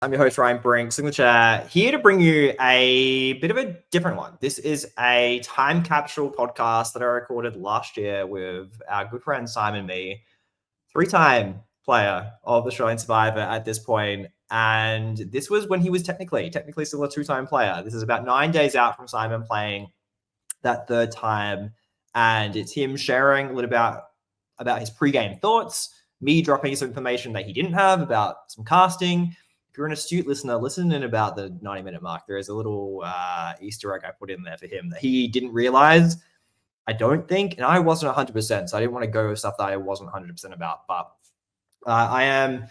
I'm your host, Ryan Brink, Signature, here to bring you a bit of a different one. This is a time capsule podcast that I recorded last year with our good friend Simon Mee, three-time player of Australian Survivor at this point. And this was when he was technically still a two-time player. This is about 9 days out from Simon playing that third time. And it's him sharing a little about his pre-game thoughts, me dropping some information that he didn't have about some casting. If you're an astute listener, listen in about the 90-minute mark. There is a little Easter egg I put in there for him that he didn't realize, I don't think, and I wasn't 100%, so I didn't want to go with stuff that I wasn't 100% about. But I am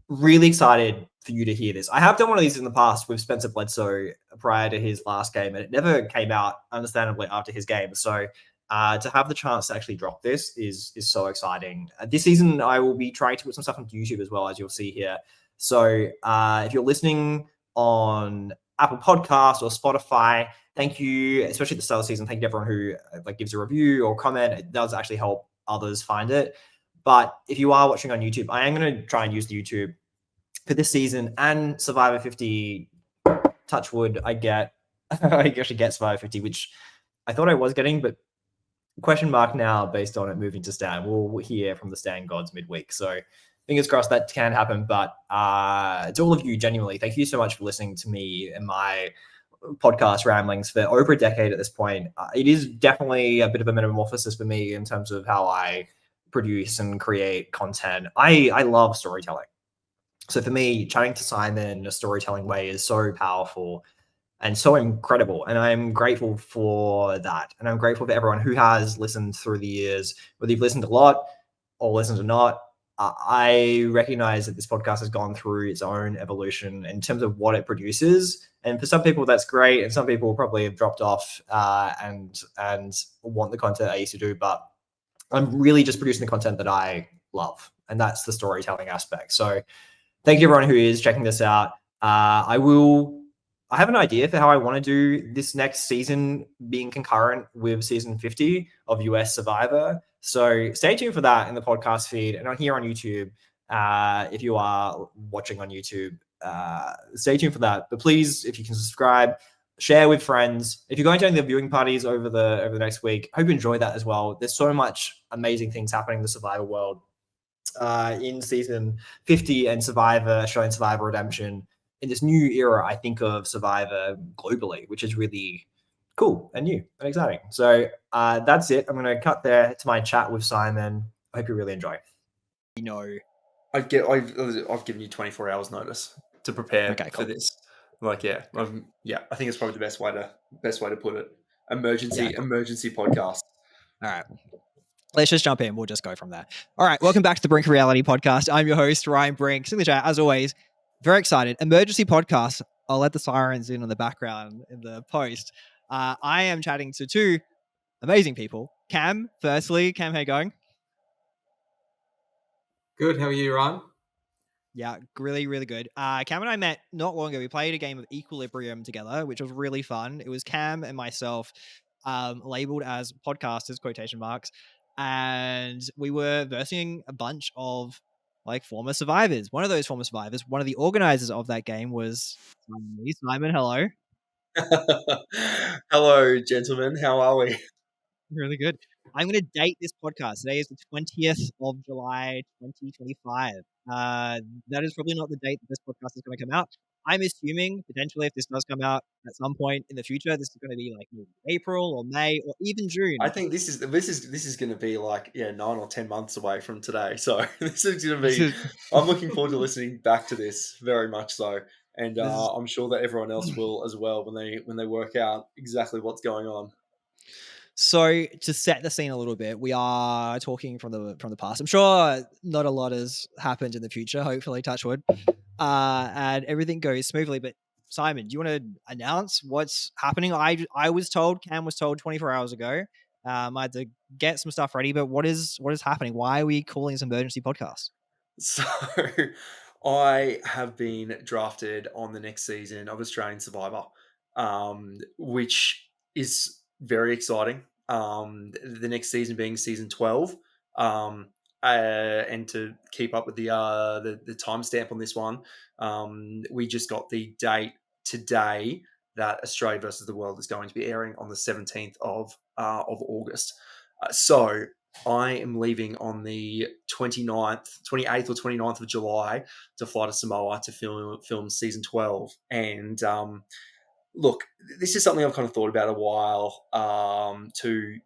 really excited for you to hear this. I have done one of these in the past with Spencer Bledsoe prior to his last game, and it never came out, understandably, after his game. So to have the chance to actually drop this is so exciting. This season, I will be trying to put some stuff onto YouTube as well, as you'll see here. So if you're listening on Apple Podcasts or Spotify, thank you, especially at the start of the season. Thank you to everyone who gives a review or comment. It does actually help others find it. But if you are watching on YouTube, I am going to try and use the YouTube for this season and Survivor 50. Touch wood, I actually get Survivor 50, which I thought I was getting, but question mark now based on it moving to Stan. We'll hear from the Stan gods midweek. So fingers crossed that can happen. But to all of you, genuinely, thank you so much for listening to me and my podcast ramblings for over a decade at this point. It is definitely a bit of a metamorphosis for me in terms of how I produce and create content. I love storytelling. So for me, chatting to Simon in a storytelling way is so powerful and so incredible. And I'm grateful for that. And I'm grateful for everyone who has listened through the years, whether you've listened a lot or listened or not. I recognize that this podcast has gone through its own evolution in terms of what it produces. And for some people, that's great. And some people probably have dropped off and want the content I used to do. But I'm really just producing the content that I love. And that's the storytelling aspect. So thank you everyone who is checking this out. I have an idea for how I want to do this next season being concurrent with season 50 of US Survivor. So stay tuned for that in the podcast feed and on here on YouTube. If you are watching on YouTube, stay tuned for that. But please, if you can subscribe, share with friends. If you're going to any of the viewing parties over the next week, hope you enjoy that as well. There's so much amazing things happening in the Survivor world in season 50 and Survivor, Australian Survivor Redemption, in this new era, I think of Survivor globally, which is really cool and new and exciting. So that's it. I'm going to cut there to my chat with Simon. I hope you really enjoy. I've given you 24 hours notice to prepare for this. I think it's probably the best way to put it. Emergency podcast. All right. Let's just jump in. We'll just go from there. All right. Welcome back to the Brink Reality Podcast. I'm your host, Ryan Brink. Signature, as always, very excited. Emergency podcast. I'll let the sirens in on the background in the post. I am chatting to two amazing people. Cam, firstly. Cam, how you going? Good. How are you, Ryan? Yeah, really, really good. Cam and I met not long ago. We played a game of Equilibrium together, which was really fun. It was Cam and myself labeled as podcasters, quotation marks. And we were versing a bunch of former survivors. One of those former survivors, one of the organizers of that game was Simon. Hello. Hello, gentlemen. How are we? Really good. I'm going to date this podcast. Today is the 20th of July, 2025. That is probably not the date that this podcast is going to come out. I'm assuming potentially if this does come out at some point in the future, this is going to be maybe April or May or even June. I think this is going to be 9 or 10 months away from today. So this is going to be. I'm looking forward to listening back to this very much so, and I'm sure that everyone else will as well when they work out exactly what's going on. So to set the scene a little bit, we are talking from the past. I'm sure not a lot has happened in the future. Hopefully, touch wood, and everything goes smoothly. But Simon, do you want to announce what's happening? I was told, Cam was told 24 hours ago. I had to get some stuff ready. But what is happening? Why are we calling this emergency podcast? So I have been drafted on the next season of Australian Survivor, which is very exciting. The next season being season 12. and to keep up with the timestamp on this one, we just got the date today that Australia versus the World is going to be airing on the 17th of August. So I am leaving on the 28th or 29th of July to fly to Samoa to film season 12. And look, this is something I've kind of thought about a while, to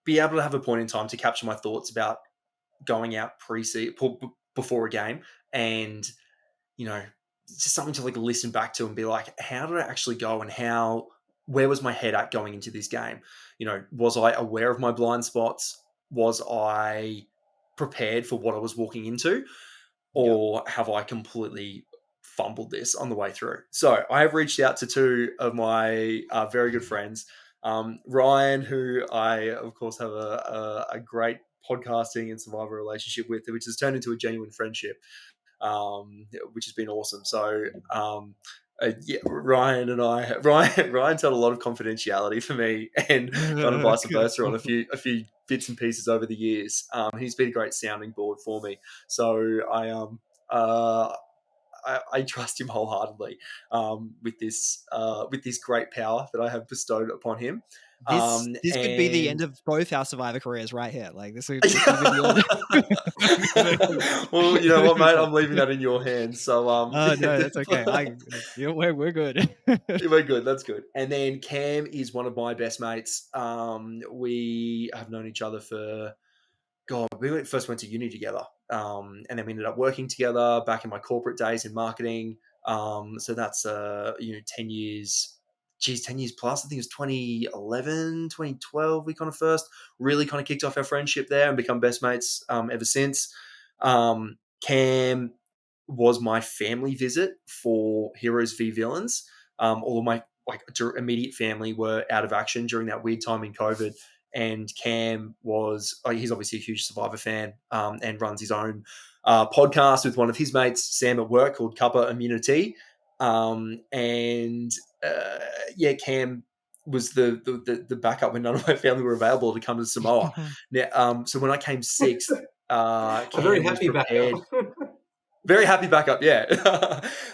be able to have a point in time to capture my thoughts about going out before a game, and just something to like listen back to and be like, how did I actually go, and where was my head at going into this game? Was I aware of my blind spots? Was I prepared for what I was walking into? Or have I completely fumbled this on the way through? So I have reached out to two of my very good friends, Ryan, who I, of course, have a great podcasting and survivor relationship with, which has turned into a genuine friendship, which has been awesome. So, Ryan and Ryan's had a lot of confidentiality for me, and kind of vice versa on a few bits and pieces over the years. He's been a great sounding board for me. So I trust him wholeheartedly, with this great power that I have bestowed upon him. This could be the end of both our Survivor careers right here. Like this could be the end. Well, you know what, mate? I'm leaving that in your hands. So no, that's okay. We're good. We're good. That's good. And then Cam is one of my best mates. We have known each other for, God, we first went to uni together, and then we ended up working together back in my corporate days in marketing. So that's 10 years. Geez, 10 years plus. I think it was 2011, 2012. We kind of first really kind of kicked off our friendship there and become best mates ever since. Cam was my family visit for Heroes v Villains. All of my immediate family were out of action during that weird time in COVID. And Cam he's obviously a huge Survivor fan, and runs his own podcast with one of his mates, Sam, at work, called Cuppa Immunity. Cam was the backup when none of my family were available to come to Samoa. Now, so when I came sixth, Cam very happy was prepared. Very happy backup, yeah.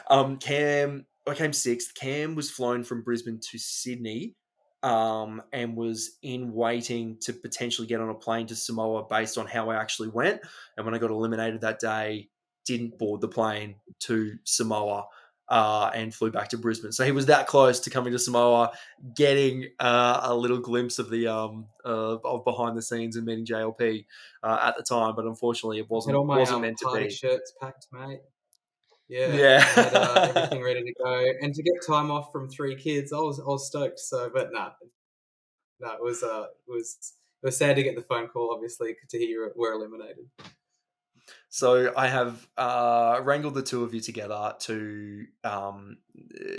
I came sixth. Cam was flown from Brisbane to Sydney, and was in waiting to potentially get on a plane to Samoa based on how I actually went. And when I got eliminated that day, didn't board the plane to Samoa, and flew back to Brisbane. So he was that close to coming to Samoa, getting a little glimpse of the of behind the scenes and meeting JLP at the time. But unfortunately, it wasn't meant to party be. shirts packed, mate. Yeah. I had everything ready to go, and to get time off from 3 kids, I was stoked. So, but it was sad to get the phone call, obviously, to hear you were eliminated. So I have wrangled the two of you together to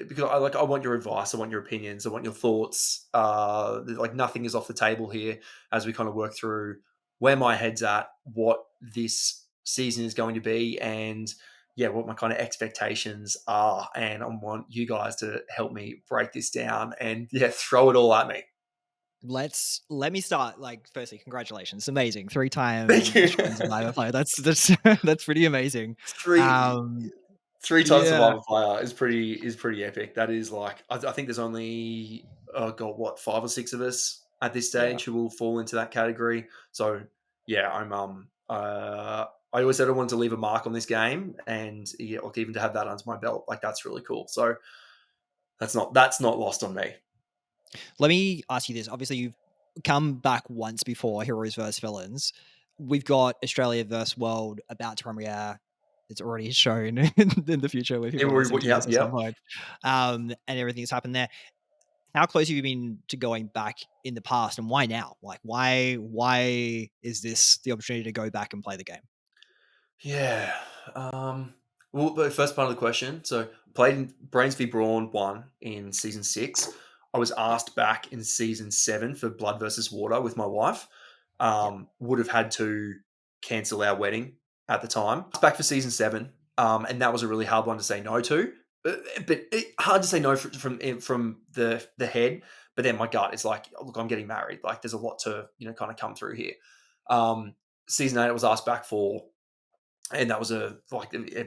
because I want your advice, I want your opinions, I want your thoughts. Nothing is off the table here as we kind of work through where my head's at, what this season is going to be, and what my kind of expectations are. And I want you guys to help me break this down and throw it all at me. Let me start. Firstly, congratulations, amazing, 3-time Thank you. Survivor player. That's pretty amazing. Three-time Survivor player is pretty epic. That is I think there's only 5 or 6 of us at this stage who will fall into that category. So I'm I always said I wanted to leave a mark on this game, and even to have that under my belt, that's really cool. So that's not lost on me. Let me ask you this. Obviously, you've come back once before, Heroes vs. Villains. We've got Australia vs. World about to premiere. It's already shown in the future with people at some point. And everything's happened there. How close have you been to going back in the past, and why now? Why is this the opportunity to go back and play the game? Yeah. Well, the first part of the question. So played in Brains v Brawn 1 in season 6. I was asked back in season 7 for Blood versus Water with my wife. Would have had to cancel our wedding at the time. Back for season 7, and that was a really hard one to say no to. But hard to say no from the head. But then my gut is look, I'm getting married. There's a lot to kind of come through here. season 8 I was asked back for, and that was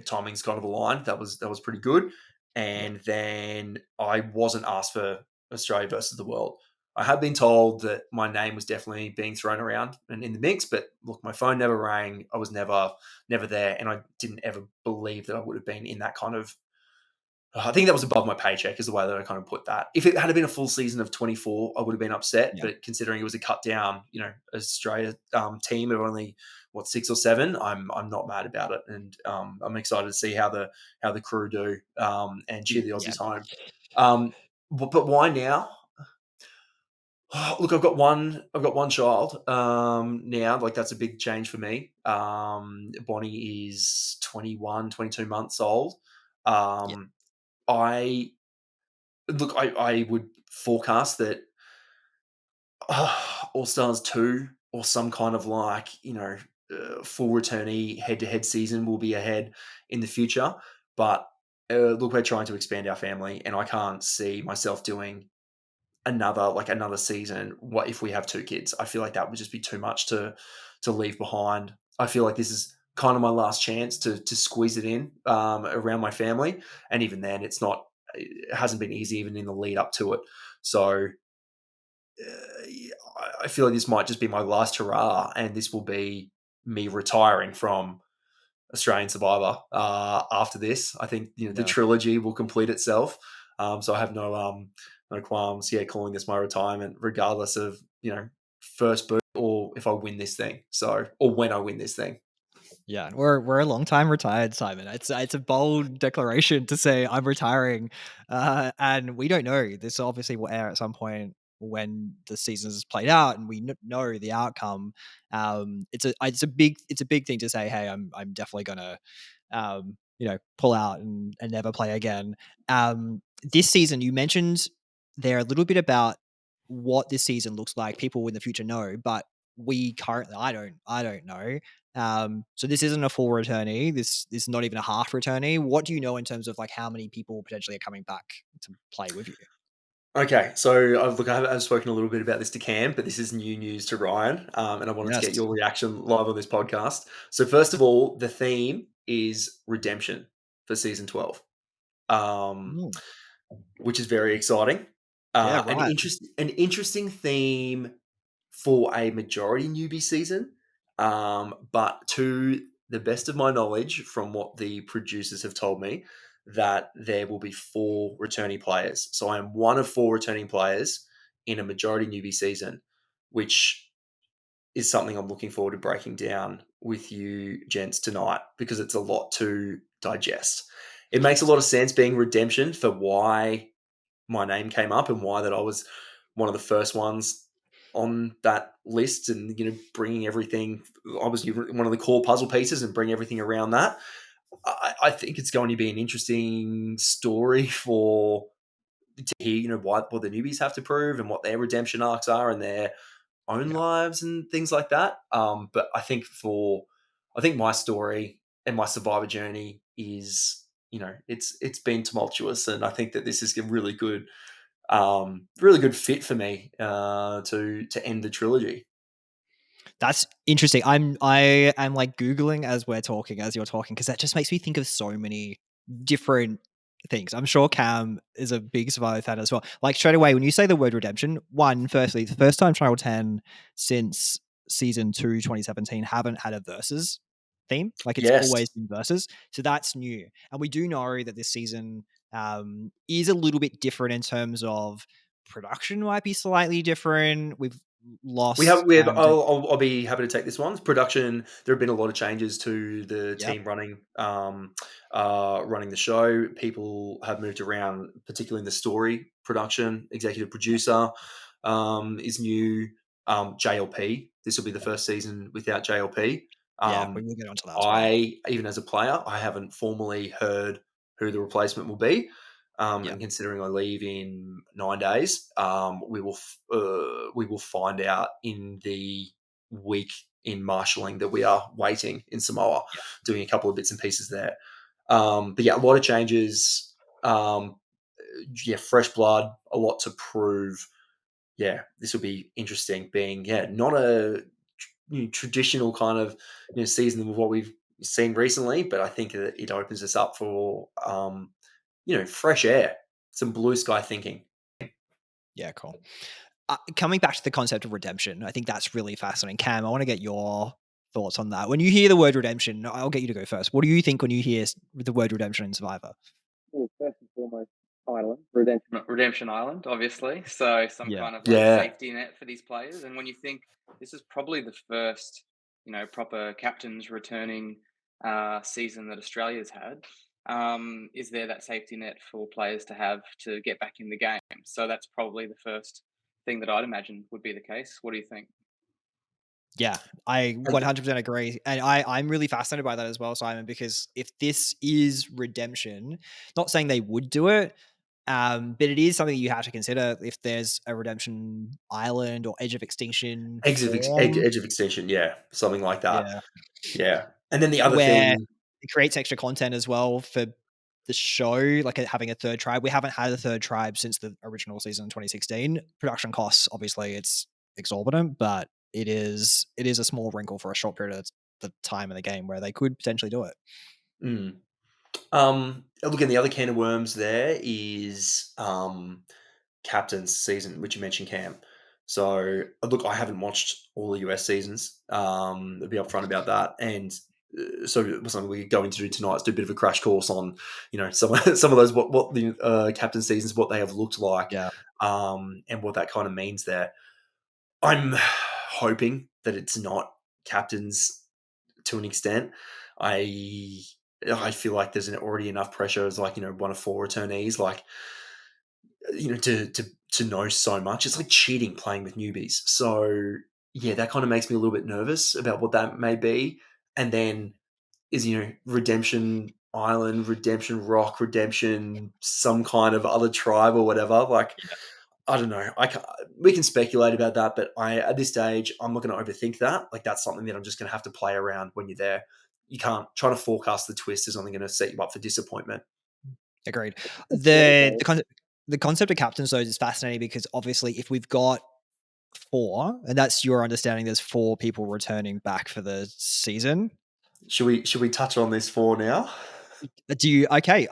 timing's kind of aligned. That was pretty good. And then I wasn't asked for Australia versus the world. I had been told that my name was definitely being thrown around and in the mix, but look, my phone never rang. I was never there, and I didn't ever believe that I would have been in that kind of. I think that was above my paycheck, is the way that I kind of put that. If it had been a full season of 24, I would have been upset. Yeah. But considering it was a cut down, Australia team of only 6 or 7, I'm not mad about it, and I'm excited to see how the crew do and cheer the Aussies home. But why now? Look, I've got one child now. Like, that's a big change for me. Bonnie is 21, 22 months old. I would forecast that All Stars 2 or some kind of full returnee head-to-head season will be ahead in the future. But look, we're trying to expand our family, and I can't see myself doing another season. What if we have 2 kids? I feel like that would just be too much to leave behind. I feel like this is kind of my last chance to squeeze it in around my family, and even then, it hasn't been easy even in the lead up to it. So I feel like this might just be my last hurrah, and this will be me retiring from Australian Survivor after this. I think the trilogy will complete itself. So I have no qualms, calling this my retirement, regardless of first boot or if I win this thing. Or when I win this thing. Yeah, we're a long time retired, Simon. It's a bold declaration to say I'm retiring, and we don't know. This obviously will air at some point when the season is played out and we know the outcome. It's a big thing to say. Hey, I'm definitely gonna pull out and never play again. This season, you mentioned there a little bit about what this season looks like. People in the future know, but we currently, I don't know. So this isn't a full returnee. This is not even a half returnee. What do you know in terms of like how many people potentially are coming back to play with you? Okay, so I've spoken a little bit about this to Cam, but this is new news to Ryan, and I wanted to get your reaction live on this podcast. So first of all, the theme is redemption for season 12, which is very exciting. Yeah, right. An interesting theme for a majority newbie season, but to the best of my knowledge, from what the producers have told me, that there will be 4 returning players. So I am one of 4 returning players in a majority newbie season, which is something I'm looking forward to breaking down with you gents tonight, because it's a lot to digest. It makes a lot of sense being redemption for why my name came up and why that I was one of the first ones on that list, and bringing everything. I was one of the core puzzle pieces and bring everything around that. I think it's going to be an interesting story to hear, what the newbies have to prove and what their redemption arcs are and their own lives and things like that. But I think my story and my survivor journey is, it's been tumultuous, and I think that this is a really good fit for me to end the trilogy. That's interesting. I am like Googling as you're talking, because that just makes me think of so many different things. I'm sure Cam is a big Survivor fan as well. Like, straight away, when you say the word redemption, firstly, the first time Trial 10 since season 2, 2017, haven't had a versus theme. Like, it's always been versus. So that's new. And we do know that this season is a little bit different in terms of production might be slightly different. We've lost. I'll be happy to take this one. Production, there have been a lot of changes to the team running the show. People have moved around, particularly in the story production. Executive producer is new. JLP, this will be the first season without JLP. We will get onto that as well. Even as a player, I haven't formally heard who the replacement will be. And considering I leave in 9 days, we will find out in the week in marshalling that we are waiting in Samoa, doing a couple of bits and pieces there. But a lot of changes. Fresh blood, a lot to prove. This will be interesting. Being not a traditional kind of season of what we've seen recently, but I think that it opens us up for fresh air, some blue sky thinking. Yeah, cool. Coming back to the concept of redemption, I think that's really fascinating. Cam, I want to get your thoughts on that. When you hear the word redemption, I'll get you to go first. What do you think when you hear the word redemption in Survivor? Well, first and foremost, island redemption island, obviously. So some Yeah. kind of Yeah. safety net for these players. And when you think this is probably the first, proper captains returning season that Australia's had, is there that safety net for players to have to get back in the game? So that's probably the first thing that I'd imagine would be the case. What do you think? Yeah, I 100% agree. And I'm really fascinated by that as well, Simon, because if this is redemption, not saying they would do it, but it is something you have to consider if there's a redemption island or edge of extinction Edge of form, extinction, yeah, something like that. yeah, Yeah. And then the other where thing, it creates extra content as well for the show, like having a third tribe. We haven't had a third tribe since the original season in 2016. Production costs, obviously, it's exorbitant, but it is a small wrinkle for a short period of the time in the game where they could potentially do it. Look, in the other can of worms there is captain's season, which you mentioned, Cam. So look, I haven't watched all the US seasons. I'll be upfront about that. And so something we go into tonight is do a bit of a crash course on, some of those what the captain seasons, what they have looked like, Yeah. and what that kind of means there. I'm hoping that it's not captains to an extent. I feel like there's already enough pressure as one of 4 returnees, to know so much. It's like cheating playing with newbies. So yeah, that kind of makes me a little bit nervous about what that may be. And then is redemption island, redemption rock, redemption some kind of other tribe or whatever. I don't know. We can speculate about that, but at this stage, I'm not going to overthink that. That's something that I'm just going to have to play around when you're there. You can't try to forecast the twist is only going to set you up for disappointment. Agreed. The concept of captains though is fascinating because obviously if we've got 4, and that's your understanding, there's 4 people returning back for the season. Should we touch on this 4 now? Do you? Okay,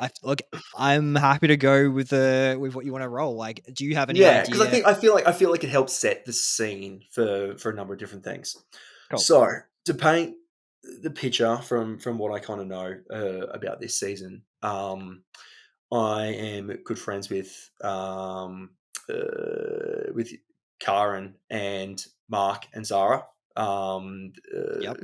I'm happy to go with what you want to roll. Do you have any idea? Because I feel like it helps set the scene for a number of different things. Cool. So to paint the picture from what I kind of know about this season, I am good friends with Karen and Mark and Zara. Yep.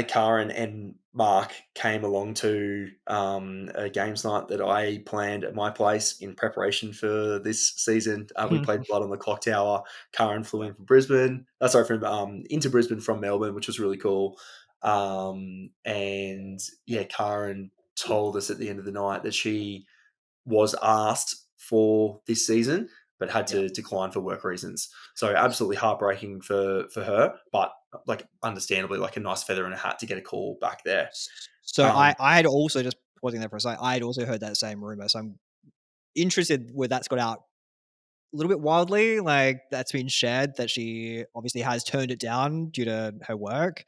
Karen and Mark came along to a games night that I planned at my place in preparation for this season. We played Blood on the Clock Tower. Karen flew in from Brisbane. Into Brisbane from Melbourne, which was really cool. And yeah, Karen told us at the end of the night that she was asked for this season, but had to decline for work reasons. So absolutely heartbreaking for her, but understandably a nice feather in a hat to get a call back there. So I had also, just pausing there for a second, I had also heard that same rumor. So I'm interested where that's got out a little bit wildly. That's been shared that she obviously has turned it down due to her work.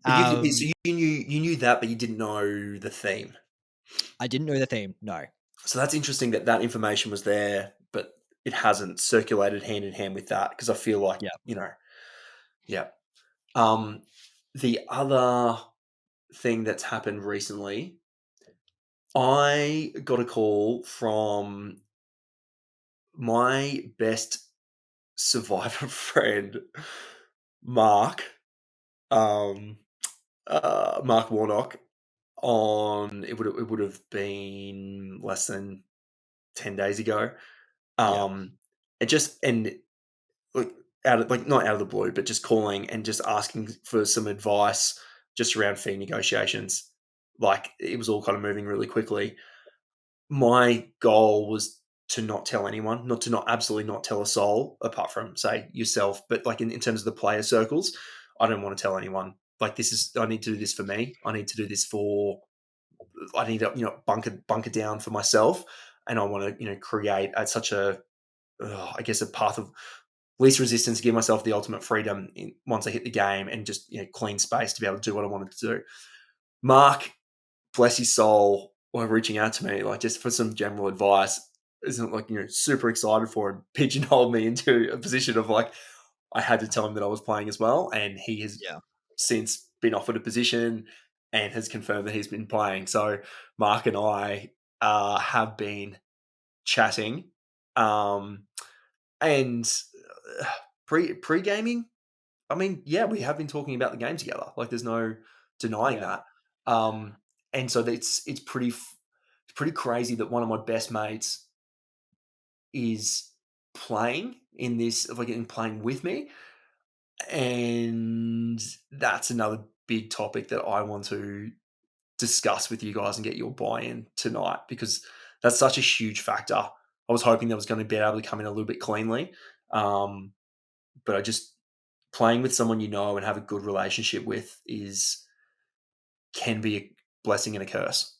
So you knew that, but you didn't know the theme. I didn't know the theme. No. So that's interesting that information was there, but it hasn't circulated hand in hand with that because I feel like yeah. The other thing that's happened recently, I got a call from my best Survivor friend, Mark, Mark Warnock. It would have been less than 10 days ago. Not out of the blue, but just calling and just asking for some advice just around fee negotiations. It was all kind of moving really quickly. My goal was to not tell anyone, absolutely not tell a soul apart from say yourself, but in terms of the player circles, I don't want to tell anyone. I need to do this for me. I need to do this I need to, bunker down for myself. And I want to, create at such a path of least resistance, give myself the ultimate freedom once I hit the game, and just clean space to be able to do what I wanted to do. Mark, bless his soul, reaching out to me just for some general advice, isn't super excited for him, pigeonholed me into a position of I had to tell him that I was playing as well, and he has since been offered a position and has confirmed that he's been playing. So Mark and I have been chatting, and pre-gaming. I mean, yeah, we have been talking about the game together. There's no denying that. And so it's pretty crazy that one of my best mates is playing in this, playing with me. And that's another big topic that I want to discuss with you guys and get your buy-in tonight, because that's such a huge factor. I was hoping that was going to be able to come in a little bit cleanly. But I just, playing with someone and have a good relationship with can be a blessing and a curse.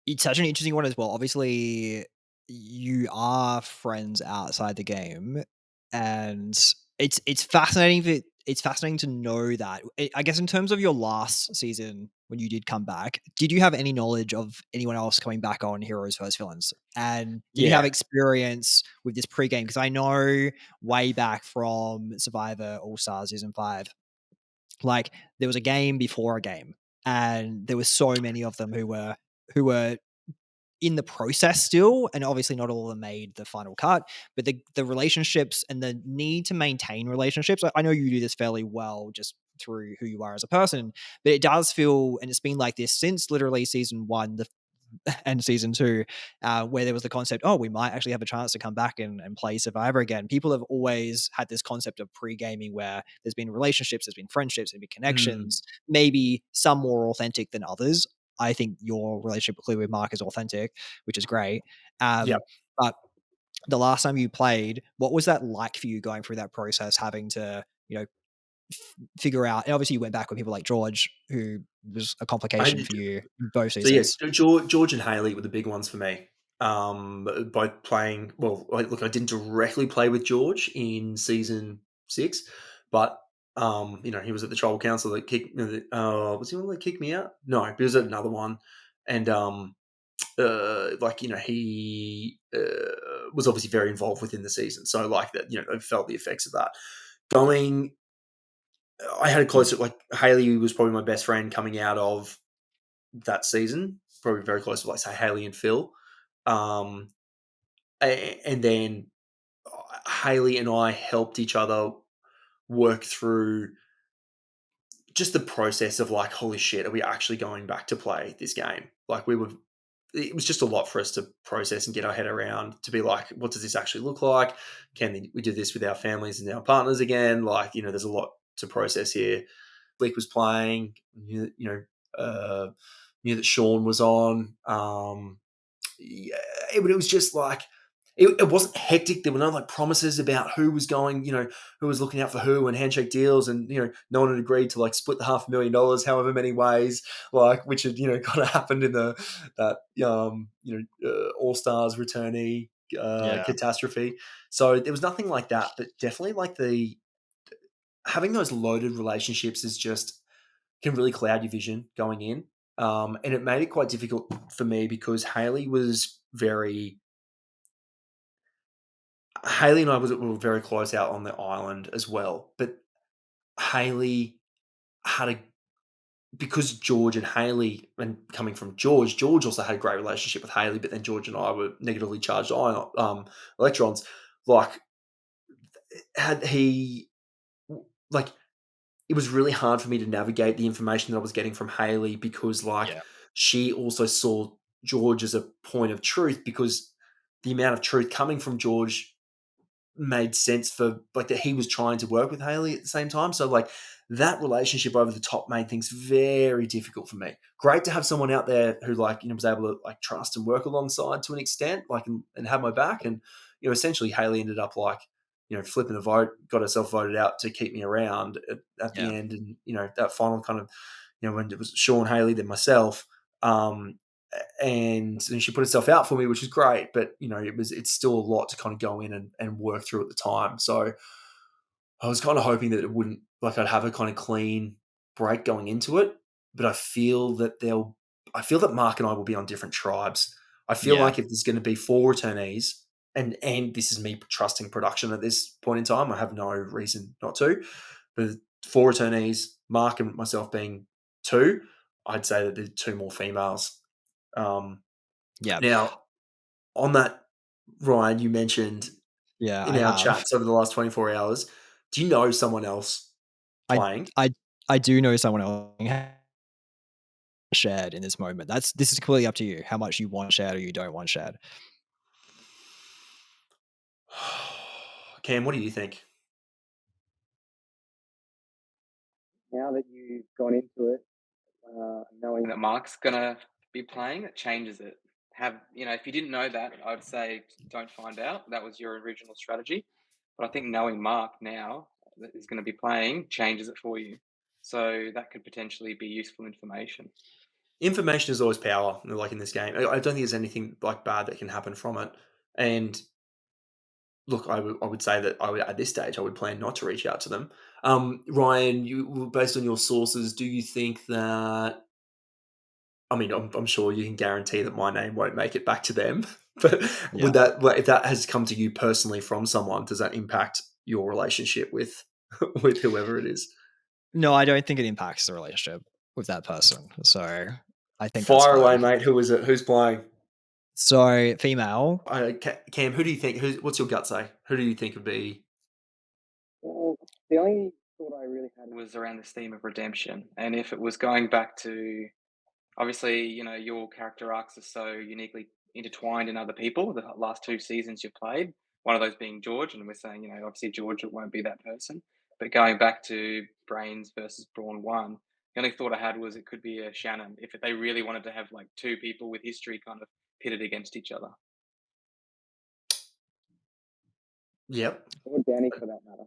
It's such an interesting one as well. Obviously, you are friends outside the game, and it's fascinating. It's fascinating to know that. I guess in terms of your last season when you did come back, did you have any knowledge of anyone else coming back on Heroes vs Villains? And did you have experience with this pre-game? Because I know way back from Survivor All Stars Season 5, there was a game before a game, and there were so many of them who were in the process still, and obviously not all of them made the final cut, but the relationships and the need to maintain relationships, I know you do this fairly well just through who you are as a person, but it does feel, and it's been like this since literally season 1 and season 2, where there was the concept, we might actually have a chance to come back and play Survivor again. People have always had this concept of pre-gaming where there's been relationships, there's been friendships, there's been connections, maybe some more authentic than others. I think your relationship clearly with Mark is authentic, which is great. But the last time you played, what was that like for you going through that process, having to, figure out, and obviously you went back with people like George, who was a complication for you in both seasons. So yes, George and Haley were the big ones for me. Both playing, I didn't directly play with George in season 6, but he was at the tribal council that kicked. Was he one that kicked me out? No, he was at another one, and he was obviously very involved within the season. So I felt the effects of that. I had a closer, Haley was probably my best friend coming out of that season, probably very close to say Haley and Phil. And then Haley and I helped each other work through just the process of holy shit, are we actually going back to play this game? It was just a lot for us to process and get our head around, to be what does this actually look like? Can we do this with our families and our partners again? There's a lot to process here. Blake was playing, knew that Sean was on. It was just it wasn't hectic. There were no promises about who was going, who was looking out for who, and handshake deals, and no one had agreed to split the $500,000 however many ways, which had kind of happened in that All Stars returnee catastrophe. So there was nothing like that, but definitely having those loaded relationships can really cloud your vision going in. And it made it quite difficult for me because Haley and I were very close out on the island as well. But Haley because George and Haley, and coming from George also had a great relationship with Haley, but then George and I were negatively charged electrons. It was really hard for me to navigate the information that I was getting from Haley, because she also saw George as a point of truth, because the amount of truth coming from George made sense for that he was trying to work with Haley at the same time. So that relationship over the top made things very difficult for me. Great to have someone out there who was able to trust and work alongside to an extent, and have my back. And essentially Haley ended up flipping the vote, got herself voted out to keep me around at the end. And, that final kind of, when it was Sean, Haley, then myself. and she put herself out for me, which is great. But it's still a lot to kind of go in and work through at the time. So I was kind of hoping that it wouldn't, like, I'd have a kind of clean break going into it. But I feel that Mark and I will be on different tribes. I feel like if there's going to be 4 returnees, and this is me trusting production at this point in time, I have no reason not to. But 4 returnees, Mark and myself being 2, I'd say that there's 2 more females. Now, on that, Ryan, you mentioned in our chats over the last 24 hours, do you know someone else playing? I do know someone else shared in this moment. This is completely up to you, how much you want shared or you don't want shared. Cam, what do you think? Now that you've gone into it, knowing that Mark's gonna be playing, it changes it. If you didn't know that, I'd say don't find out. That was your original strategy. But I think knowing Mark now that is going to be playing changes it for you. So that could potentially be useful information. Information is always power, like in this game. I don't think there's anything like bad that can happen from it. And look, I would say that at this stage, I would plan not to reach out to them. Ryan, based on your sources, do you think that? I mean, I'm sure you can guarantee that my name won't make it back to them. But if that has come to you personally from someone, does that impact your relationship with whoever it is? No, I don't think it impacts the relationship with that person. So I think Fire that's away, fine. mate. Who is it? Who's playing? So female. Cam, who do you think? What's your gut say? Who do you think would be? Well, the only thought I really had was around this theme of redemption, and if it was going back to, obviously, your character arcs are so uniquely intertwined in other people. The last 2 seasons you've played, one of those being George, and we're saying, obviously George won't be that person. But going back to Brains versus Brawn 1, the only thought I had was it could be a Shannon if they really wanted to have like 2 people with history kind of pitted against each other. Yep. Or Danny for that matter.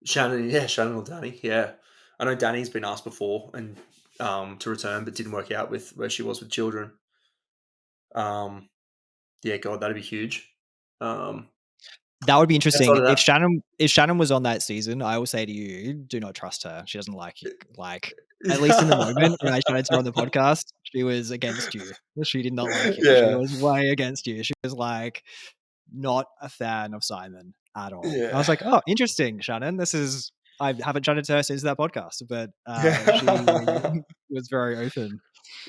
Shannon or Danny. Yeah, I know Danny's been asked before and to return, but didn't work out with where she was with children. Yeah, God, that'd be huge. That would be interesting. If Shannon was on that season, I will say to you, do not trust her. She doesn't like you. Like, at least in the moment when I chatted to her on the podcast, she was against you. She did not like you. Yeah. She was way against you. She was like not a fan of Simon at all. Yeah. And I was like, oh, interesting, Shannon. I haven't chatted to her since that podcast, but she was very open.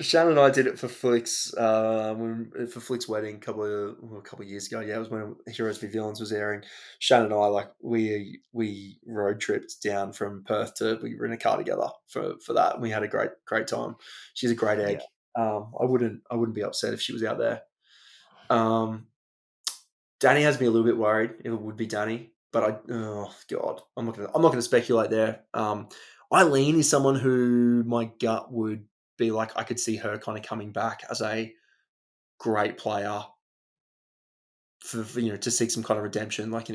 Shannon and I did it for Flick's wedding a couple of years ago. Yeah, it was when Heroes v Villains was airing. Shannon and I, we road tripped down from Perth we were in a car together for that, and we had a great time. She's a great egg. Yeah. I wouldn't be upset if she was out there. Danny has me a little bit worried if it would be Danny, but oh God, I'm not gonna speculate there. Eileen is someone who my gut would be like, I could see her kind of coming back as a great player for to seek some kind of redemption. Like,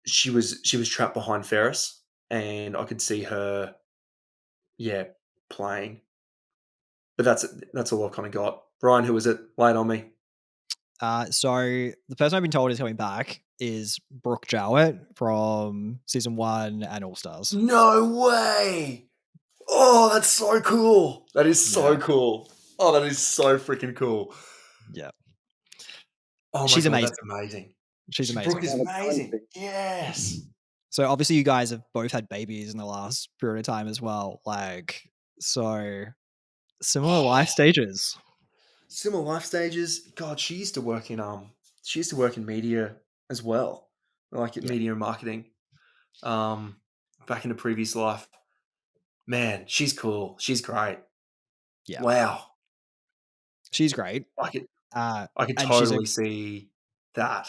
she was trapped behind Ferris, and I could see her, playing. But that's all I've kind of got. Brian, who is it? Lay it on me. So the person I've been told is coming back is Brooke Jowett from season 1 and All Stars. No way! Oh, that's so cool. That is so cool. Oh, that is so freaking cool. Yeah. Oh my She's God, amazing. that's amazing. She's amazing. Brooke is amazing. Yes. So obviously you guys have both had babies in the last period of time as well. Like, so similar life stages. Similar life stages. God, she used to work in media as well. Media and marketing. Back in a previous life. Man, she's cool. She's great. Yeah. Wow. She's great. I could totally see that.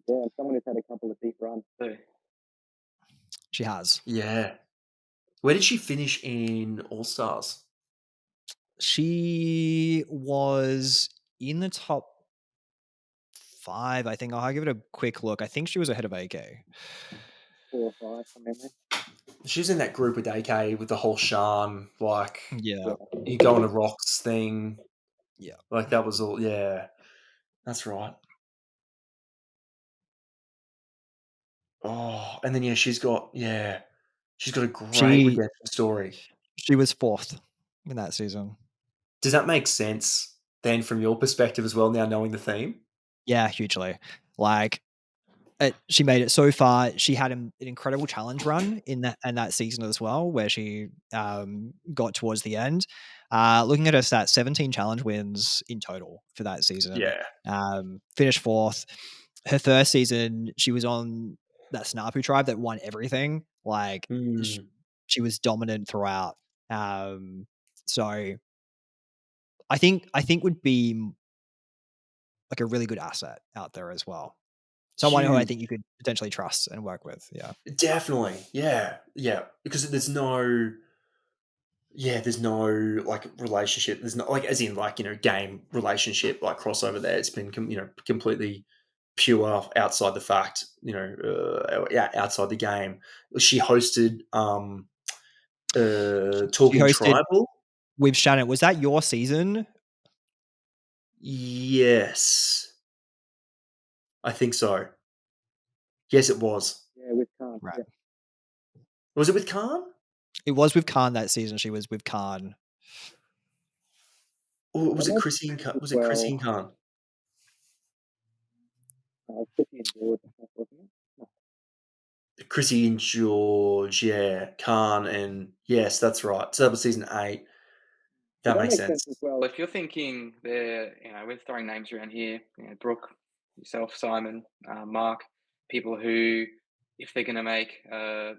Yeah, someone who's had a couple of deep runs too. She has. Yeah. Where did she finish in All Stars? She was in the top 5, I think. I'll give it a quick look. I think she was ahead of AK. 4 or 5 from memory. She was in that group with AK with the whole Shan, like Yeah. you go on a rocks thing. Yeah. Like that was all. Yeah, that's right. Oh, and then she's got a great She redemption story. she was 4th in that season. Does that make sense then from your perspective as well? Now knowing the theme. Yeah, hugely. Like she made it so far. She had an incredible challenge run in that season as well, where she got towards the end. Looking at her stats, 17 challenge wins in total for that season. Yeah. Finished 4th. Her first season, she was on that Snapu tribe that won everything. Like she was dominant throughout. So I think would be like a really good asset out there as well. Someone who I Huge. think you could potentially trust and work with. Yeah. Definitely. Yeah. Yeah. Because there's no like relationship. There's not like as in like, game relationship like crossover there. It's been completely pure outside the fact, outside the game. She hosted She Talking hosted Tribal. with Shannon. Was that your season? Yes. I think so. Yes, it was. Yeah, with Khan. Right. Yeah. Was it with Khan? It was with Khan that season. She was with Khan. Or was it Chrissy and Khan? Was it Chrissy and Khan? Chrissy and George, wasn't it? No. Chrissy and George, yeah. Khan and yes, that's right. So that was season 8. That makes sense. as well. If you're thinking we're throwing names around here, Brooke, yourself, Simon, Mark, people who, if they're going to make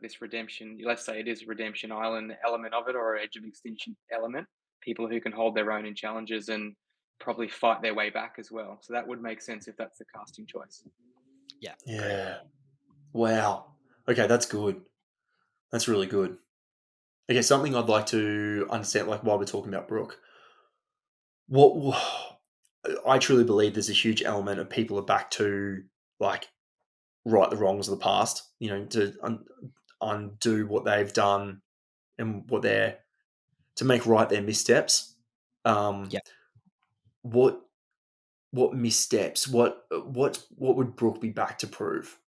this redemption, let's say it is a redemption island element of it or edge of extinction element, people who can hold their own in challenges and probably fight their way back as well. So that would make sense if that's the casting choice. Yeah. Yeah. Wow. Okay, that's good. That's really good. Okay, something I'd like to understand, like while we're talking about Brooke, what I truly believe there's a huge element of people are back to like right the wrongs of the past, to undo what they've done and to make right their missteps. Yeah. What missteps? What would Brooke be back to prove?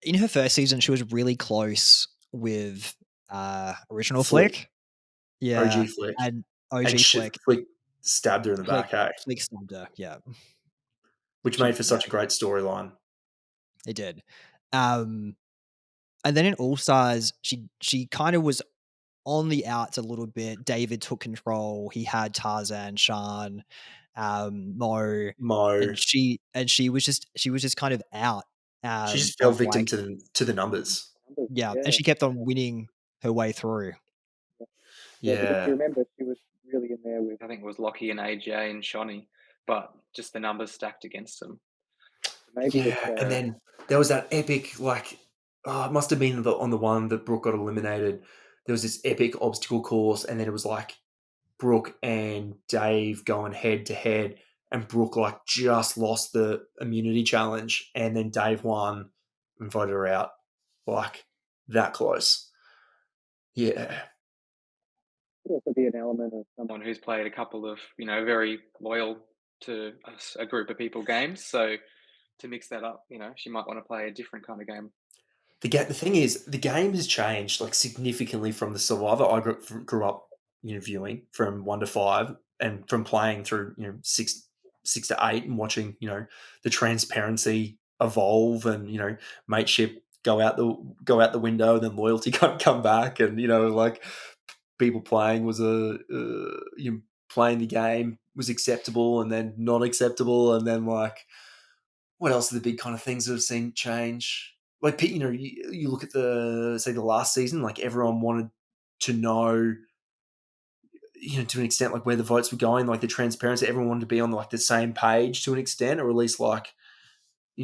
In her first season, she was really close with original Flick. Flick. Yeah. OG Flick. And OG And Flick. Flick stabbed her in the Flick, back, hey? Flick stabbed her. Yeah. Which made for such a great storyline. It did. And then in All Stars, she kind of was on the outs a little bit. David took control. He had Tarzan, Shan, Mo, and she was just kind of out. She just fell Of victim like, to the numbers. yeah, and she kept on winning her way through. Yeah. If you remember, she was really in there with, I think it was Lockie and AJ and Shawnee, but just the numbers stacked against them. Maybe and then there was that epic, like, it must have been on the one that Brooke got eliminated. There was this epic obstacle course, and then it was like Brooke and Dave going head to head, and Brooke like just lost the immunity challenge, and then Dave won and voted her out, like that close. Yeah. Could also be an element of someone who's played a couple of, very loyal to a group of people games. So to mix that up, she might want to play a different kind of game. The thing is, the game has changed like significantly from the Survivor I grew up, viewing from 1 to 5, and from playing through 6 to 8 and watching the transparency evolve and mateship go out the window, and then loyalty come back, and like people playing was playing the game was acceptable and then not acceptable, and then like what else are the big kind of things that have seen change? Like, you look at the last season, like everyone wanted to know, to an extent, like where the votes were going, like the transparency. Everyone wanted to be on like the same page to an extent, or at least like,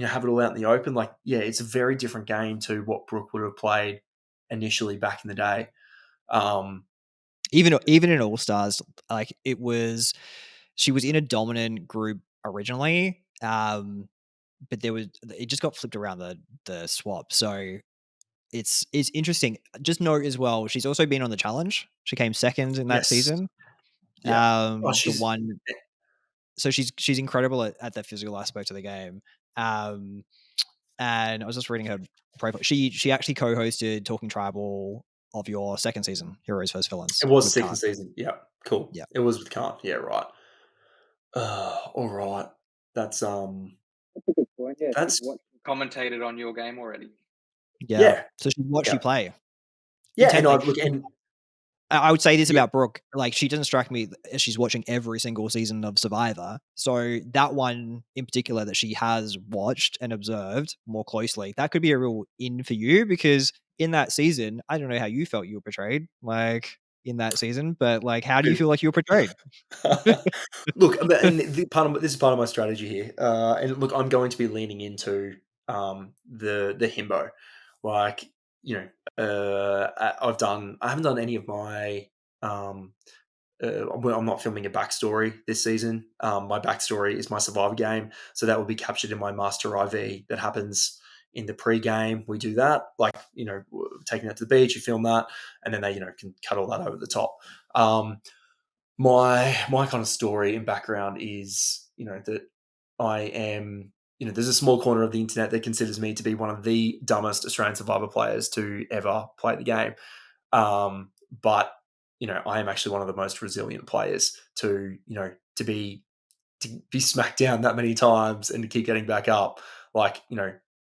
have it all out in the open. Like, yeah, it's a very different game to what Brooke would have played initially back in the day. Even in All Stars, like she was in a dominant group originally, but it just got flipped around the swap. So it's interesting. Just note as well, she's also been on the challenge. She came second in that Yes. season. Yeah. The She's one, so she's incredible at that physical aspect of the game. And I was just reading her profile. She actually co-hosted Talking Tribal of your second season, Heroes vs Villains. it was with second Kant. season. Yeah, cool. Yeah. It was with Kant. Yeah, right. All right. That's That's a good point. Yeah, That's she's commentated on your game already. Yeah. So she watched you Yeah. play. Yeah, and intently. look, and I would say this Yeah. about Brooke. Like, she doesn't strike me as she's watching every single season of Survivor. So that one in particular that she has watched and observed more closely, that could be a real in for you, because in that season, I don't know how you felt you were portrayed, like, in that season, but like, how do you feel like you were portrayed? look, and this is part of my strategy here. And look, I'm going to be leaning into the himbo. Like, you know, I haven't done any of my I'm not filming a backstory this season. My backstory is my Survivor game, so that will be captured in my Master IV that happens in the pre-game. We do that, like, taking it to the beach, you film that, and then they can cut all that over the top. My kind of story and background is that I am. There's a small corner of the internet that considers me to be one of the dumbest Australian Survivor players to ever play the game. But I am actually one of the most resilient players to be smacked down that many times and to keep getting back up. Like,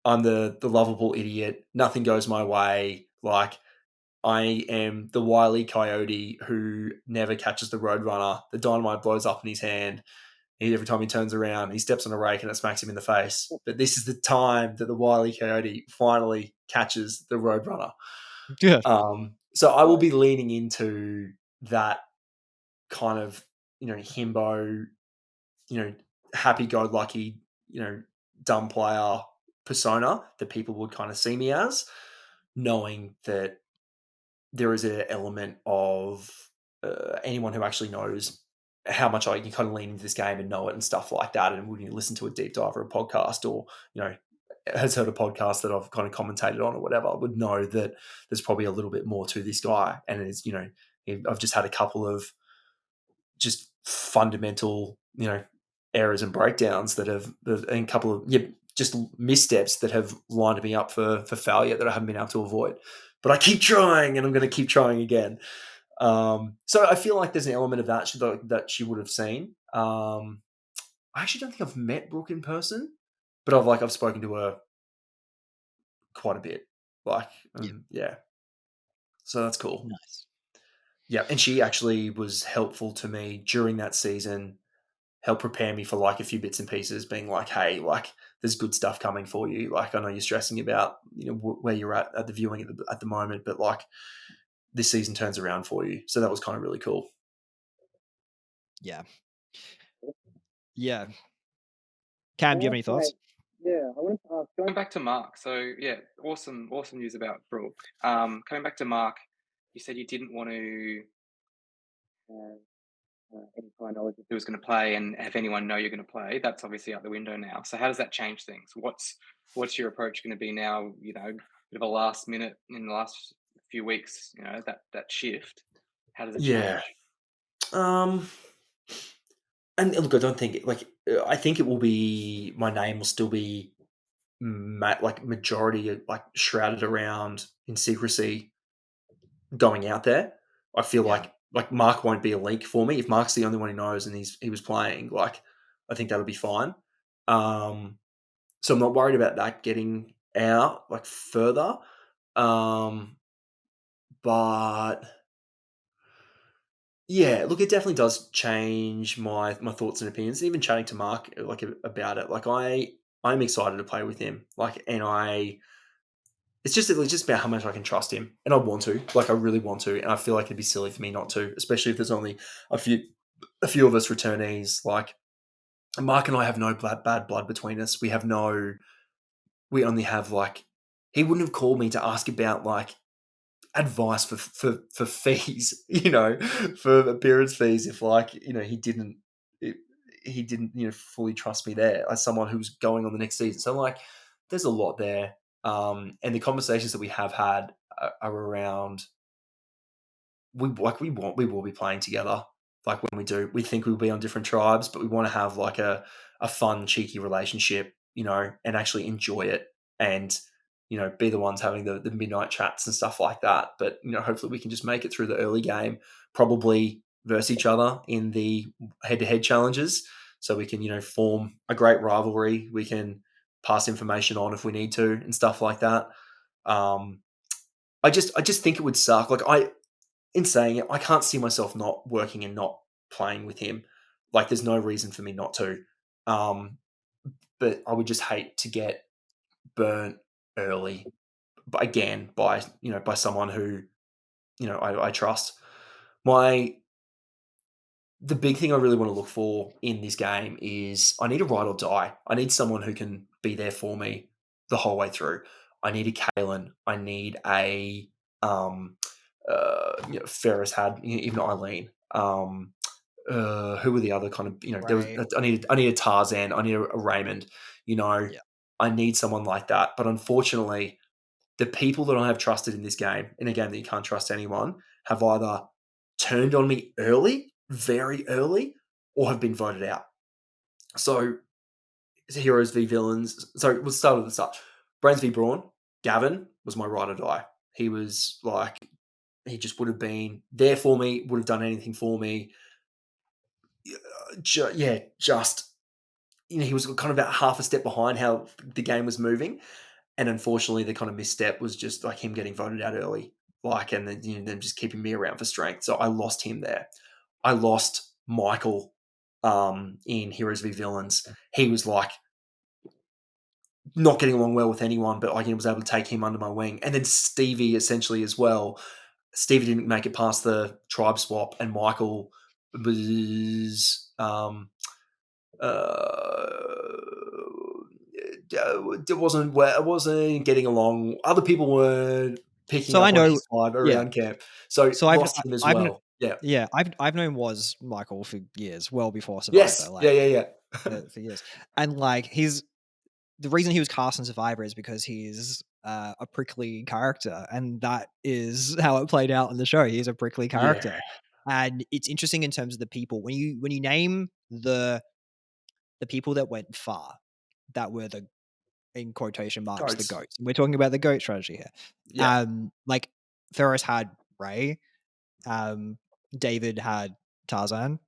I'm the lovable idiot. Nothing goes my way. Like, I am the wily coyote who never catches the roadrunner. The dynamite blows up in his hand. Every time he turns around, he steps on a rake and it smacks him in the face. But this is the time that the wily coyote finally catches the roadrunner. Yeah. So I will be leaning into that kind of, himbo, happy-go-lucky, dumb player persona that people would kind of see me as, knowing that there is an element of anyone who actually knows how much I can kind of lean into this game and know it and stuff like that, and when you listen to a deep dive or a podcast, or has heard a podcast that I've kind of commentated on or whatever, would know that there's probably a little bit more to this guy, and it's I've just had a couple of just fundamental errors and breakdowns that have, and a couple of just missteps that have lined me up for failure that I haven't been able to avoid. But I keep trying, and I'm going to keep trying again. So I feel like there's an element of that she would have seen. I actually don't think I've met Brooke in person, but I've spoken to her quite a bit. Yeah. So that's cool. Nice. Yeah, and she actually was helpful to me during that season. Help prepare me for like a few bits and pieces, being like, hey, like, there's good stuff coming for you. Like, I know you're stressing about where you're at the viewing at the moment, but like, this season turns around for you. So that was kind of really cool. Yeah. Cam, do you have any thoughts? Yeah, I wanted to ask. Going back to Mark, so yeah, awesome news about Brooke. Coming back to Mark, you said you didn't want to any prior knowledge of who was going to play and have anyone know you're going to play. That's obviously out the window now. So how does that change things? What's your approach going to be now? Bit of a last minute in the last few weeks. That shift. How does it change? And look, I don't think I think it will be, my name will still be majority shrouded around in secrecy going out there. I feel like Mark won't be a leak for me. If Mark's the only one who knows and he was playing, I think that'll be fine. So I'm not worried about that getting out further. But yeah, look, it definitely does change my thoughts and opinions. Even chatting to Mark about it, I'm excited to play with him. It's just about how much I can trust him, and I want to. I really want to, and I feel like it'd be silly for me not to, especially if there's only a few of us returnees. Mark and I have no bad blood between us. We only have he wouldn't have called me to ask about advice for fees, for appearance fees, if he didn't fully trust me there as someone who's going on the next season. So there's a lot there. And the conversations that we have had are around we will be playing together. Like when we think we'll be on different tribes, but we want to have like a fun, cheeky relationship, and actually enjoy it, and be the ones having the midnight chats and stuff like that. But hopefully we can just make it through the early game, probably versus each other in the head-to-head challenges, so we can form a great rivalry. We can pass information on if we need to and stuff like that. I just think it would suck. Like in saying it, I can't see myself not working and not playing with him. Like there's no reason for me not to. But I would just hate to get burnt early, but again by someone who I trust. The big thing I really want to look for in this game is I need a ride or die. I need someone who can be there for me the whole way through. I need a Kalen. I need a Ferris had even Eileen. Who were the other kind of there was Right. I need a Tarzan. I need a Raymond. Yeah. I need someone like that. But unfortunately, the people that I have trusted in this game, in a game that you can't trust anyone, have either turned on me early, very early, or have been voted out. So, heroes v villains. So, we'll start with the start. Brains v Brawn. Gavin was my ride or die. He was like, he just would have been there for me, would have done anything for me. Just, he was kind of about half a step behind how the game was moving. And unfortunately, the kind of misstep was just like him getting voted out early, and then them just keeping me around for strength. So I lost him there. I lost Michael in Heroes v Villains. He was like not getting along well with anyone, but I was able to take him under my wing. And then Stevie essentially as well. Stevie didn't make it past the tribe swap, and Michael was it wasn't getting along. Other people were picking So up I on know, his vibe yeah. around camp. So lost him as well. Yeah. I've known was Michael for years, well before Survivor. Yes. Like, Yeah. for years, and like the reason he was cast in Survivor is because he's a prickly character, and that is how it played out in the show. He's a prickly character, and it's interesting in terms of the people when you name the people that went far, that were the in quotation marks the goats. We're talking about the goat strategy here. Yeah. Like Ferris had Ray, David had Tarzan.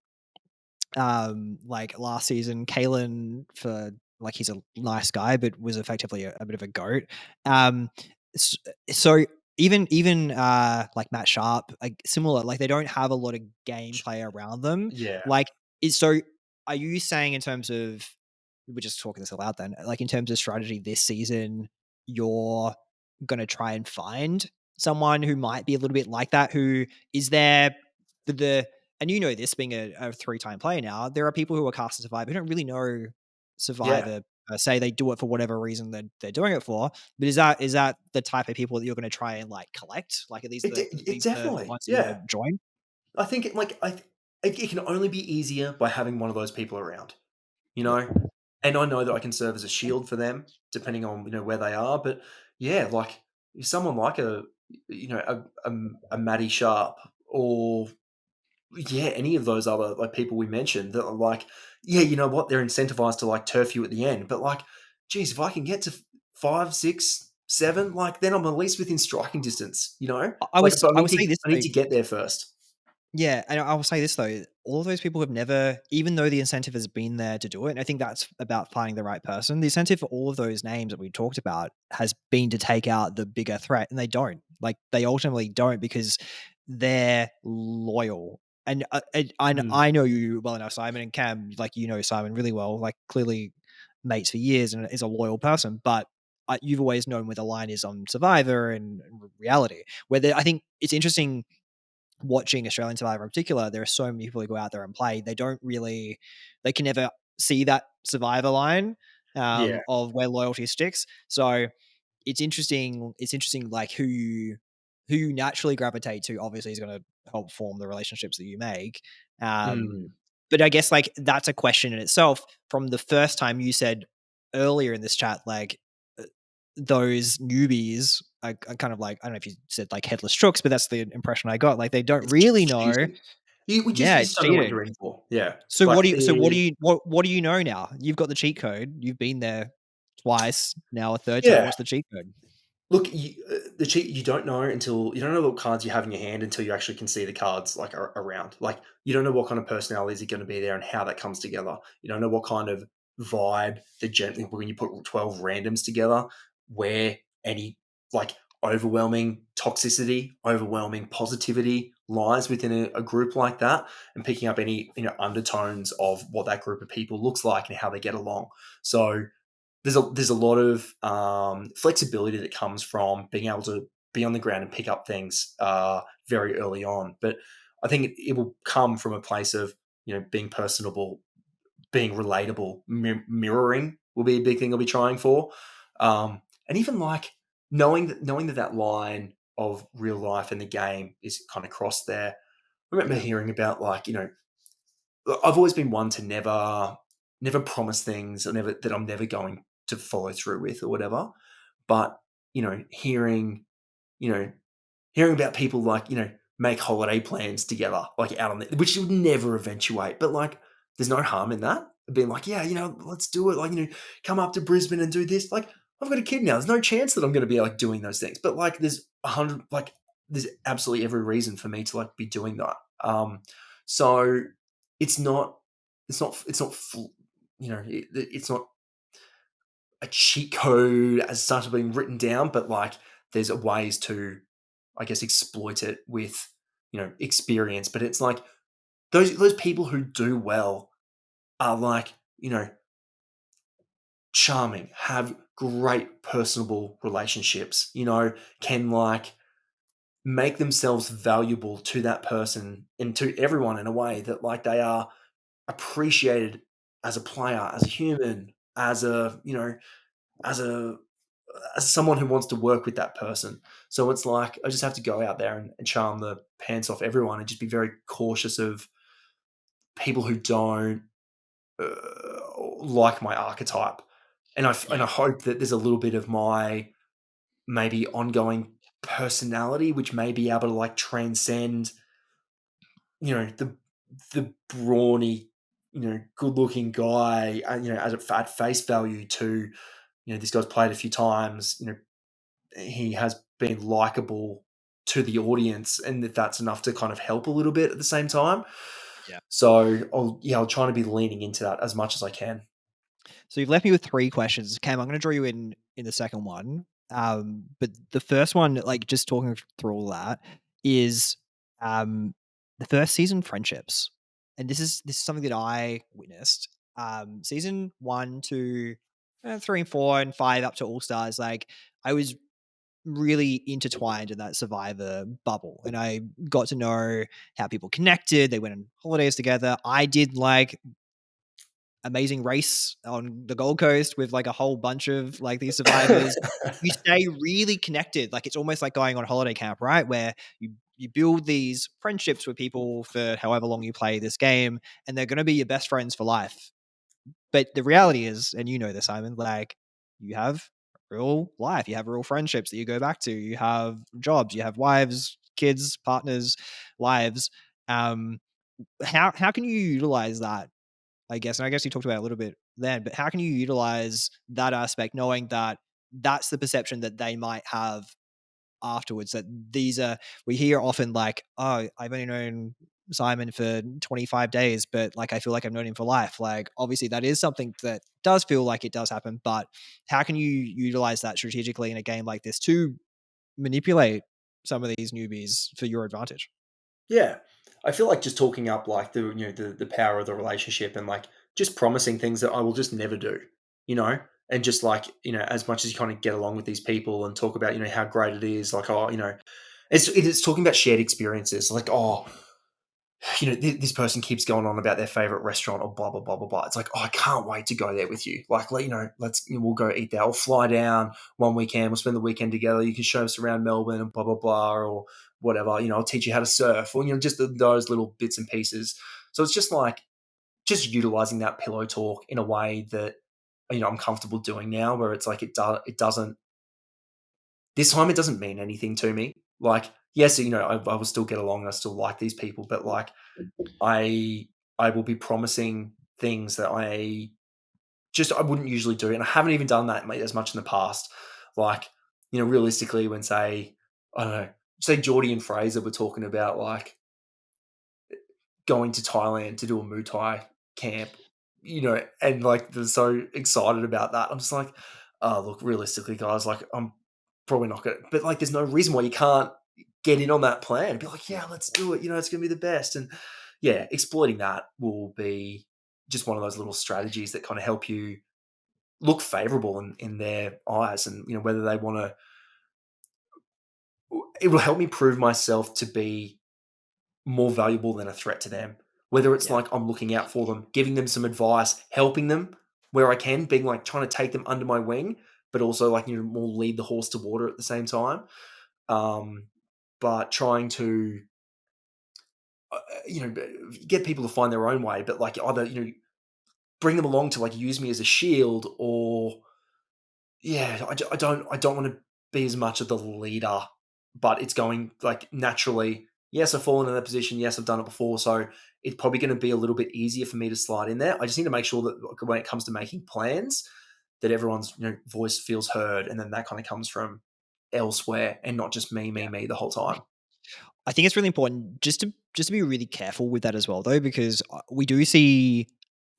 Like last season, Kalen for like he's a nice guy, but was effectively a bit of a goat. So even like Matt Sharp, like similar, like they don't have a lot of gameplay around them. Yeah. Like are you saying in terms of we're just talking this aloud then, like in terms of strategy this season, you're gonna try and find someone who might be a little bit like that, who is there the and you know this being a 3-time player now, there are people who are cast as Survivor who don't really know Survivor per se. They do it for whatever reason they're doing it for. But is that the type of people that you're going to try and like collect? Like are these It the definitely. ones you're going Yeah. to join? I think it can only be easier by having one of those people around, Yeah. and I know that I can serve as a shield for them depending on where they are. But yeah, like if someone like a Matty Sharp, or any of those other like people we mentioned that are like, you know what, they're incentivized to like turf you at the end, but like, geez, if I can get to 5, 6, 7, like then I'm at least within striking distance, I like was so I would say this I need to get there first. Yeah, and I will say this though, all of those people have never, even though the incentive has been there to do it, and I think that's about finding the right person. The incentive for all of those names that we talked about has been to take out the bigger threat, and they don't. Like they ultimately don't because they're loyal. And I know you well enough, Simon and Cam. Like you know Simon really well. Like clearly mates for years, and is a loyal person. But you've always known where the line is on Survivor and reality. I think it's interesting watching Australian Survivor in particular, there are so many people who go out there and play. They can never see that Survivor line of where loyalty sticks. So it's interesting. It's interesting, like who you naturally gravitate to. Obviously, is going to help form the relationships that you make. But I guess like that's a question in itself. From the first time you said earlier in this chat, like those newbies are kind of like, I don't know if you said like headless crooks, but that's the impression I got. Like they don't It's really just know. cheating. You Yeah, just it's don't know what cheating. you're in for. Yeah. So Like what do you know now? You've got the cheat code. You've been there twice, now a third time. yeah. What's the cheat code? Look, the cheat you don't know what cards you have in your hand until you actually can see the cards like around. Like you don't know what kind of personalities are going to be there and how that comes together. You don't know what kind of vibe when you put 12 randoms together, where any like overwhelming toxicity, overwhelming positivity lies within a group like that, and picking up any undertones of what that group of people looks like and how they get along. So there's a lot of flexibility that comes from being able to be on the ground and pick up things very early on. But I think it will come from a place of being personable, being relatable, mirroring will be a big thing I'll be trying for, and even like knowing that line of real life and the game is kind of crossed there. I remember hearing about I've always been one to never promise things or that I'm never going to follow through with or whatever. But, hearing, you know, hearing about people make holiday plans together, like out on which would never eventuate, but like there's no harm in that. Being like, yeah, let's do it. Like, come up to Brisbane and do this. Like, I've got a kid now. There's no chance that I'm going to be like doing those things. But like, there's absolutely every reason for me to like be doing that. So it's not, it's not, it's not, it's not a cheat code as such being written down, but like there's ways to, I guess, exploit it with, experience. But it's like those people who do well are like, charming, have great personable relationships, can like make themselves valuable to that person and to everyone in a way that like they are appreciated as a player, as a human, as a, as a as someone who wants to work with that person. So it's like I just have to go out there and charm the pants off everyone and just be very cautious of people who don't like my archetype. And I hope that there's a little bit of my maybe ongoing personality which may be able to like transcend, the brawny, good-looking guy, as at face value to, this guy's played a few times, he has been likable to the audience, and that's enough to kind of help a little bit at the same time. Yeah. So I'll try to be leaning into that as much as I can. So you've left me with 3 questions. Cam, I'm going to draw you in the second one. But the first one, like just talking through all that, is the first season friendships, and this is something that I witnessed. Season 1, 2, 3, and 4, and 5 up to All Stars. Like I was really intertwined in that Survivor bubble, and I got to know how people connected. They went on holidays together. I did like amazing race on the Gold Coast with like a whole bunch of like these survivors. You stay really connected. Like it's almost like going on holiday camp, right? Where you build these friendships with people for however long you play this game, and they're going to be your best friends for life. But the reality is, and you know this, Simon, like you have real life, you have real friendships that you go back to, you have jobs, you have wives, kids, partners, lives. How can you utilize that, I guess? And I guess you talked about it a little bit then, but how can you utilize that aspect knowing that that's the perception that they might have afterwards, that we hear often like, oh, I've only known Simon for 25 days, but like I feel like I've known him for life. Like obviously that is something that does feel like it does happen, but how can you utilize that strategically in a game like this to manipulate some of these newbies for your advantage? Yeah. I feel like just talking up like the power of the relationship and like just promising things that I will just never do, and just like, as much as you kind of get along with these people and talk about, how great it is, like, oh, it's talking about shared experiences, like, oh, this person keeps going on about their favorite restaurant or blah, blah, blah, blah, blah. It's like, oh, I can't wait to go there with you. Like, we'll go eat there. We'll fly down one weekend. We'll spend the weekend together. You can show us around Melbourne and blah, blah, blah, or whatever. I'll teach you how to surf or, just those little bits and pieces. So it's just like, just utilizing that pillow talk in a way that, I'm comfortable doing now, where it's like, it doesn't this time it doesn't mean anything to me. Like, yes, you know, I will still get along and I still like these people, but like I will be promising things that I wouldn't usually do. And I haven't even done that as much in the past. Like, you know, realistically, when say, I don't know, say Geordie and Fraser were talking about like going to Thailand to do a Muay Thai camp, you know, and like they're so excited about that. I'm just like, oh, look, realistically, guys, like I'm probably not gonna, but like there's no reason why you can't get in on that plan and be like, yeah, let's do it. You know, it's gonna be the best. And yeah, exploiting that will be just one of those little strategies that kind of help you look favorable in their eyes. And, you know, whether they want to, it will help me prove myself to be more valuable than a threat to them. Whether it's like I'm looking out for them, giving them some advice, helping them where I can, being like trying to take them under my wing, but also like, you know, more lead the horse to water at the same time. But trying to, you know, get people to find their own way, but like either, you know, bring them along to like use me as a shield or, yeah, I don't want to be as much of the leader, but it's going like naturally. Yes, I've fallen in that position. Yes, I've done it before, so it's probably going to be a little bit easier for me to slide in there. I just need to make sure that when it comes to making plans, that everyone's, you know, voice feels heard, and then that kind of comes from elsewhere and not just me the whole time. I think it's really important just to be really careful with that as well, though, because we do see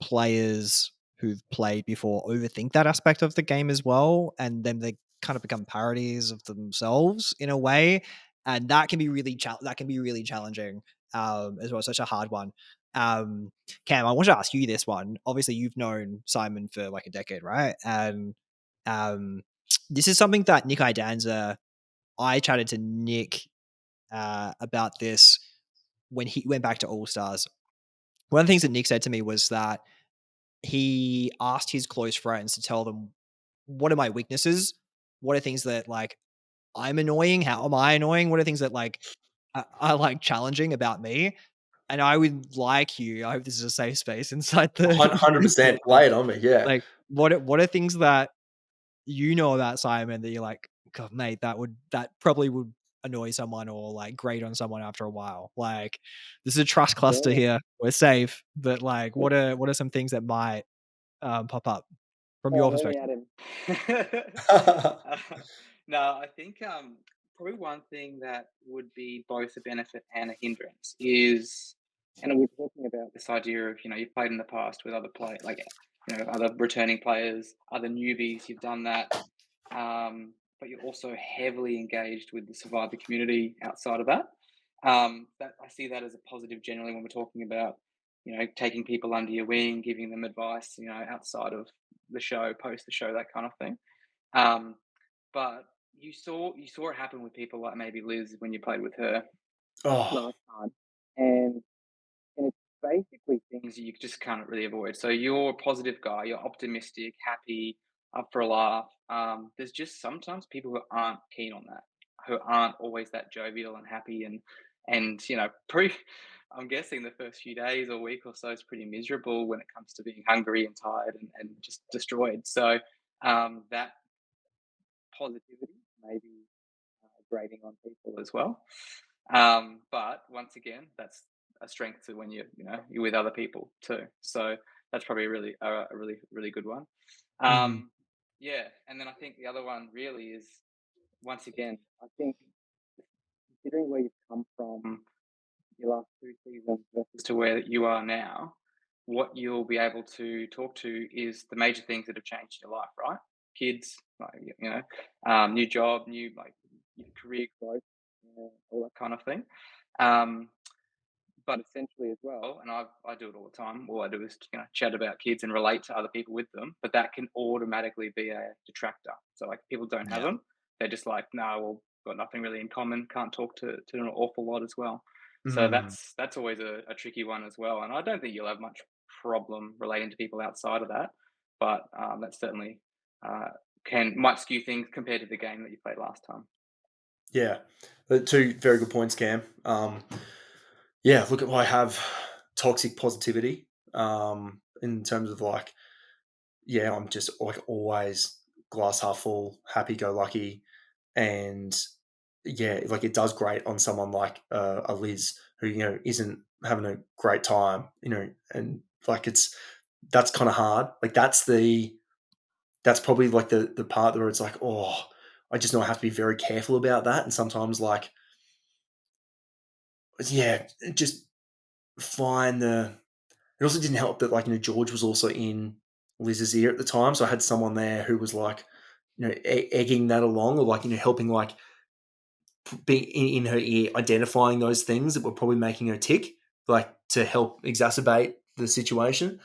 players who've played before overthink that aspect of the game as well, and then they kind of become parodies of themselves in a way, and that can be really challenging as well. Such a hard one. Cam, I want to ask you this one. Obviously, you've known Simon for like a decade, right? And this is something that Nick Idanza. I chatted to Nick about this when he went back to All Stars. One of the things that Nick said to me was that he asked his close friends to tell them, what are my weaknesses? What are things that like I'm annoying? How am I annoying? What are things that like are like challenging about me? And I would like you. I hope this is a safe space inside the 100%. Lay it on me. Yeah. like what are things that you know about Simon that you're like, God, mate, that probably would annoy someone or like grate on someone after a while. Like, this is a trust cluster here. We're safe, but like, what are some things that might pop up from your perspective? No, I think probably one thing that would be both a benefit and a hindrance is, and we're talking about this idea of, you know, you've played in the past with other players, like, you know, other returning players, other newbies, you've done that, but you're also heavily engaged with the survivor community outside of that. That I see that as a positive generally when we're talking about, you know, taking people under your wing, giving them advice, you know, outside of the show, post the show, that kind of thing. Um, but you saw it happen with people like maybe Liz when you played with her Oh, last time, and it's basically things you just can't really avoid. So you're a positive guy, you're optimistic, happy, up for a laugh. There's just sometimes people who aren't keen on that, who aren't always that jovial and happy, and you know, I'm guessing the first few days or week or so is pretty miserable when it comes to being hungry and tired and just destroyed. So that positivity maybe grating on people as well. But once again, that's a strength to when you're with other people too. So that's probably a really good one. Yeah, and then I think the other one really is, once again, I think considering where you've come from your last two seasons versus to where you are now, what you'll be able to talk to is the major things that have changed in your life, right? Kids, like, new job, new like career growth, all that kind of thing. Um, but essentially as well, and I do it all the time. All I do is chat about kids and relate to other people with them. But that can automatically be a detractor. So like people don't have them. They're just like, no, well, got nothing really in common. Can't talk to an awful lot as well. So that's always a tricky one as well. And I don't think you'll have much problem relating to people outside of that. But that certainly might skew things compared to the game that you played last time. yeah. Two very good points, Cam. Yeah, look, I have toxic positivity in terms of like, yeah, I'm just like always glass half full, happy go lucky, and yeah, like it does great on someone like a Liz who isn't having a great time, and like that's kind of hard. Like that's probably like the part where it's like, oh, I just know I have to be very careful about that, and sometimes like, yeah, just find the. It also didn't help that like George was also in Liz's ear at the time, so I had someone there who was like, egging that along, or like helping like be in her ear, identifying those things that were probably making her tick, like to help exacerbate the situation.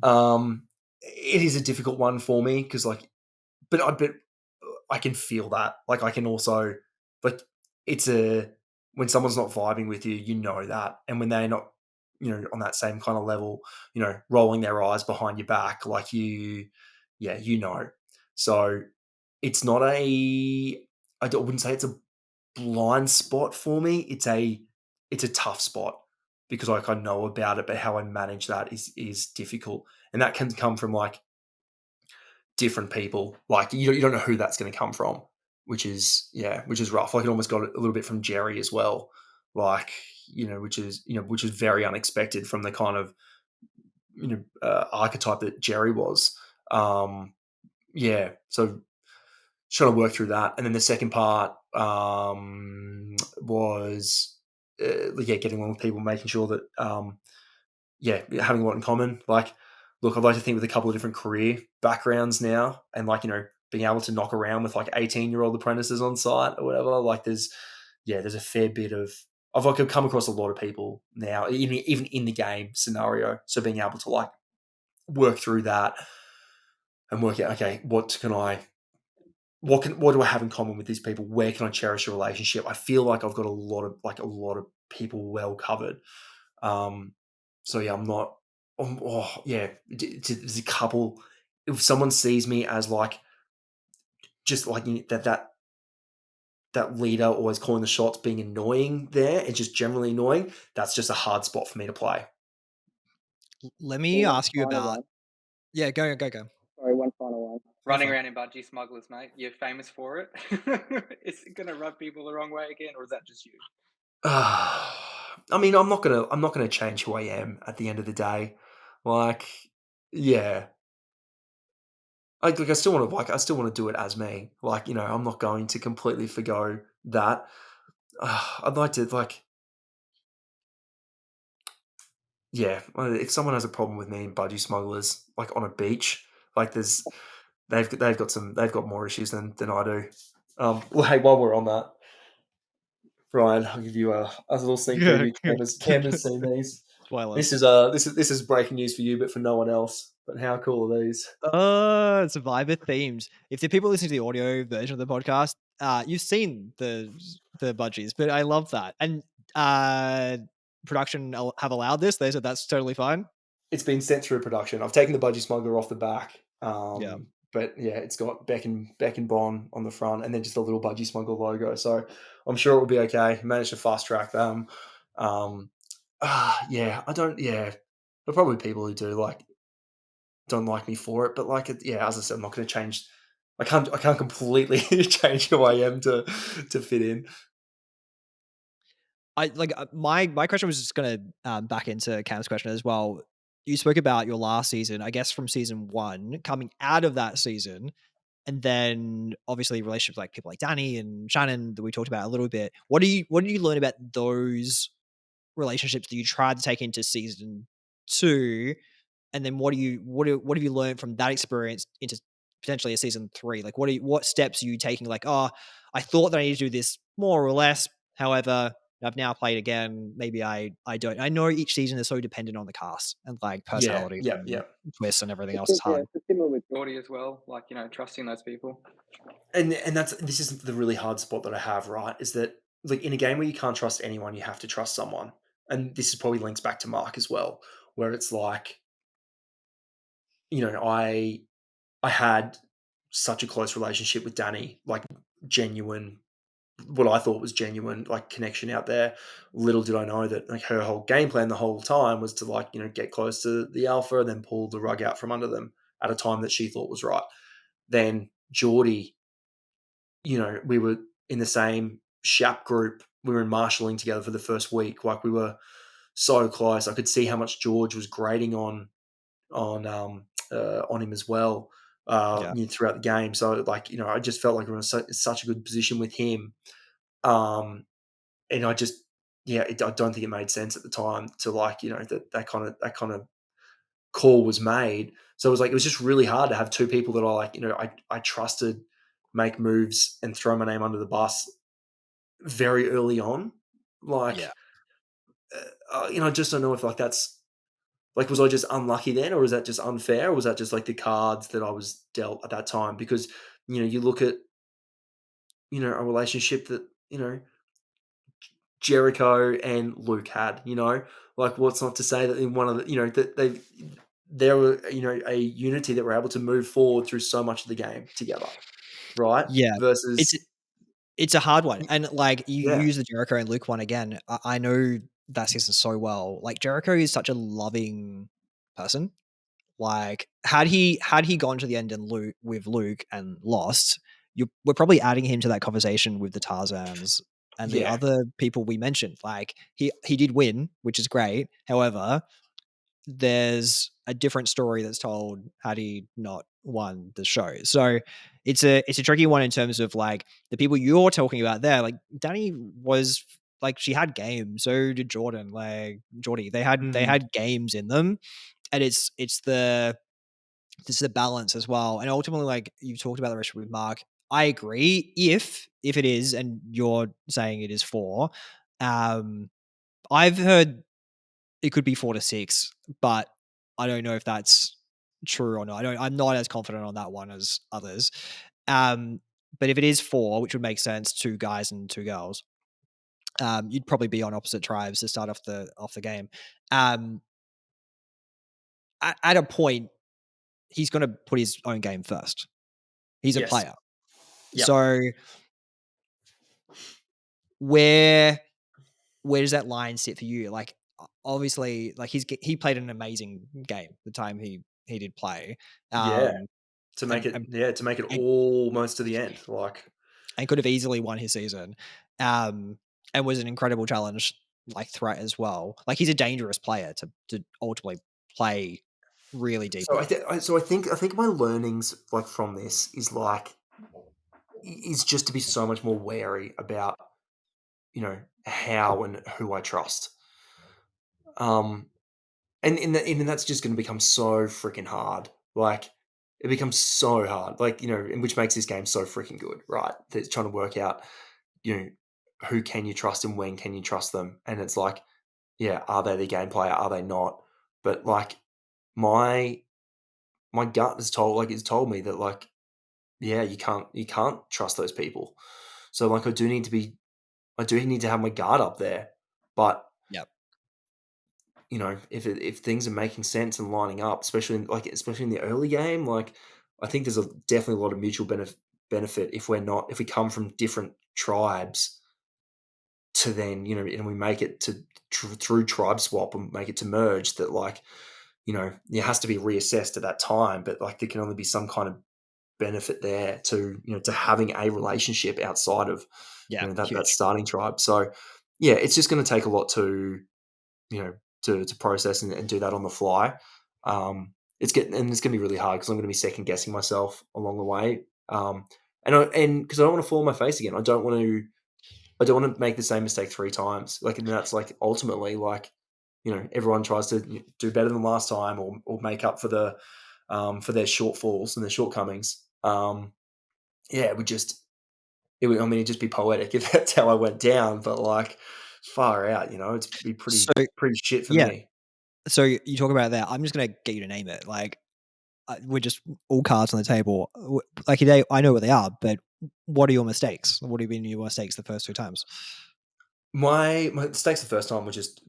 It is a difficult one for me because like, but I can feel that. Like I can also like when someone's not vibing with you, you know that, and when they're not, on that same kind of level, rolling their eyes behind your back, like yeah, So it's not I wouldn't say it's a blind spot for me. It's a tough spot because like I know about it, but how I manage that is difficult, and that can come from like different people. Like you don't know who that's going to come from, which is rough. Like it almost got a little bit from Jerry as well, like which is very unexpected from the kind of archetype that Jerry was. So trying to work through that, and then the second part was getting along with people, making sure that having a lot in common. Like, look, I'd like to think with a couple of different career backgrounds now, and like being able to knock around with like 18-year-old apprentices on site or whatever. Like, there's a fair bit of. I've come across a lot of people now, even in the game scenario. So being able to like work through that and work out, okay, what do I have in common with these people? Where can I cherish a relationship? I feel like I've got a lot of people well covered. So yeah, I'm not. There's a couple. If someone sees me as like just like that leader always calling the shots, being annoying there, and just generally annoying, that's just a hard spot for me to play. Let me ask you about. Yeah, go. Sorry, one final one. Running around in budgie smugglers, mate. You're famous for it. Is it going to rub people the wrong way again, or is that just you? I mean, I'm not gonna change who I am at the end of the day. Like, yeah, I still want to do it as me. Like, I'm not going to completely forgo that. I'd like to if someone has a problem with me and budgie smugglers, like on a beach, like they've got more issues than I do. Well, hey, while we're on that, Brian, I'll give you a little sneak preview. Cam has seen these. Spoilers. This is breaking news for you, but for no one else. But how cool are these? Survivor themed. If the people listening to the audio version of the podcast, you've seen the budgies, but I love that. And production have allowed this. They said that's totally fine. It's been sent through production. I've taken the budgie smuggler off the back. Yeah. But yeah, it's got Beck and Bon on the front, and then just a little budgie smuggler logo. So I'm sure it will be okay. Managed to fast track them. There are probably people who don't like me for it, but like, as I said, I'm not going to change. I can't completely change who I am to fit in. My question was just going to back into Cam's question as well. You spoke about your last season, I guess from season 1, coming out of that season, and then obviously relationships like people like Danny and Shannon that we talked about a little bit. What do you learn about those relationships that you tried to take into season 2? And then what have you learned from that experience into potentially a season 3? Like what steps are you taking? Like, I thought that I need to do this more or less. However, I've now played again. Maybe I don't. I know each season is so dependent on the cast and like personality, twists and everything else is hard. It's similar with Audio as well, like trusting those people. And this is the really hard spot that I have, right? Is that like in a game where you can't trust anyone, you have to trust someone. And this is probably links back to Mark as well, where it's like, I had such a close relationship with Danny, like genuine, what I thought was genuine, like connection out there. Little did I know that like her whole game plan the whole time was to like, get close to the alpha and then pull the rug out from under them at a time that she thought was right. Then Geordie, we were in the same SHAP group. We were in marshalling together for the first week. Like, we were so close. I could see how much George was grading on him as well throughout the game. So, like, I just felt like we were in such a good position with him. And I just, I don't think it made sense at the time to, like, that kind of call was made. So it was just really hard to have two people that I trusted make moves and throw my name under the bus very early on. Like, I just don't know if, like, that's, like, was I just unlucky then, or is that just unfair, or was that just, like, the cards that I was dealt at that time? Because, you look at, a relationship that, Jericho and Luke had, like, what's not to say that in one of the, that they were, a unity that were able to move forward through so much of the game together, right? Yeah. Versus, It's a hard one. And, like, you Yeah. use the Jericho and Luke one again. I know that season so well. Like, Jericho is such a loving person. Like, had he gone to the end and Luke and lost, we're probably adding him to that conversation with the Tarzans and the Yeah. other people we mentioned. Like, he did win, which is great. However, there's a different story that's told had he not won the show. So it's a tricky one in terms of, like, the people you're talking about there. Like, Danny was, like, she had games. So did Jordan, like Geordie. They had games in them, and it's the balance as well. And ultimately, like, you've talked about the relationship with Mark. I agree. If it is, and you're saying it is 4, I've heard it could be 4 to 6, but I don't know if that's true or not. I'm not as confident on that one as others. But if it is 4, which would make sense, 2 guys and 2 girls, you'd probably be on opposite tribes to start off the game. At a point, he's going to put his own game first. He's a player. Yep. So where does that line sit for you? Like, obviously, like, he played an amazing game the time he did play. To make it almost to the end, like, and could have easily won his season, and was an incredible challenge, like, threat as well. Like, he's a dangerous player to ultimately play really deeply. So I think my learnings, like, from this is, like, is just to be so much more wary about, how and who I trust. And that's just going to become so freaking hard. Like, it becomes so hard. Like, and which makes this game so freaking good, right? That's trying to work out, who can you trust and when can you trust them? And it's like, yeah, are they the game player? Are they not? But, like, my gut has told me that, like, yeah, you can't trust those people. So, like, I do need to have my guard up there. But, Yep. if things are making sense and lining up, especially in the early game, like, I think there's definitely a lot of mutual benefit if we come from different tribes to then, and we make it to through tribe swap and make it to merge, that, like, it has to be reassessed at that time, but, like, there can only be some kind of benefit there to, to having a relationship outside of, that starting tribe. So, yeah, it's just going to take a lot to, to process and do that on the fly. It's going to be really hard because I'm going to be second guessing myself along the way. And because I don't want to fall on my face again. I don't want to make the same mistake 3 times. Like, and that's, like, ultimately, like, everyone tries to do better than last time, or make up for their shortfalls and their shortcomings. It'd just be poetic if that's how I went down, but, like, far out, it'd be pretty shit for me. So you talk about that. I'm just going to get you to name it. Like, we're just all cards on the table. Like, I know what they are, but what are your mistakes? What have been your mistakes the first 2 times? My mistakes the first time were just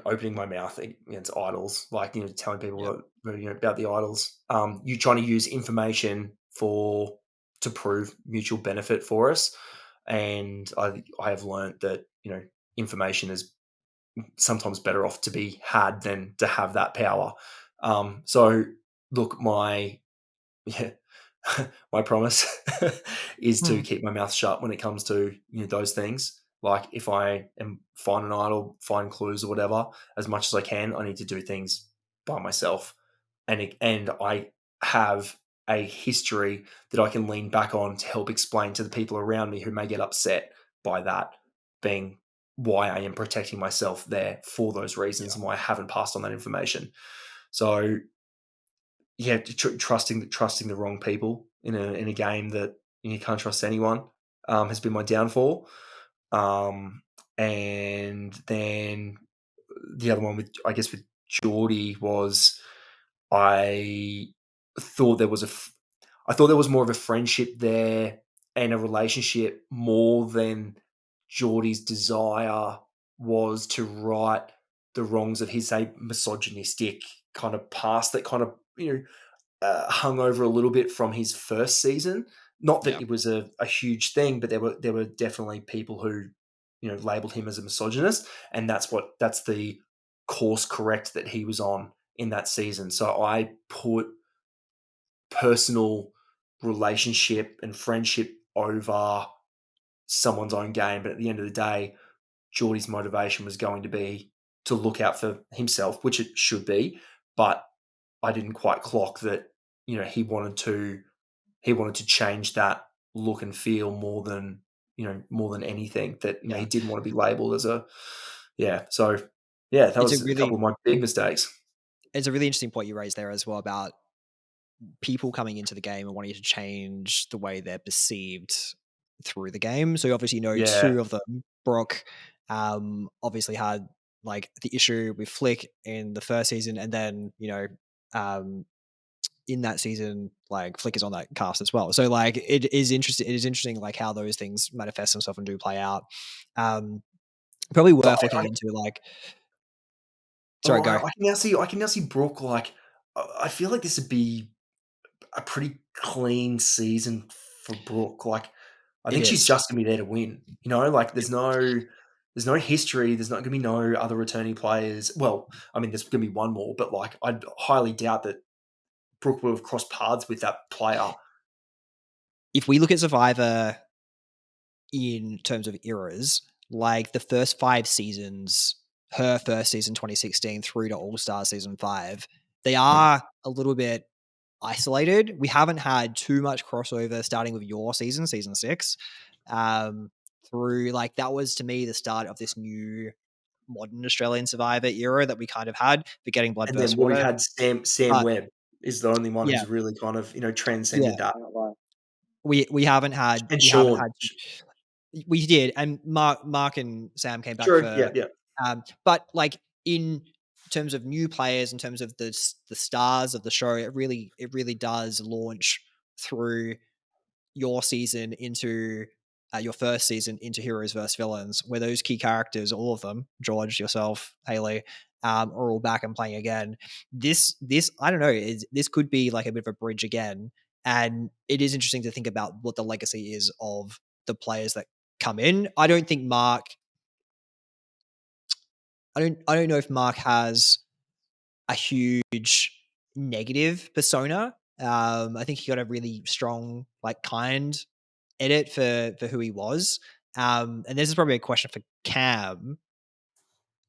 opening my mouth against idols, like, telling people about the idols. You trying to use information to prove mutual benefit for us, and I have learned that, information is sometimes better off to be had than to have that power. So look, my promise is to keep my mouth shut when it comes to those things. Like if I am finding an idol, find clues or whatever, as much as I can, I need to do things by myself, and I have a history that I can lean back on to help explain to the people around me who may get upset by that being why I am protecting myself there for those reasons and why I haven't passed on that information. So yeah, trusting the wrong people in a game that you can't trust anyone has been my downfall. And then the other one with Geordie was I thought there was more of a friendship there and a relationship more than Geordie's desire was to right the wrongs of his, say, misogynistic kind of past that kind of hung over a little bit from his first season. Not that it was a huge thing, but there were definitely people who labeled him as a misogynist, and that's the course correct that he was on in that season. So I put personal relationship and friendship over someone's own game. But at the end of the day, Geordie's motivation was going to be to look out for himself, which it should be. But I didn't quite clock that, he wanted to change that look and feel more than anything, that he didn't want to be labeled as a so that was a couple of my big mistakes. It's a really interesting point you raised there as well about people coming into the game and wanting to change the way they're perceived through the game. So you obviously know two of them. Brock obviously had like the issue with Flick in the first season, and then in that season, like Flick is on that cast as well. So like it is interesting like how those things manifest themselves and do play out. Probably worth looking into like. Sorry, go. I can now see Brooke. Like, I feel like this would be a pretty clean season for Brooke. Like, I think she's just gonna be there to win. Like there's no history. There's not gonna be no other returning players. Well, I mean, there's gonna be one more, but like, I highly doubt that Brooke will have crossed paths with that player. If we look at Survivor in terms of eras, like the first 5 seasons, her first season 2016 through to All Star season 5, they are a little bit isolated. We haven't had too much crossover starting with your season 6, through like that was to me the start of this new modern Australian Survivor era that we kind of had for getting blood And versus then we water. had Sam Webb is the only one Yeah. who's really kind of transcended that. We haven't had And Sean. We did, and Mark and Sam came back True. for Yeah. but like in terms of new players, in terms of the stars of the show, it really does launch through your season into your first season into Heroes vs Villains, where those key characters, all of them, George, yourself, Haley, are all back and playing again. This I don't know, this could be like a bit of a bridge again, and it is interesting to think about what the legacy is of the players that come in. I don't think Mark. I don't know if Mark has a huge negative persona. I think he got a really strong, like, kind edit for who he was. And this is probably a question for Cam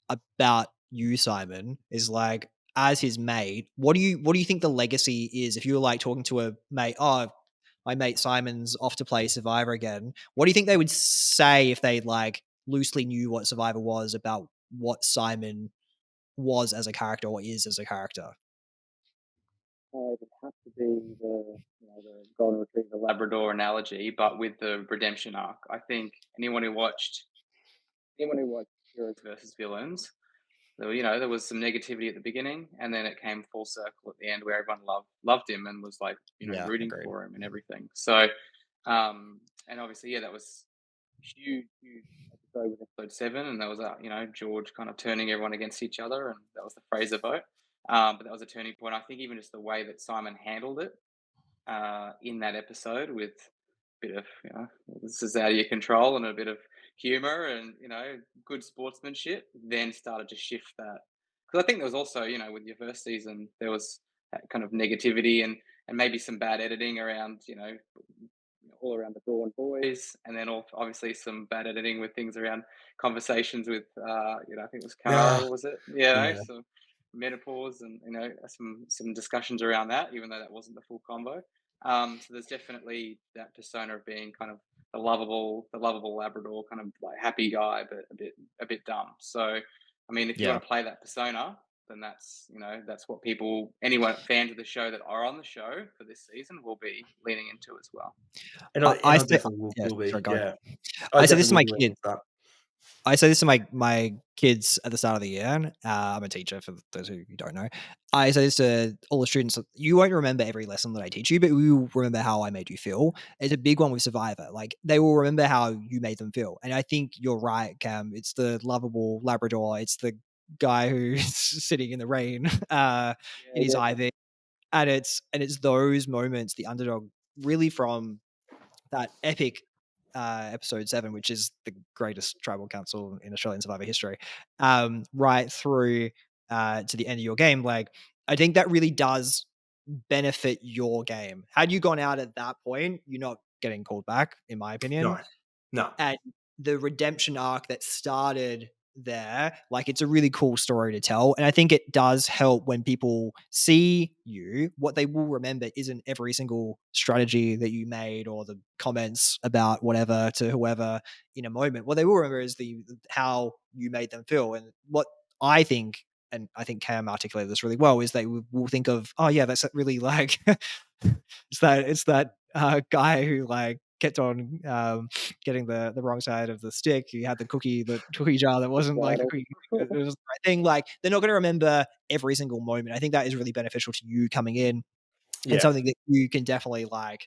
about you, Simon. Is like, as his mate, what do you think the legacy is? If you were like talking to a mate, oh, my mate Simon's off to play Survivor again. What do you think they would say if they like loosely knew what Survivor was about what Simon was as a character or is as a character? It would have to be the golden retriever Labrador analogy, but with the redemption arc. I think anyone who watched Heroes versus Villains, there was some negativity at the beginning, and then it came full circle at the end where everyone loved him and was like, rooting for him and everything. So, and obviously, that was huge episode with episode 7, and that was George kind of turning everyone against each other, and that was the Fraser vote. But that was a turning point. I think even just the way that Simon handled it in that episode, with a bit of this is out of your control and a bit of humor and good sportsmanship, then started to shift that. Because I think there was also with your first season there was that kind of negativity, and maybe some bad editing around, all around the Brawn boys, and then obviously some bad editing with things around conversations with, I think it was Carl, was it? Yeah. Some menopause and some discussions around that, even though that wasn't the full combo. So there's definitely that persona of being kind of the lovable Labrador, kind of like happy guy, but a bit dumb. So, I mean, if you want to play that persona, then that's what anyone fans of the show that are on the show for this season will be leaning into as well. And I I say, definitely will be. sorry, go on. Yeah. I say this to my definitely will be kids. that. I say this to my kids at the start of the year. I'm a teacher, for those who don't know. I say this to all the students. You won't remember every lesson that I teach you, but you will remember how I made you feel. It's a big one with Survivor. Like, they will remember how you made them feel. And I think you're right, Cam. It's the lovable Labrador. It's the guy who's sitting in the rain in his ivy. And it's those moments, the underdog, really from that epic episode 7, which is the greatest tribal council in Australian Survivor history, right through to the end of your game. Like, I think that really does benefit your game. Had you gone out at that point, you're not getting called back, in my opinion. No. And the redemption arc that started there, like, it's a really cool story to tell. And I think it does help when people see you. What they will remember isn't every single strategy that you made or the comments about whatever to whoever in a moment. What they will remember is how you made them feel. And what I think, and I think Cam articulated this really well, is they will think of, oh yeah, that's really like it's that guy who like kept on getting the wrong side of the stick. He had the cookie jar that wasn't like the cookie, it was the right thing. Like, they're not going to remember every single moment. I think that is really beneficial to you coming in, and something that you can definitely like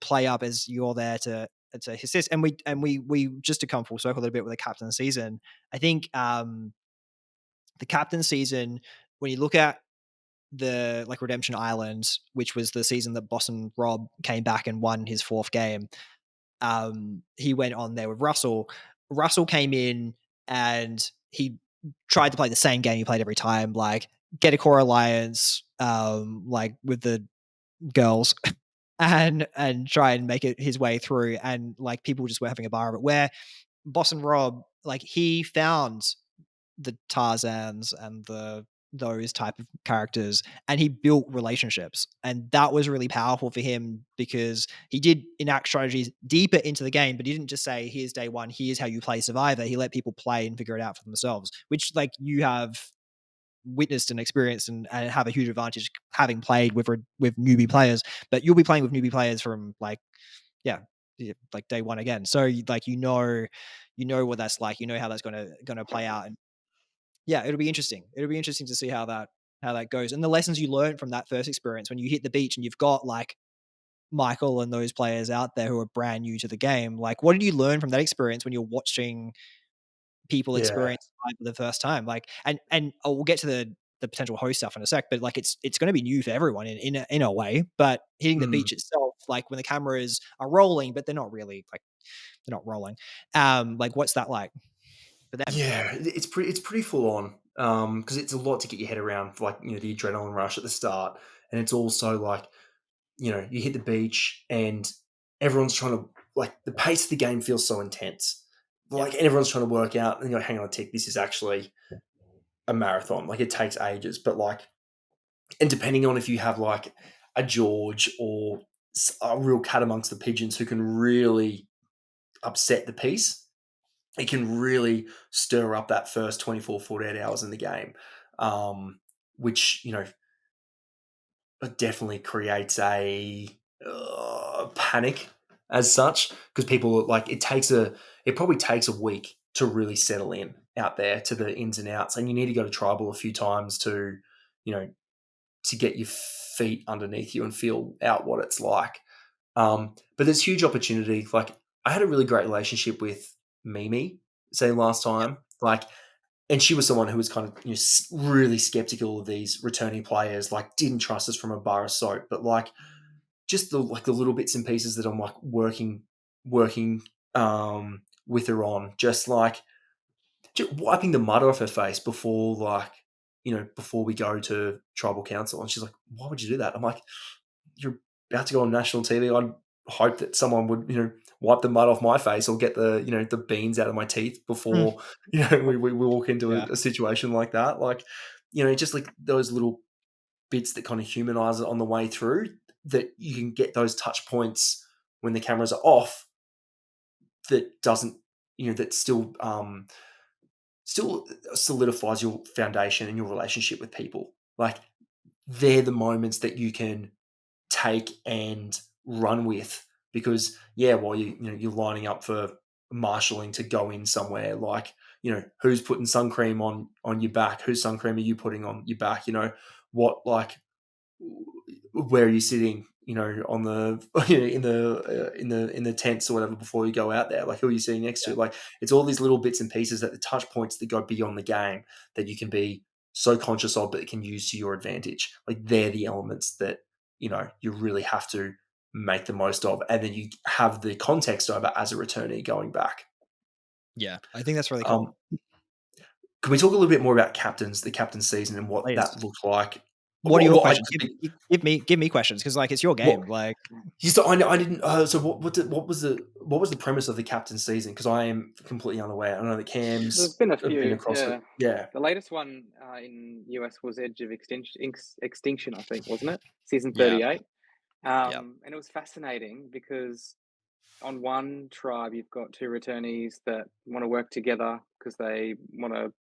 play up as you're there to assist. And we just to come full circle a little bit with the captain season. I think the captain season, when you look at the like Redemption Island, which was the season that Boston Rob came back and won his 4th game, he went on there with Russell. Russell came in and he tried to play the same game he played every time, like get a core alliance, like with the girls, and try and make it his way through. And like, people just were having a bar of it. Where Boston Rob, like, he found the Tarzans and those type of characters, and he built relationships, and that was really powerful for him, because he did enact strategies deeper into the game, but he didn't just say, here's day one, here's how you play Survivor. He let people play and figure it out for themselves, which like you have witnessed and experienced and have a huge advantage having played with newbie players. But you'll be playing with newbie players from like like day one again, so like you know what that's like, you know how that's gonna play out. And yeah, it'll be interesting. It'll be interesting to see how that goes, and the lessons you learn from that first experience when you hit the beach and you've got like Michael and those players out there who are brand new to the game. Like, what did you learn from that experience when you're watching people experience life for the first time? Like, and we'll get to the potential host stuff in a sec, but like it's going to be new for everyone in a way. But hitting the beach itself, like when the cameras are rolling, but they're not really like they're not rolling. Like, what's that like for them? Yeah, it's pretty full on, because it's a lot to get your head around, like, the adrenaline rush at the start, and it's also like, you hit the beach and everyone's trying to, like, the pace of the game feels so intense, like, and everyone's trying to work out, and hang on a tick, this is actually a marathon, like, it takes ages, but like, and depending on if you have like a George or a real cat amongst the pigeons who can really upset the piece, it can really stir up that first 24, 48 hours in the game, which, definitely creates a panic as such, because people, like, it probably takes a week to really settle in out there to the ins and outs, and you need to go to tribal a few times to, to get your feet underneath you and feel out what it's like. But there's huge opportunity. Like, I had a really great relationship with Mimi, say, last time. Like, and she was someone who was kind of really skeptical of these returning players. Like, didn't trust us from a bar of soap. But like, just the little bits and pieces that I'm like working with her on, just like just wiping the mud off her face before, like, before we go to tribal council. And she's like, "Why would you do that?" I'm like, you're about to go on national TV. I'd hope that someone would, wipe the mud off my face or get the, the beans out of my teeth before, we walk into a situation like that. Like, just like those little bits that kind of humanize it on the way through, that you can get those touch points when the cameras are off, that doesn't, that still solidifies your foundation and your relationship with people. Like, they're the moments that you can take and run with, because while you're lining up for marshalling to go in somewhere, like, who's putting sun cream on your back, whose sun cream are you putting on your back, what, like, where are you sitting, on the in the tents or whatever before you go out there, like, who are you sitting next to? Like, it's all these little bits and pieces, that the touch points that go beyond the game, that you can be so conscious of, but can use to your advantage. Like, they're the elements that you really have to make the most of, and then you have the context over as a returnee going back. Yeah, I think that's really cool. Can we talk a little bit more about the captain season and what that looked like? What are your questions? Give me questions, because, like, it's your game. So I didn't. So what was the premise of the captain season? Because I am completely unaware. I know that Cam's There's been a few. been across it. Yeah. The latest one in US was Edge of Extinction, I think, wasn't it? Season 38. And it was fascinating because on one tribe you've got two returnees that want to work together because they want to,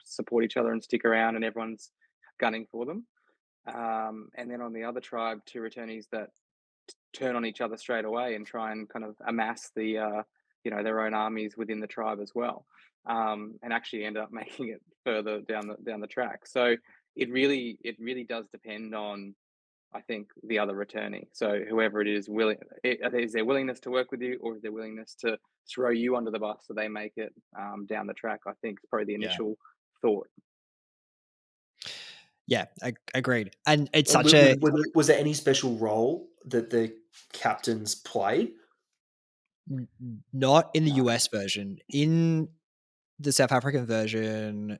support each other and stick around, and everyone's gunning for them. And then on the other tribe, two returnees that turn on each other straight away and try and kind of amass the, their own armies within the tribe as well, and actually end up making it further down the track. So it really does depend on, I think, the other returnee. So whoever it is is their willingness to work with you, or is their willingness to throw you under the bus so they make it down the track, I think, is probably the initial thought. Yeah, I agreed. And it's was there any special role that the captains played? Not in the US version. In the South African version,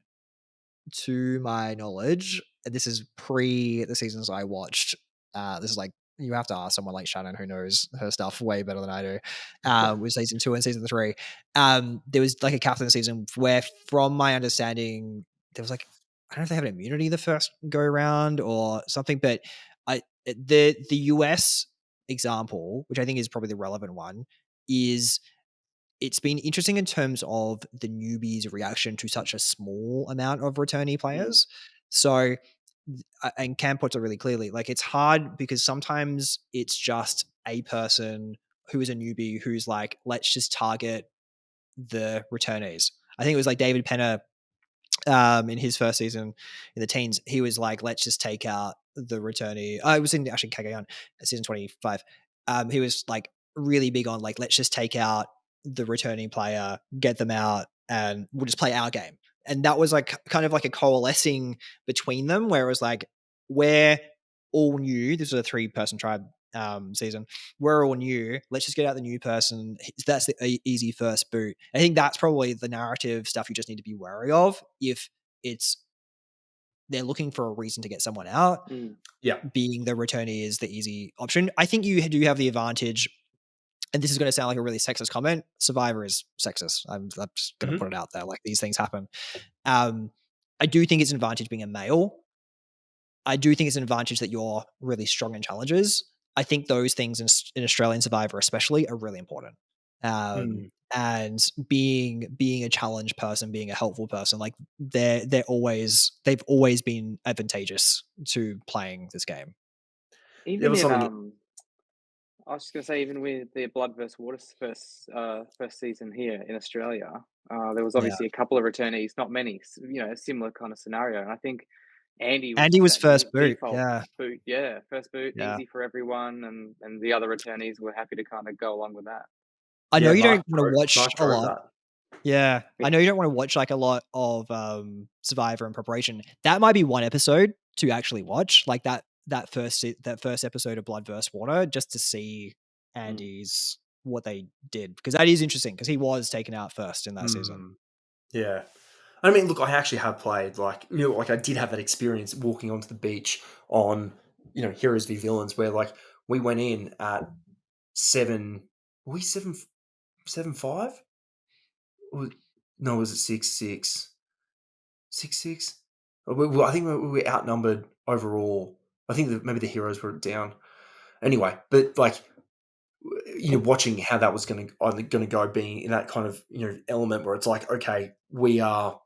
to my knowledge, this is pre the seasons I watched. This is like, you have to ask someone like Shannon, who knows her stuff way better than I do. With season 2 and season 3, there was like a captain season where, from my understanding, there was like, I don't know if they have an immunity the first go around or something, but the US example, which I think is probably the relevant one, is it's been interesting in terms of the newbies' reaction to such a small amount of returnee players. So, and Cam puts it really clearly, like, it's hard because sometimes it's just a person who is a newbie who's like, let's just target the returnees. I think it was like David Penner in his first season in the teens, he was like, let's just take out the returnee. I was in actually KK on season 25. He was like really big on, like, let's just take out the returning player, get them out, and we'll just play our game. And that was like kind of like a coalescing between them, where it was like, we're all new. This was a 3-person tribe season. We're all new. Let's just get out the new person. That's the easy first boot. I think that's probably the narrative stuff you just need to be wary of. If they're looking for a reason to get someone out, being the returnee is the easy option. I think you do have the advantage, and this is going to sound like a really sexist comment. Survivor is sexist. I'm just going to put it out there. Like, these things happen. I do think it's an advantage being a male. I do think it's an advantage that you're really strong in challenges. I think those things in Australian Survivor especially are really important. And being a challenge person, being a helpful person, like, they've always been advantageous to playing this game. Even I was just going to say, even with the Blood vs. Water first season here in Australia, there was obviously a couple of returnees, not many, a similar kind of scenario. And I think Andy was first boot. First boot, easy for everyone, and the other returnees were happy to kind of go along with that. I know you don't want to watch a lot. Yeah, I know you don't want to watch like a lot of Survivor in preparation. That might be one episode to actually watch, like that first episode of Blood vs. Water, just to see Andy's what they did, because that is interesting, because he was taken out first in that season. Yeah. I mean, look, I actually have played, like, like, I did have that experience walking onto the beach on, Heroes v Villains, where, like, we went in at 7. Were we 7-5? No, was it 6-6? 6-6? I think we were outnumbered overall. I think that maybe the Heroes were down. Anyway, but like, watching how that was going to go, being in that kind of element where it's like, okay, we are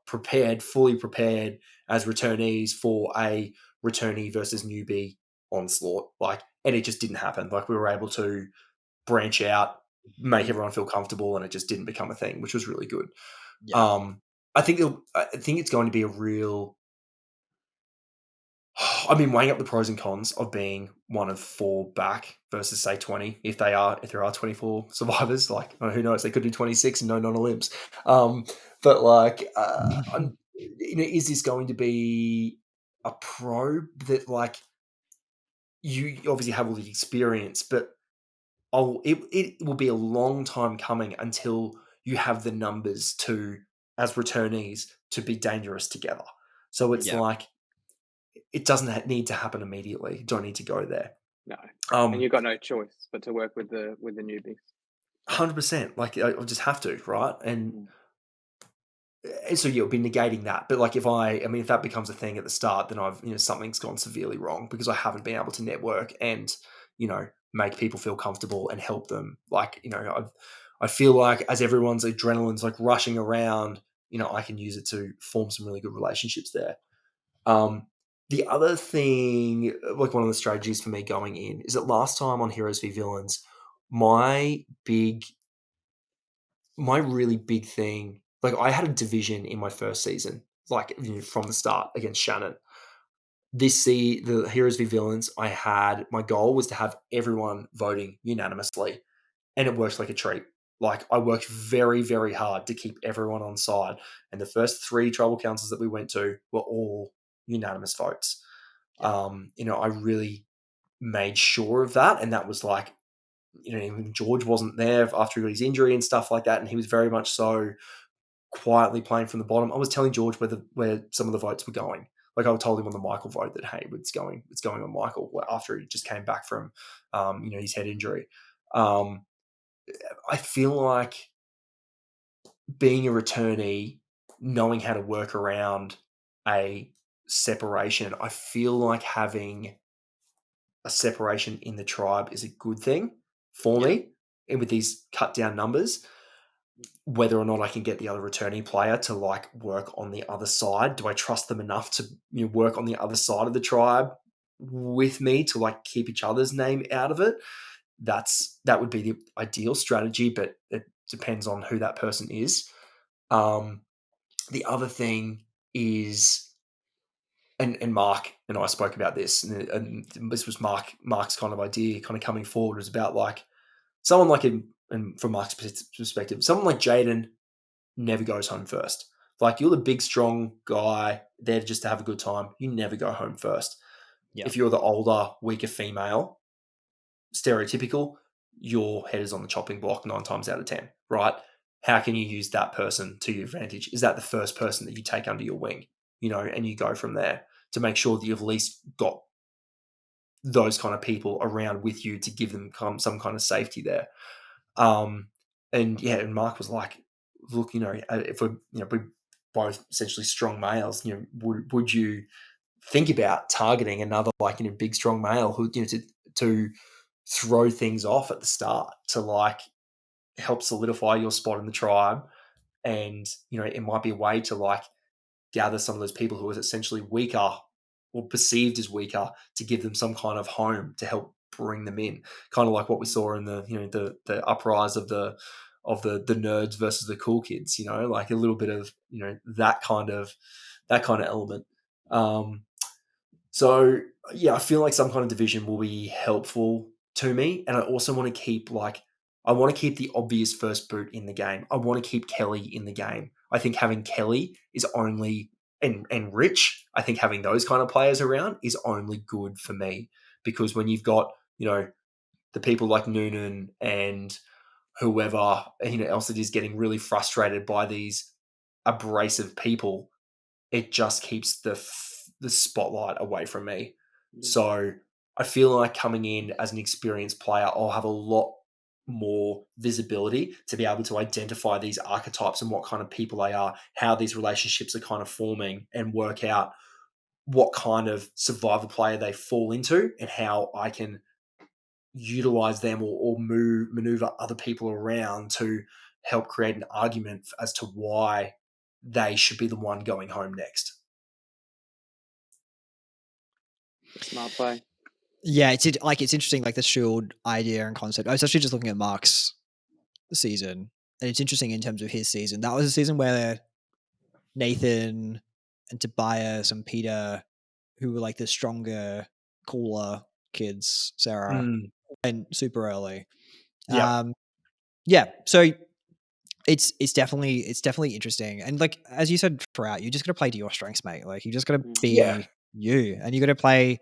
fully prepared as returnees for a returnee versus newbie onslaught. Like, and it just didn't happen. Like, we were able to branch out, make everyone feel comfortable, and it just didn't become a thing, which was really good. Yeah. I think it's going to be a real. I've been weighing up the pros and cons of being one of 4 back versus say 20. If there are 24 survivors, like who knows, they could do 26 and no non-Olymps. But like, is this going to be a pro that like you obviously have all the experience, but it will be a long time coming until you have the numbers to, as returnees, to be dangerous together. So it's like, it doesn't need to happen immediately. You don't need to go there. No, and you've got no choice but to work with the newbies. 100%. Like, I just have to, right? And so you'll be negating that. But like, if that becomes a thing at the start, then I've something's gone severely wrong because I haven't been able to network and make people feel comfortable and help them. Like, I feel like as everyone's adrenaline's like rushing around, I can use it to form some really good relationships there. The other thing, like one of the strategies for me going in, is that last time on Heroes v Villains, my really big thing, like I had a division in my first season, like from the start against Shannon. The Heroes v Villains, my goal was to have everyone voting unanimously, and it worked like a treat. Like, I worked very, very hard to keep everyone on side, and the first 3 tribal councils that we went to were all unanimous votes. I really made sure of that, and that was like, even George wasn't there after he got his injury and stuff like that, and he was very much so quietly playing from the bottom. I was telling George where some of the votes were going. Like, I told him on the Michael vote that, hey, it's going on Michael after he just came back from his head injury. I feel like being a returnee, knowing how to work around a separation, I feel like having a separation in the tribe is a good thing for me. And with these cut down numbers, whether or not I can get the other returning player to like work on the other side, do I trust them enough to work on the other side of the tribe with me to like keep each other's name out of it? That would be the ideal strategy, but it depends on who that person is. The other thing is, and Mark and I spoke about this, and this was Mark's kind of idea, kind of coming forward, was about like someone like him, and from Mark's perspective, someone like Jaden never goes home first. Like, you're the big, strong guy there just to have a good time. You never go home first. Yeah. If you're the older, weaker female, stereotypical, your head is on the chopping block 9 times out of 10, right? How can you use that person to your advantage? Is that the first person that you take under your wing, and you go from there to make sure that you've at least got those kind of people around with you to give them some kind of safety there. And Mark was like, look, if we're both essentially strong males, would you think about targeting another big strong male who to throw things off at the start to like help solidify your spot in the tribe, and it might be a way to like gather some of those people who are essentially weaker or perceived as weaker to give them some kind of home to help bring them in, kind of like what we saw in the uprise of the nerds versus the cool kids, like a little bit of that kind of element. So yeah, I feel like some kind of division will be helpful to me, and I also want to keep the obvious first boot in the game. I want to keep Kelly in the game. I think having Kelly is only and Rich, I think having those kind of players around is only good for me, because when you've got the people like Noonan and whoever else it is getting really frustrated by these abrasive people, it just keeps the spotlight away from me. So I feel like coming in as an experienced player, I'll have a lot more visibility to be able to identify these archetypes and what kind of people they are, how these relationships are kind of forming, and work out what kind of survivor player they fall into and how I can utilize them or maneuver other people around to help create an argument as to why they should be the one going home next. Smart play. Yeah, it's interesting, like the shield idea and concept. I was actually just looking at Mark's season, and it's interesting in terms of his season. That was a season where Nathan and Tobias and Peter, who were like the stronger, cooler kids, Sarah, and super early. Yeah. Yeah. So it's definitely interesting, and like as you said throughout, you just got to play to your strengths, mate. Like you just got to be you, and you got to play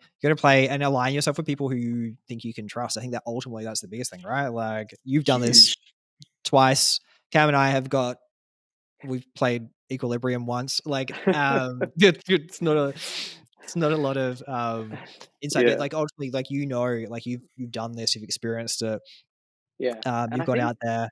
and align yourself with people who you think you can trust. I think that ultimately that's the biggest thing, right? Like you've done this twice. Cam and I we've played Equilibrium once. Like it's not a lot of insight, but like ultimately, like like you've done this, you've experienced it. Yeah, You've gone out there.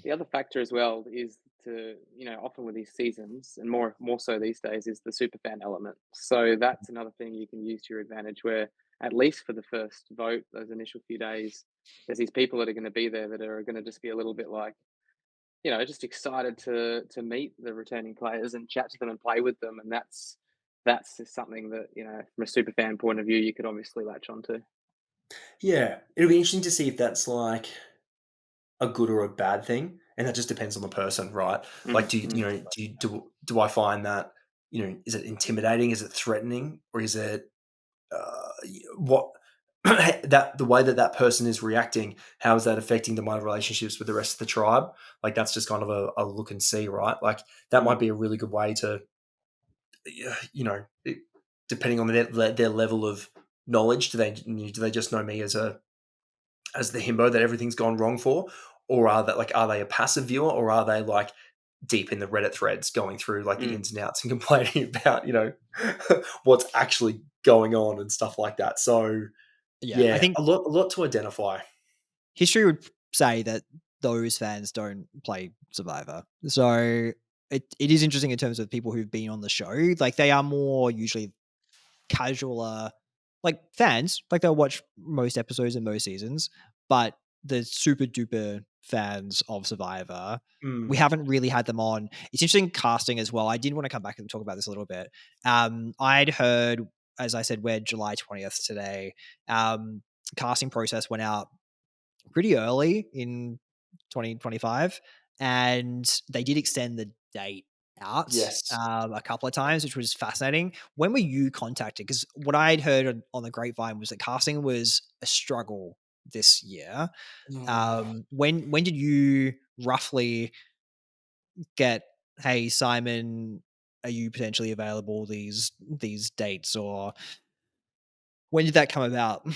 The other factor as well is to, often with these seasons, and more so these days, is the superfan element. So that's another thing you can use to your advantage, where at least for the first vote, those initial few days, there's these people that are going to be there that are going to just be a little bit like, just excited to meet the returning players and chat to them and play with them. And that's just something that, from a superfan point of view, you could obviously latch onto. Yeah, it'll be interesting to see if that's like a good or a bad thing, and that just depends on the person, right? Like, do I find that, is it intimidating? Is it threatening? Or is it what that the way that person is reacting? How is that affecting my relationships with the rest of the tribe? Like, that's just kind of a look and see, right? Like, that might be a really good way to, depending on their level of knowledge. Do they just know me as the himbo that everything's gone wrong for? Or are they a passive viewer, or are they like deep in the Reddit threads going through like the ins and outs and complaining about, what's actually going on and stuff like that? So I think a lot to identify. History would say that those fans don't play Survivor. So it is interesting in terms of people who've been on the show. Like they are more usually casual, like fans. Like they'll watch most episodes and most seasons, but the super duper fans of Survivor, we haven't really had them on. It's interesting casting as well. I did want to come back and talk about this a little bit. I'd heard, as I said, we're July 20th today. Casting process went out pretty early in 2025, and they did extend the date out a couple of times, which was fascinating. When were you contacted? Because what I'd heard on the grapevine was that casting was a struggle this year. When did you roughly get, hey Simon, are you potentially available these dates, or when did that come about?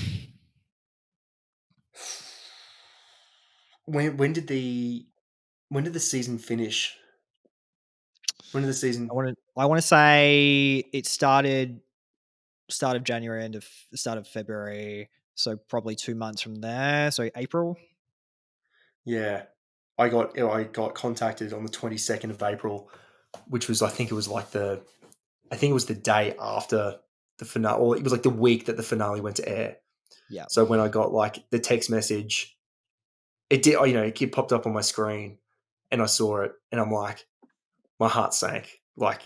When did the season finish? When did the season? I want to say it started start of January, start of February, so probably 2 months from there. So April. Yeah, I got contacted on the 22nd of April, which was I think it was the day after the finale, or it was like the week that the finale went to air. Yeah. So when I got like the text message, it popped up on my screen, and I saw it, and I'm like, my heart sank. Like,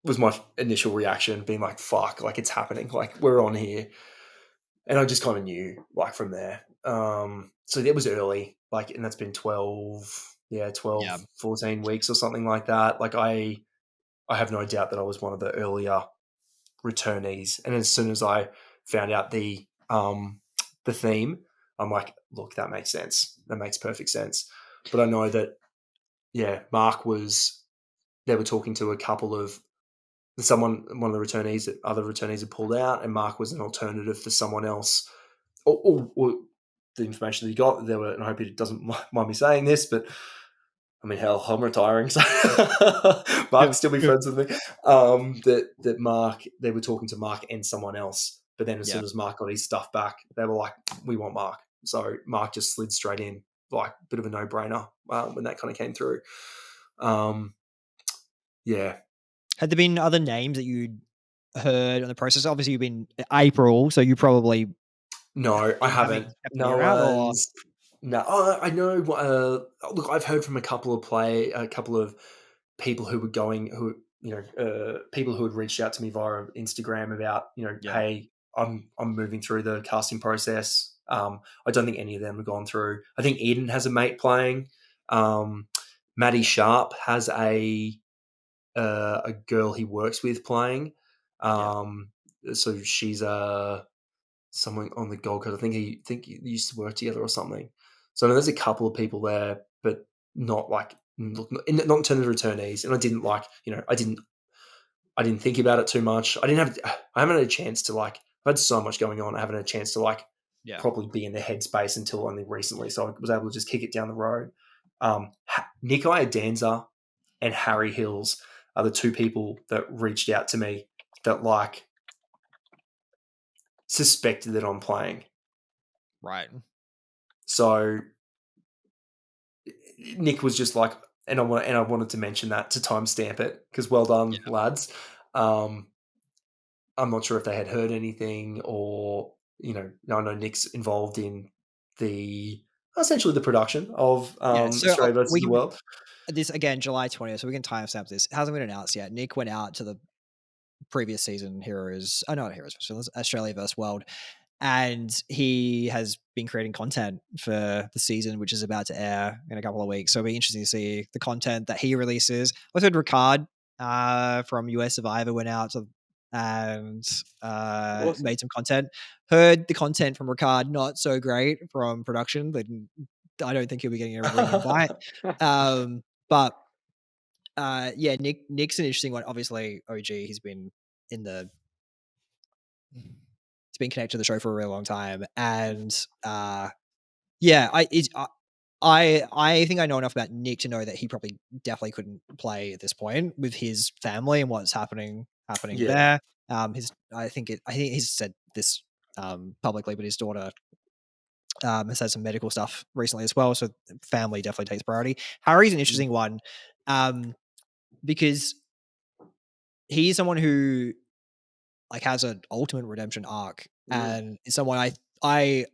was my initial reaction, being like, fuck, like it's happening, like we're on here. And I just kind of knew, like, from there. So it was early, like, and that's been 12, 14 weeks or something like that. Like, I have no doubt that I was one of the earlier returnees. And as soon as I found out the theme, I'm like, look, that makes sense. That makes perfect sense. But I know that, Mark they were talking to a couple of one of the returnees that other returnees had pulled out, and Mark was an alternative for someone else. Or the information that he got, there were, and I hope he doesn't mind me saying this, but I mean, hell, I'm retiring, so Mark can still be friends with me. That Mark, they were talking to Mark and someone else But then as soon as Mark got his stuff back, they were like, we want Mark. So Mark just slid straight in, like a bit of a no-brainer when that kind of came through. Yeah. Had there been other names that you'd heard on the process? Obviously, you've been April, so you probably No, I haven't. No or one's. No, I know. Look, I've heard from a couple of people who were going, people who had reached out to me via Instagram about, hey, I'm moving through the casting process. I don't think any of them have gone through. I think Eden has a mate playing. Maddie Sharp has a girl he works with playing. So she's someone on the Gold Coast. I think he used to work together or something. So there's a couple of people there, but not like not in terms of returnees. And I didn't I didn't think about it too much. I haven't had a chance to I've had so much going on. I haven't had a chance to properly be in the headspace until only recently. So I was able to just kick it down the road. Nikai Danza and Harry Hills are the two people that reached out to me that suspected that I'm playing. Right. So Nick was just like, and I wanted to mention that to timestamp it because well done, lads. I'm not sure if they had heard anything or, I know Nick's involved in essentially the production of Australia versus the World. This again, July 20th, so we can timestamp this. It hasn't been announced yet. Nick went out to the previous season Australia versus World, and he has been creating content for the season, which is about to air in a couple of weeks. So it'll be interesting to see the content that he releases. I heard Ricard from US Survivor went out and awesome. Made some content. Heard the content from Ricard, not so great from production, but I don't think he'll be getting a ring invite. But Nick's an interesting one. Obviously, OG, he's been connected to the show for a really long time, and I think I know enough about Nick to know that he probably definitely couldn't play at this point with his family and what's happening there. I think he's said this publicly, but his daughter has had some medical stuff recently as well, so family definitely takes priority. Harry's an interesting one because he's someone who has an ultimate redemption arc, and is someone I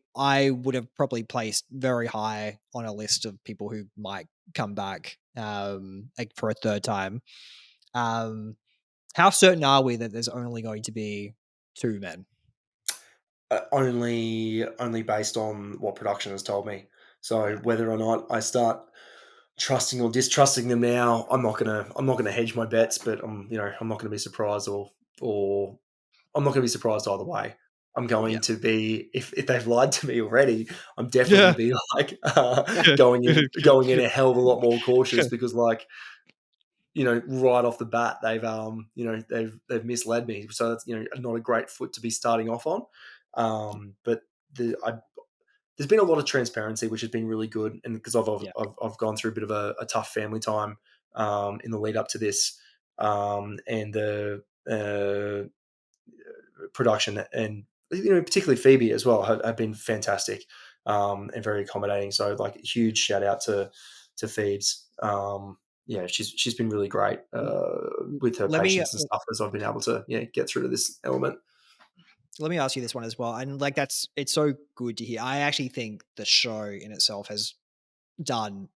would have probably placed very high on a list of people who might come back for a third time. How certain are we that there's only going to be two men? Only based on what production has told me. So whether or not I start trusting or distrusting them now, I'm not gonna hedge my bets, but I'm not gonna be surprised or I'm not gonna be surprised either way. I'm going to be if they've lied to me already, I'm definitely gonna be going in a hell of a lot more cautious because right off the bat they've misled me. So that's not a great foot to be starting off on. But there's been a lot of transparency, which has been really good, and because I've gone through a bit of a tough family time in the lead up to this, and the production and particularly Phoebe as well have been fantastic and very accommodating. So huge shout out to Phoebes. She's been really great with her patience and stuff as I've been able to get through to this element. Let me ask you this one as well. And it's so good to hear. I actually think the show in itself has done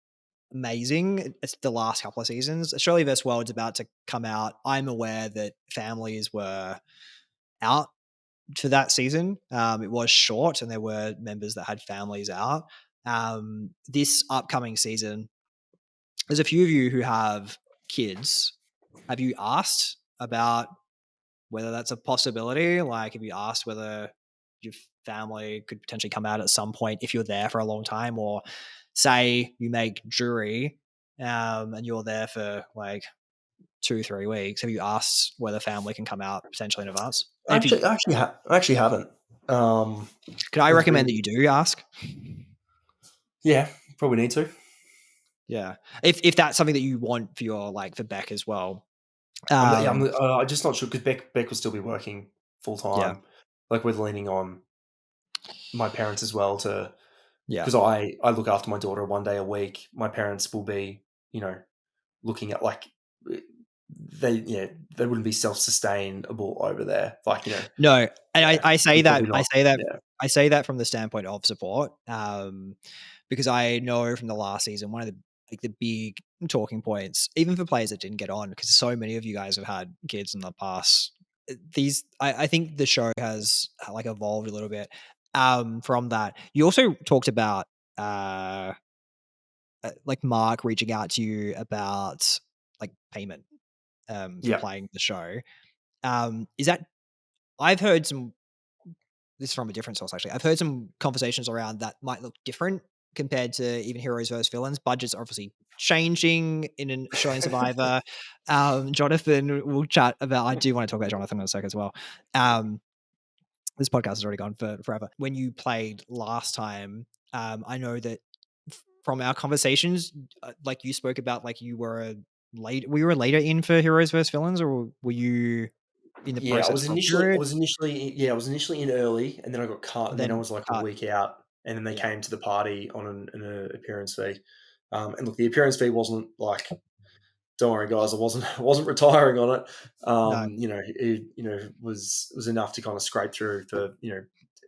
amazing. It's the last couple of seasons. Australia vs. World's about to come out. I'm aware that families were out for that season. It was short and there were members that had families out. This upcoming season, there's a few of you who have kids. Have you asked about whether that's a possibility? Have you asked whether your family could potentially come out at some point if you're there for a long time, or say you make jury and you're there for 2-3 weeks? Have you asked whether family can come out potentially in advance? I actually haven't. Could I recommend that you do ask? Yeah, probably need to. Yeah, if that's something that you want for your for Beck as well. I'm just not sure because Beck will still be working full time. like we're leaning on my parents as well to, Yeah. because I look after my daughter one day a week. My parents will be, looking at like they wouldn't be self-sustainable over there. Like, No, and I say that probably not. Yeah. I say that from the standpoint of support, because I know from the last season one of the big talking points, even for players that didn't get on, because so many of you guys have had kids in the past. I think the show has like evolved a little bit from that. You also talked about like Mark reaching out to you about like payment for Yeah. playing the show. Is that I've heard some this is from a different source actually. I've heard some conversations around that might look different compared to even heroes versus villains. Budgets are obviously changing in an Australian Survivor. Jonathan will chat about. I do want to talk about Jonathan in a sec as well. This podcast has already gone for forever. When you played last time, I know that from our conversations, like you spoke about, like you were we were later in for heroes versus villains, or were you in the Yeah, I process was for a initially period? I was initially in early, and then I got cut, and then I Then was like a cut. week out, and then they Yeah. came to the party on an appearance fee. And look, the appearance fee wasn't like, don't worry, guys, I wasn't retiring on it. No. It was enough to kind of scrape through for,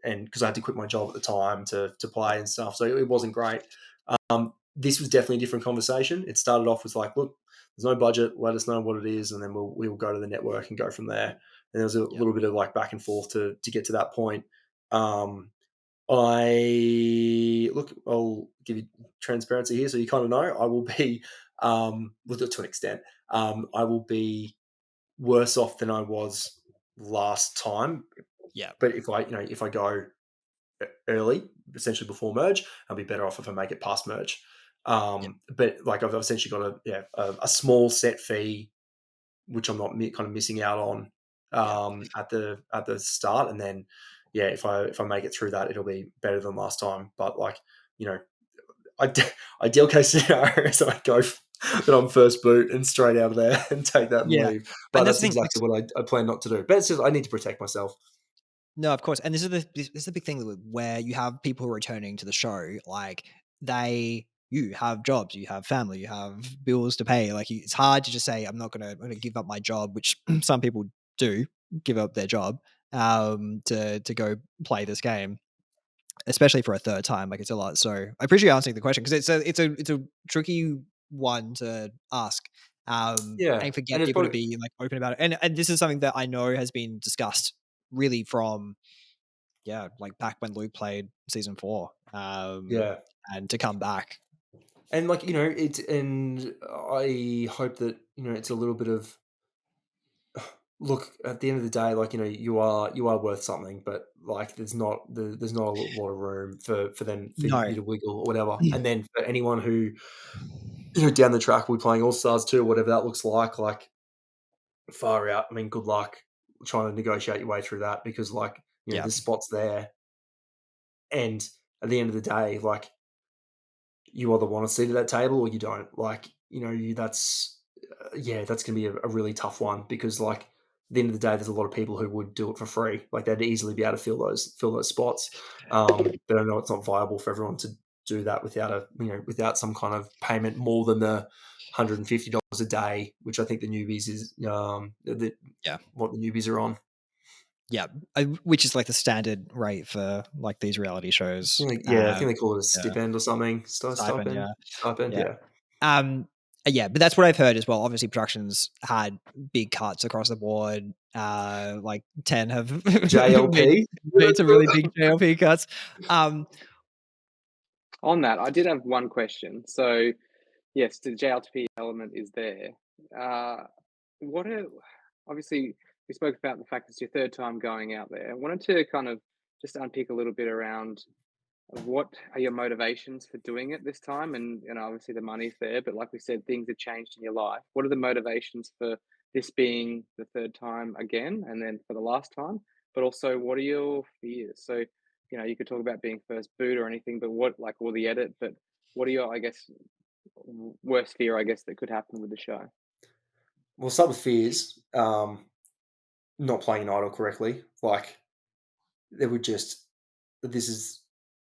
and because I had to quit my job at the time to play and stuff, so it wasn't great. This was definitely a different conversation. It started off with like, look, there's no budget, let us know what it is, and then we'll go to the network and go from there. And there was a Yeah. little bit of like back and forth to get to that point. I'll give you transparency here, so you kind of know I will be, with it to an extent, I will be worse off than I was last time. Yeah. But if I go early, essentially before merge, I'll be better off if I make it past merge. But like I've essentially got a small set fee, which I'm not kind of missing out on at the start, and then if I make it through that, it'll be better than last time. But like, ideal case scenario is I go that I'm first boot and straight out of there and take that and Yeah. leave. But And that's that's the thing. exactly what I plan not to do. But it's just I need to protect myself. No, of course. And this is the big thing where you have people who are returning to the show, like you have jobs, you have family, you have bills to pay. Like it's hard to just say, I'm gonna give up my job, which some people do give up their job to go play this game, especially for a third time. Like it's a lot. So I appreciate you answering the question because it's a tricky one to ask. Yeah, And for and get it's people to probably be like open about it. And this is something that I know has been discussed really from like back when Luke played season 4, yeah. and to come back. And like, and I hope that, it's a little bit of, look, at the end of the day, like, you are worth something, but like there's not a lot of room for them, for No, you to wiggle or whatever. And then for anyone who, down the track will be playing All Stars 2, whatever that looks like far out. I mean, good luck trying to negotiate your way through that, because like, yeah, the spot's there. And at the end of the day, like, you either want a seat at that table or you don't. Like, that's that's gonna be a really tough one, because like at the end of the day, there's a lot of people who would do it for free. Like they'd easily be able to fill those spots. But I know it's not viable for everyone to do that without some kind of payment more than the $150 a day, which I think the newbies is yeah, what the newbies are on. yeah. Which is like the standard rate for like these reality shows. I think they call it a Yeah, stipend or something. stipend. Stipend, Yeah, stipend, yeah. yeah. But that's what I've heard as well. Obviously, productions had big cuts across the board. Like 10 have JLP. made some really big JLP cuts. On that, I did have one question. So, yes, the JLTP element is there. What are obviously we spoke about the fact it's your third time going out there. I wanted to kind of just unpick a little bit around what are your motivations for doing it this time, and obviously the money's there, but like we said, things have changed in your life. What are the motivations for this being the third time again, and then for the last time? But also, what are your fears? So, you could talk about being first boot or anything, but what, like, all the edit, but what are your, I guess, worst fear, I guess, that could happen with the show? We'll start with fears. Not playing an idol correctly. Like, this is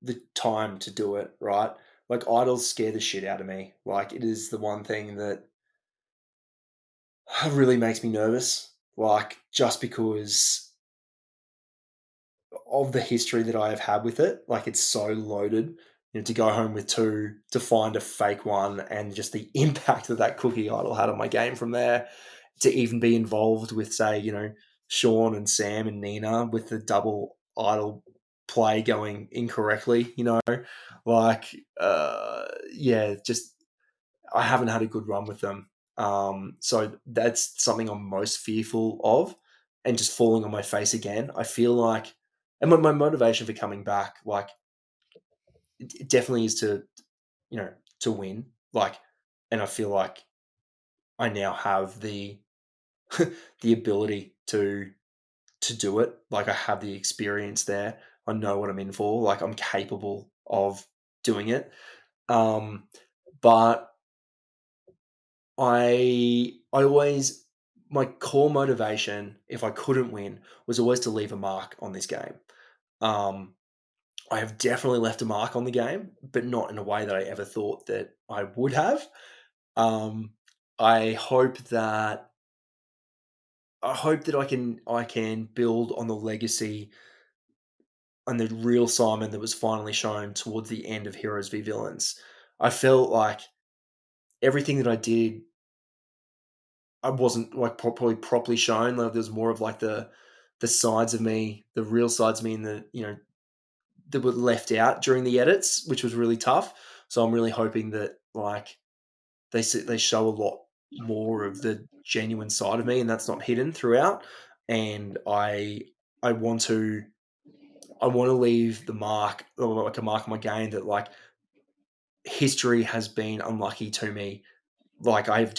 the time to do it, right? Like, idols scare the shit out of me. Like, it is the one thing that really makes me nervous. Like, just because of the history that I have had with it, like, it's so loaded. To go home with 2, to find a fake one, and just the impact that cookie idol had on my game from there, to even be involved with, say, Sean and Sam and Nina with the double idol play going incorrectly, like, just I haven't had a good run with them. So that's something I'm most fearful of, and just falling on my face again. I feel like, and my motivation for coming back, like, it definitely is to win. Like, and I feel like I now have the the ability to do it. Like, I have the experience there. I know what I'm in for. Like, I'm capable of doing it. But I always, my core motivation, if I couldn't win, was always to leave a mark on this game. I have definitely left a mark on the game, but not in a way that I ever thought that I would have. Um, I hope that I can build on the legacy and the real Simon that was finally shown towards the end of Heroes v Villains. I felt like everything that I did, I wasn't like probably properly shown. Like, there's more of like the sides of me, the real sides of me, and that were left out during the edits, which was really tough. So I'm really hoping that, like, they show a lot more of the genuine side of me, and that's not hidden throughout. And I want to leave the mark, or like a mark on my game, that, like, history has been unlucky to me. Like, I've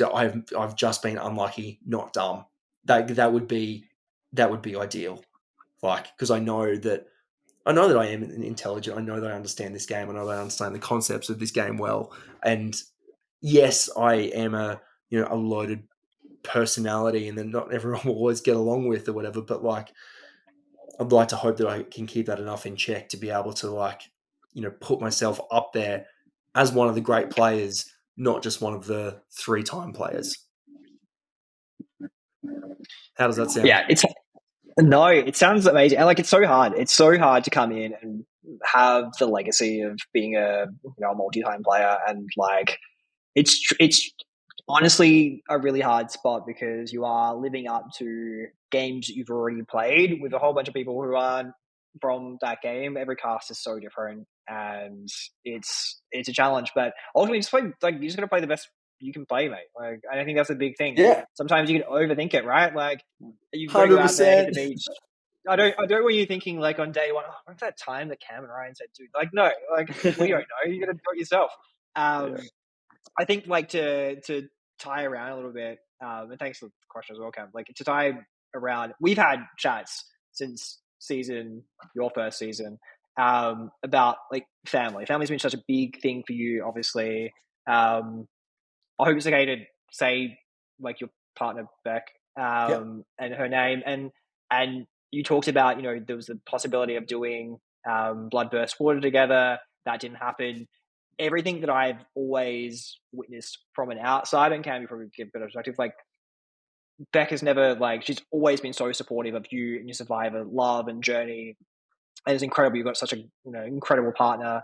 just been unlucky, not dumb. That would be ideal. Like, because I know that I am intelligent. I know that I understand this game. I know that I understand the concepts of this game well. And yes, I am a loaded personality, and then not everyone will always get along with or whatever. But, like, I'd like to hope that I can keep that enough in check to be able to, like, put myself up there as one of the great players, not just one of the 3-time players. How does that sound? Yeah, it sounds amazing. And, like, it's so hard. It's so hard to come in and have the legacy of being a multi-time player, and, like, it's honestly a really hard spot, because you are living up to games that you've already played with a whole bunch of people who aren't from that game. Every cast is so different, and it's a challenge. But ultimately, you just gotta play the best you can play, mate. Like, I think that's a big thing. Yeah. Sometimes you can overthink it, right? Like, you've got to go out there, hit the beach. I don't want you thinking, like, on day one, when's that time that Cam and Ryan said, dude? Like, no, like, we don't know. You got to do it yourself. I think, like, to tie around a little bit, and thanks for the question as well, Cam. Like, to tie around, we've had chats since your first season, about, like, family. Family's been such a big thing for you, obviously. I hope it's okay to say, like, your partner Beck, and her name, and you talked about, there was the possibility of doing Bloodburst Water together. That didn't happen. Everything that I've always witnessed from an outside, and Cam, you probably give a bit of perspective, like, Beck has never, like, she's always been so supportive of you and your Survivor love and journey, and it's incredible. You've got such a incredible partner,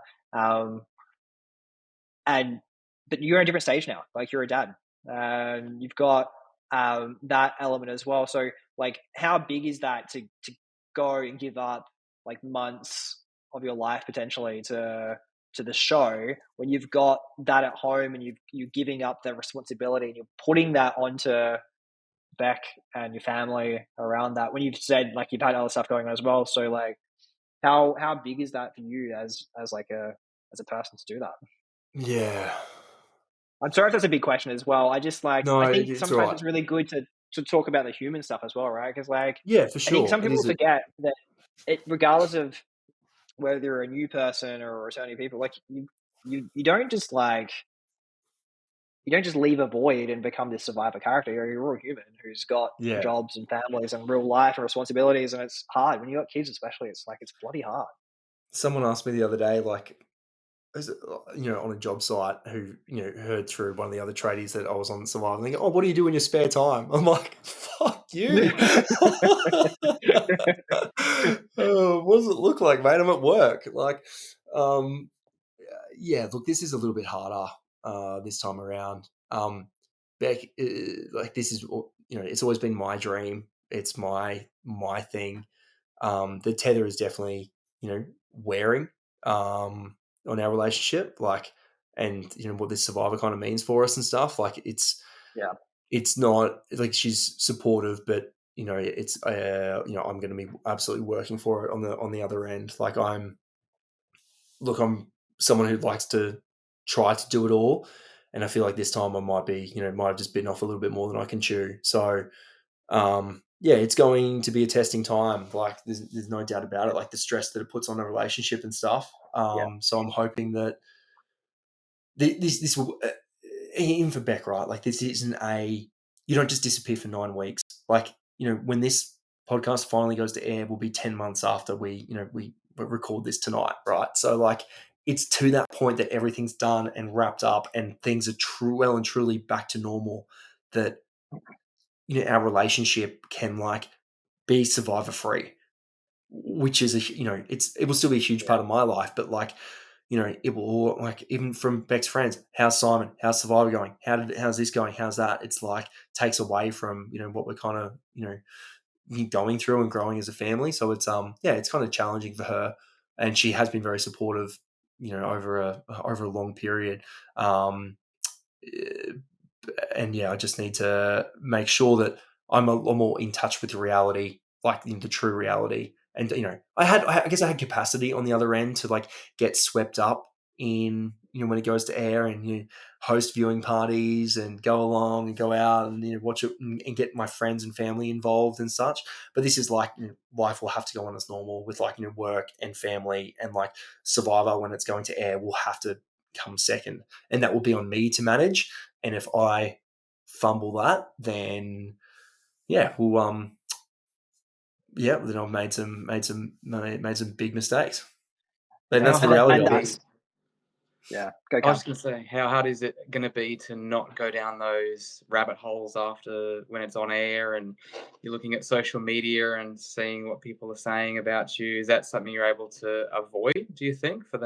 but you're in a different stage now. Like, you're a dad, you've got that element as well. So, like, how big is that to go and give up, like, months of your life potentially to the show, when you've got that at home, and you're giving up the responsibility, and you're putting that onto Beck and your family around that, when you've said, like, you've had other stuff going on as well. So, like, how big is that for you as like as a person to do that? Yeah. I'm sorry if that's a big question as well. I just, like, No, I think it's sometimes right. it's really good to talk about the human stuff as well, right? Because, like, Yeah, for I think sure. some It people is forget that regardless of whether you're a new person or returning people, like, you don't just, like, you don't just leave a void and become this survivor character. You're a real human who's got Yeah. jobs and families and real life and responsibilities, and it's hard when you got kids, especially. It's bloody hard. Someone asked me the other day, like, on a job site, who heard through one of the other tradies that I was on Survivor, and they go, "Oh, what do you do in your spare time?" I'm like, "Fuck you." What does it look like, mate? I'm at work. Like, yeah. Look, this is a little bit harder this time around. Beck, like, this is, it's always been my dream. It's my thing. The tether is definitely, wearing on our relationship, like, and what this survivor kind of means for us and stuff. Like, it's not like she's supportive, but it's I'm going to be absolutely working for it on the other end. Like, I'm someone who likes to try to do it all, and I feel like this time I might have just bitten off a little bit more than I can chew. So yeah, it's going to be a testing time. Like, there's no doubt about it. Like, the stress that it puts on a relationship and stuff. So I'm hoping that this will, even for Beck, right? Like, this isn't you don't just disappear for 9 weeks. Like, when this podcast finally goes to air, will be 10 months after we record this tonight, right? So, like, it's to that point that everything's done and wrapped up and things are well and truly back to normal, that our relationship can, like, be survivor free, which is it will still be a huge part of my life, but, like, it will, like, even from Beck's friends, how's Simon, how's Survivor going, how's this going, how's that, it's like takes away from what we're kind of going through and growing as a family. So it's it's kind of challenging for her, and she has been very supportive over a long period. And yeah, I just need to make sure that I'm a lot more in touch with reality, like the true reality. And I guess I had capacity on the other end to, like, get swept up in when it goes to air, and host viewing parties and go along and go out and watch it and get my friends and family involved and such. But this is like, life will have to go on as normal with, like, work and family, and, like, Survivor, when it's going to air, will have to come second, and that will be on me to manage. And if I fumble that, then yeah, then I've made some big mistakes. And that's the reality of it. Go. I was going to say, how hard is it going to be to not go down those rabbit holes after, when it's on air and you're looking at social media and seeing what people are saying about you? Is that something you're able to avoid, do you think, when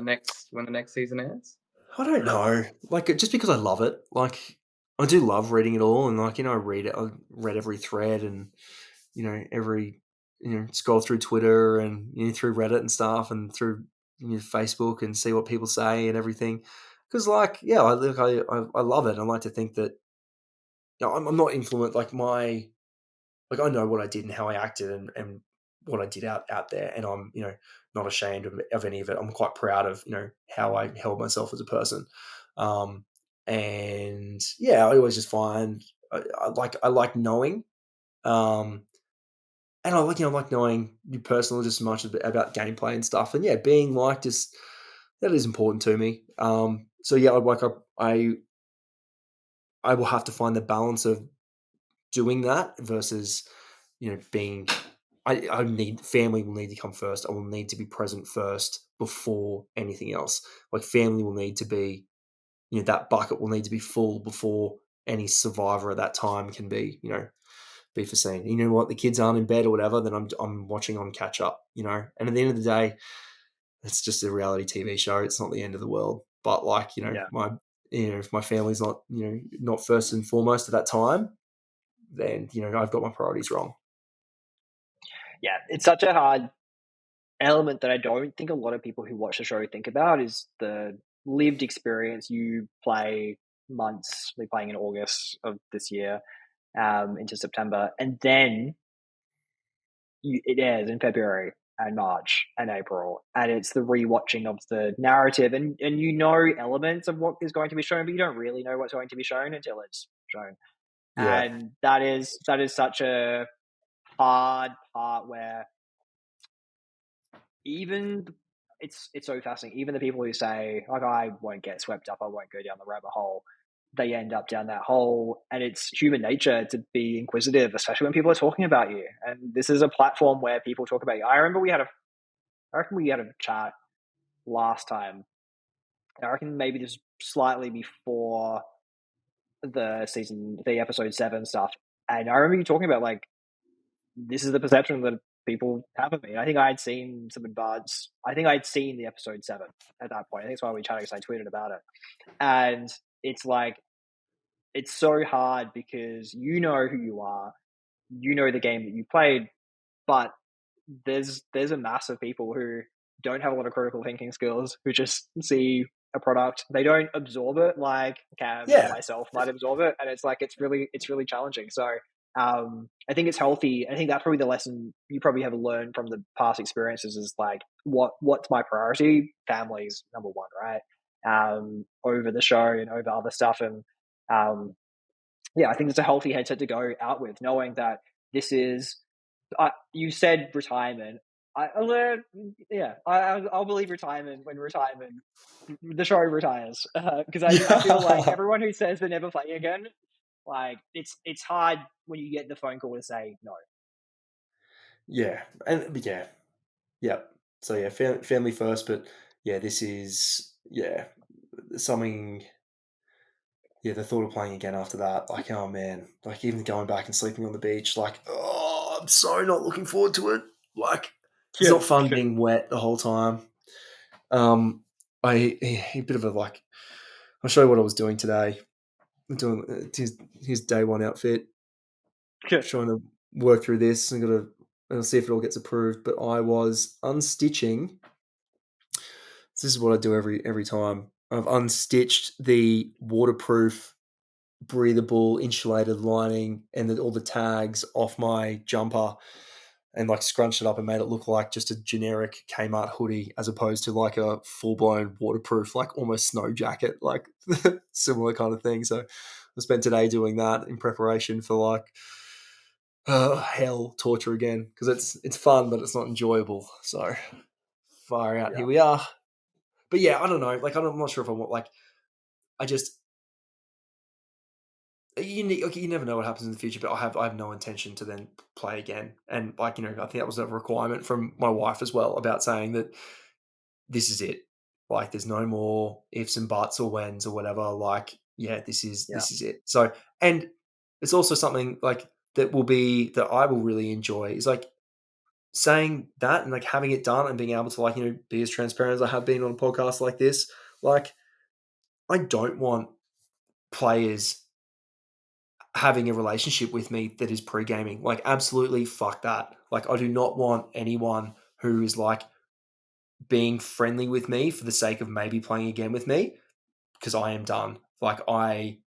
the next season airs? I don't know. Like, just because I love it. Like, I do love reading it all, and, like, I read it. I read every thread, and every scroll through Twitter and through Reddit and stuff, and through Facebook, and see what people say and everything. Because, like, yeah, I love it. I like to think that I'm not influenced. Like, I know what I did and how I acted, and what I did out there, and I'm not ashamed of any of it. I'm quite proud of how I held myself as a person. And yeah, I always just find I like knowing, and I like knowing you personally just as much about gameplay and stuff. And yeah, being liked that is important to me. So yeah, I will have to find the balance of doing that versus being. I need family will need to come first. I will need to be present first before anything else. Like, family will need to be, that bucket will need to be full before any survivor at that time can be foreseen. You know what? The kids aren't in bed or whatever, then I'm watching on catch up. And at the end of the day, it's just a reality TV show. It's not the end of the world. But, like, if my family's not not first and foremost at that time, then I've got my priorities wrong. Yeah, it's such a hard element that I don't think a lot of people who watch the show think about, is the lived experience. You play months, we're playing in August of this year, into September, and then it airs in February and March and April, and it's the rewatching of the narrative, and elements of what is going to be shown, but you don't really know what's going to be shown until it's shown. Yeah. And that is such a hard part, where even it's so fascinating. Even the people who say, like, I won't get swept up, I won't go down the rabbit hole, they end up down that hole. And it's human nature to be inquisitive, especially when people are talking about you. And this is a platform where people talk about you. I reckon we had a chat last time. I reckon maybe this slightly before the episode 7 stuff. And I remember you talking about like, this is the perception that people have of me. I think I had seen some advance. I think I'd seen the episode 7 at that point. I think that's why we chatted, because I tweeted about it. And it's like, it's so hard because you know who you are, you know the game that you played, but there's a mass of people who don't have a lot of critical thinking skills, who just see a product, they don't absorb it like Cam or myself might absorb it, and it's like it's really challenging. So I think it's healthy. I think that's probably the lesson you probably have learned from the past experiences is like what's my priority? Family's number one, right? Over the show and over other stuff, and yeah, I think it's a healthy headset to go out with, knowing that this is. You said retirement. I'll believe retirement when the show retires, because I feel like everyone who says they're never playing again, like it's hard when you get the phone call to say no. Yeah, yeah. So yeah, family first, but yeah, this is something. Yeah, the thought of playing again after that, like, oh man, like even going back and sleeping on the beach, like, oh, I'm so not looking forward to it. Like, it's not fun being wet the whole time. A bit of a like, I'll show you what I was doing today. I'm doing his day one outfit. Trying to work through this. I'll see if it all gets approved. But I was unstitching. This is what I do every time. I've unstitched the waterproof, breathable, insulated lining and all the tags off my jumper, and like scrunched it up and made it look like just a generic Kmart hoodie, as opposed to like a full blown waterproof, like almost snow jacket, like similar kind of thing. So I spent today doing that in preparation for like hell torture again, because it's fun but it's not enjoyable. So far out, here we are. But yeah, I don't know. Like I'm not sure if I want like I just. You never know what happens in the future, but I have no intention to then play again. And like, I think that was a requirement from my wife as well, about saying that this is it. Like, there's no more ifs and buts or whens or whatever. Like, yeah, this is it. So, and it's also something like that I will really enjoy is like saying that and like having it done and being able to like, be as transparent as I have been on a podcast like this. Like, I don't want players having a relationship with me that is pre-gaming. Like, absolutely fuck that. Like, I do not want anyone who is like being friendly with me for the sake of maybe playing again with me, because I am done. Like, I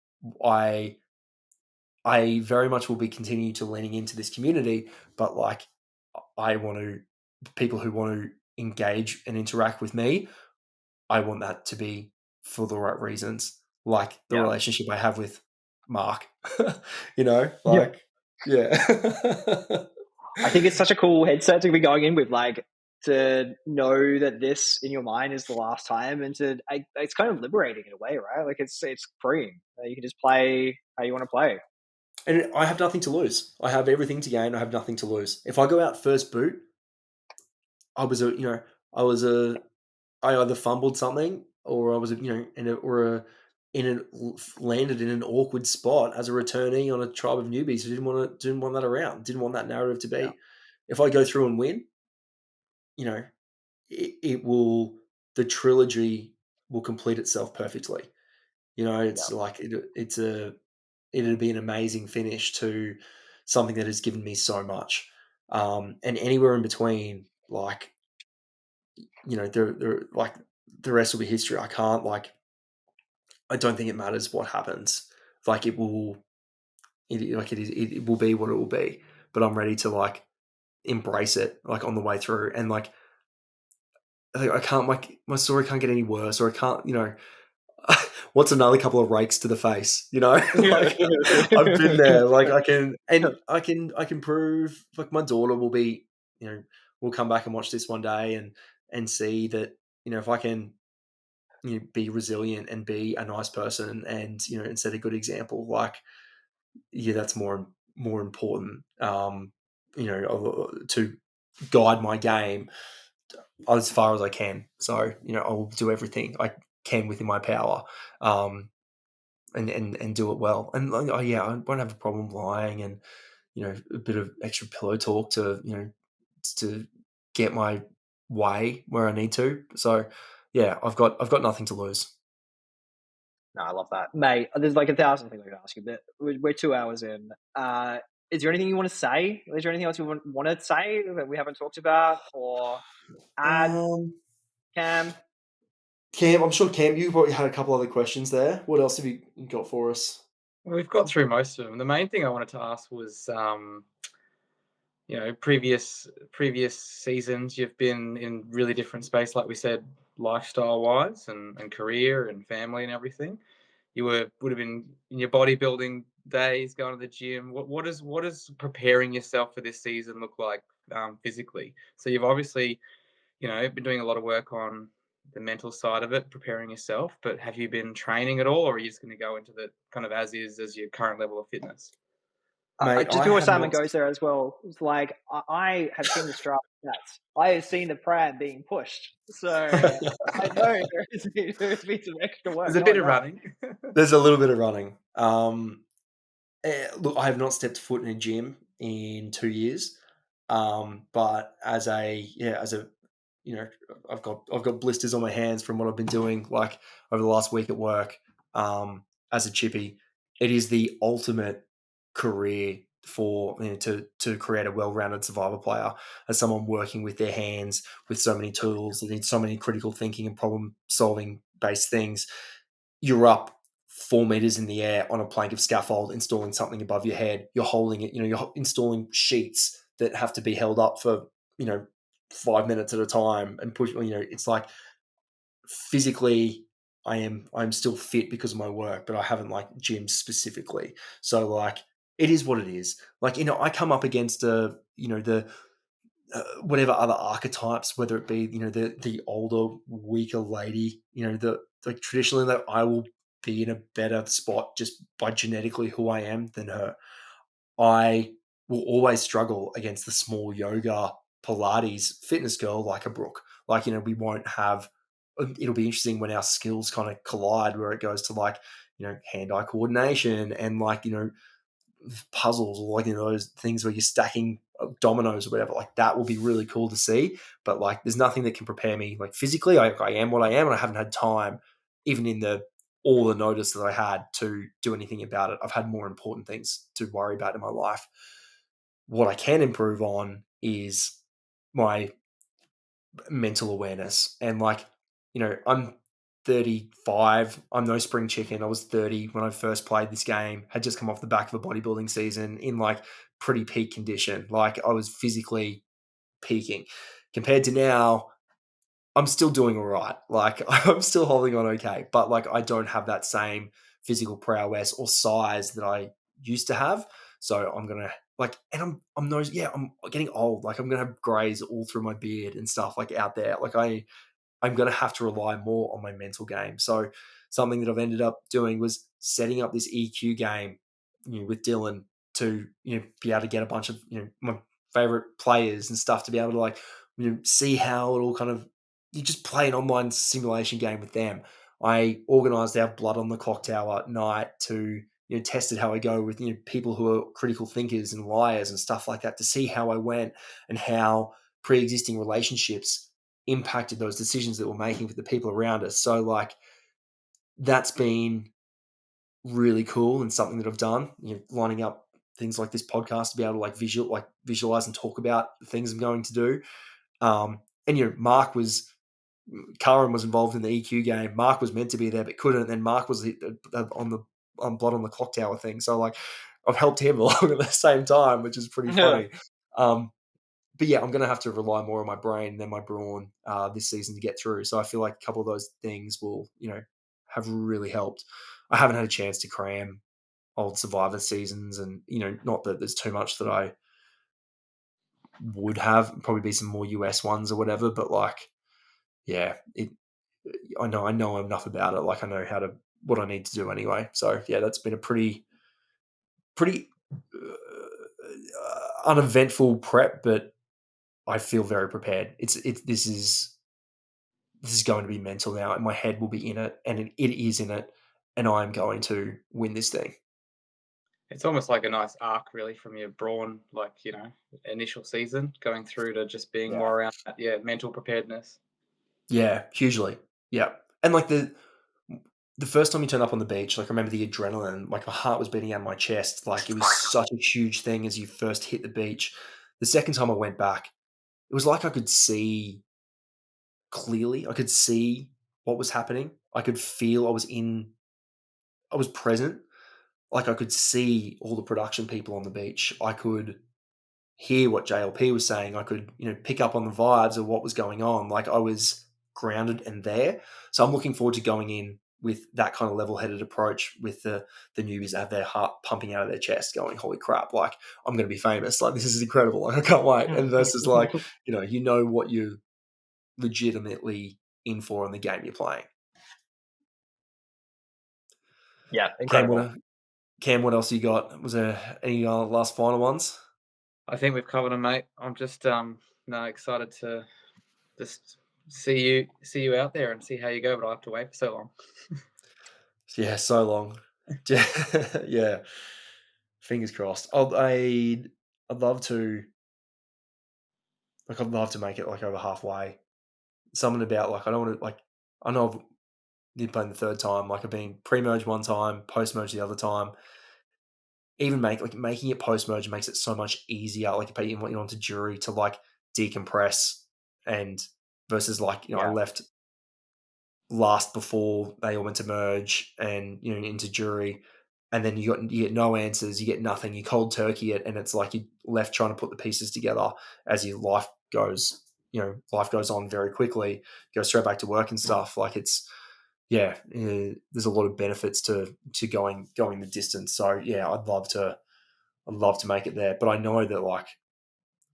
very much will be continuing to leaning into this community, but like I want to people who want to engage and interact with me, I want that to be for the right reasons. Like the relationship I have with Mark, like, yeah. I think it's such a cool headset to be going in with, like, to know that this in your mind is the last time, and it's kind of liberating in a way, right? Like it's freeing. You can just play how you want to play. And I have nothing to lose. I have everything to gain. I have nothing to lose. If I go out first boot, I either fumbled something, or I was, landed in an awkward spot as a returnee on a tribe of newbies who didn't want that around, didn't want that narrative to be. Yeah. If I go through and win, the trilogy will complete itself perfectly. It's like it'd be an amazing finish to something that has given me so much. And anywhere in between, like, like the rest will be history. I don't think it matters what happens. Like, it will be what it will be. But I'm ready to like embrace it, like on the way through. And like, I can't, like, my story can't get any worse, or I can't, what's another couple of rakes to the face, like, I've been there. Like, I can prove, like, my daughter will be, will come back and watch this one day and see that, if I can be resilient and be a nice person and, and set a good example. Like, yeah, that's more important, to guide my game as far as I can. So, I will do everything I can within my power, and do it well. And I won't have a problem lying and, a bit of extra pillow talk to, to get my way where I need to. So yeah, I've got nothing to lose. No, I love that, mate. There's like 1,000 things I can ask you, but we're 2 hours in. Is there anything you want to say? Is there anything else you want to say that we haven't talked about or add? Cam, I'm sure Cam, you probably had a couple other questions there. What else have you got for us? We've got through most of them. The main thing I wanted to ask was, previous seasons you've been in really different space, like we said, lifestyle wise and career and family and everything. You would have been in your bodybuilding days, going to the gym. What does preparing yourself for this season look like physically? So you've obviously, been doing a lot of work on the mental side of it, preparing yourself. But have you been training at all, or are you just going to go into the kind of as your current level of fitness? Mate, just before Simon goes there as well, it's like I have seen the Strava stats. I have seen the pram being pushed, so I know there's been some extra work. There's a bit of running. There's a little bit of running. Look, I have not stepped foot in a gym in 2 years, but as a I've got blisters on my hands from what I've been doing like over the last week at work. As a chippy, it is the ultimate career for to create a well-rounded survivor player, as someone working with their hands with so many tools that need so many critical thinking and problem solving based things. You're up 4 meters in the air on a plank of scaffold, installing something above your head. You're holding it, you're installing sheets that have to be held up for 5 minutes at a time and push. It's like physically I'm still fit because of my work, but I haven't like gym specifically. So like it is what it is. Like, I come up against the whatever other archetypes, whether it be, the older, weaker lady, like traditionally that I will be in a better spot just by genetically who I am than her. I will always struggle against the small yoga Pilates fitness girl like a Brooke. Like, we won't have, it'll be interesting when our skills kind of collide where it goes to like, hand-eye coordination and like, puzzles or like, those things where you're stacking dominoes or whatever. Like that will be really cool to see. But like, there's nothing that can prepare me like physically. I am what I am, and I haven't had time, even in all the notice that I had, to do anything about it. I've had more important things to worry about in my life. What I can improve on is my mental awareness. And like, I'm 35. I'm no spring chicken. I was 30 when I first played this game, had just come off the back of a bodybuilding season in like pretty peak condition. Like I was physically peaking. Compared to now, I'm still doing all right. Like I'm still holding on okay, but like I don't have that same physical prowess or size that I used to have. So I'm gonna like, and I'm getting old. Like I'm gonna have grays all through my beard and stuff like out there. Like I'm going to have to rely more on my mental game. So something that I've ended up doing was setting up this EQ game, with Dylan to, be able to get a bunch of, my favorite players and stuff to be able to like, see how it all kind of, you just play an online simulation game with them. I organized our blood on the clock tower night to, tested how I go with, people who are critical thinkers and liars and stuff like that to see how I went and how pre-existing relationships impacted those decisions that we're making for the people around us. So like that's been really cool and something that I've done, lining up things like this podcast to be able to like visualize and talk about the things I'm going to do. And Curran was involved in the EQ game. Mark was meant to be there but couldn't. And then Mark was on the blood on the clock tower thing. So like I've helped him along at the same time, which is pretty funny. But yeah, I'm going to have to rely more on my brain than my brawn this season to get through. So I feel like a couple of those things will, have really helped. I haven't had a chance to cram old Survivor seasons and, not that there's too much that I would have, probably be some more US ones or whatever, but like, yeah, I know enough about it. Like I know what I need to do anyway. So yeah, that's been a pretty uneventful prep, but I feel very prepared. This is going to be mental now, and my head will be in it, and it is in it, and I'm going to win this thing. It's almost like a nice arc, really, from your Brawn, initial season, going through to just being more around that, mental preparedness. Yeah, hugely. Yeah, and like the first time you turn up on the beach, like I remember the adrenaline, like my heart was beating out of my chest. Like it was such a huge thing as you first hit the beach. The second time I went back, it was like I could see clearly. I could see what was happening. I could feel I was present. Like I could see all the production people on the beach. I could hear what JLP was saying. I could, pick up on the vibes of what was going on. Like I was grounded and there. So I'm looking forward to going in with that kind of level-headed approach with the newbies that have their heart pumping out of their chest going, holy crap, like I'm going to be famous. Like this is incredible. Like I can't wait. And versus like, you know what you're legitimately in for in the game you're playing. Yeah, incredible. Cam, what else you got? Was there any last final ones? I think we've covered them, mate. I'm just excited to just see you out there and see how you go, but I'll have to wait for so long. Yeah, so long. Yeah. Fingers crossed. I'd love to make it like over halfway. Something about like I don't want to like I know I've been playing the third time, like I've been pre-merge one time, post-merge the other time. Even making it post-merge makes it so much easier. Like if you want onto jury to like decompress and versus like, I left last before they all went to merge and into jury, and then you get no answers, you get nothing, you cold turkey it, and it's like you're left trying to put the pieces together as your life goes on very quickly, go straight back to work and stuff. Like it's there's a lot of benefits to going the distance. So yeah, I'd love to make it there, but I know that like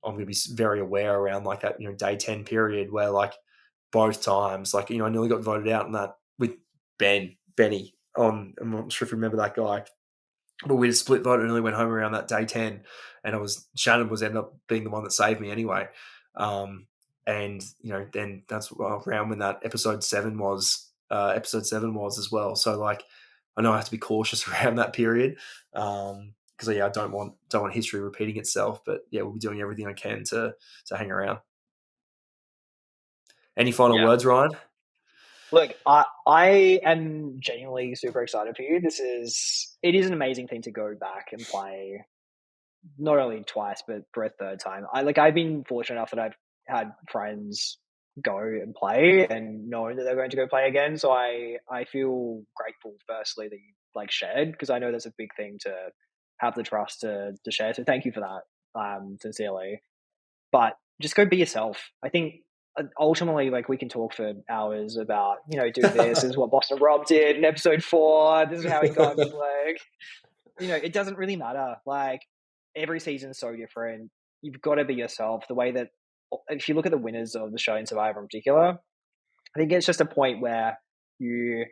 I'm going to be very aware around like that day 10 period where like both times, like, I nearly got voted out in that with Benny on, I'm not sure if you remember that guy, but we had split vote and only went home around that day 10. And Shannon was ended up being the one that saved me anyway. And, then that's around when that episode 7 was as well. So like, I know I have to be cautious around that period. Because I don't want history repeating itself, but yeah, we'll be doing everything I can to hang around. Any final words, Ryan? Look, I am genuinely super excited for you. It is an amazing thing to go back and play, not only twice but for a third time. I've been fortunate enough that I've had friends go and play and knowing that they're going to go play again. So I feel grateful, firstly, that you shared, because I know that's a big thing to have the trust to share. So thank you for that, sincerely. But just go be yourself. I think ultimately, we can talk for hours about, do this is what Boston Rob did in episode 4. This is how he got his leg. It doesn't really matter. Every season's so different. You've got to be yourself. The way that, if you look at the winners of the show in Survivor in particular, I think it's just a point where you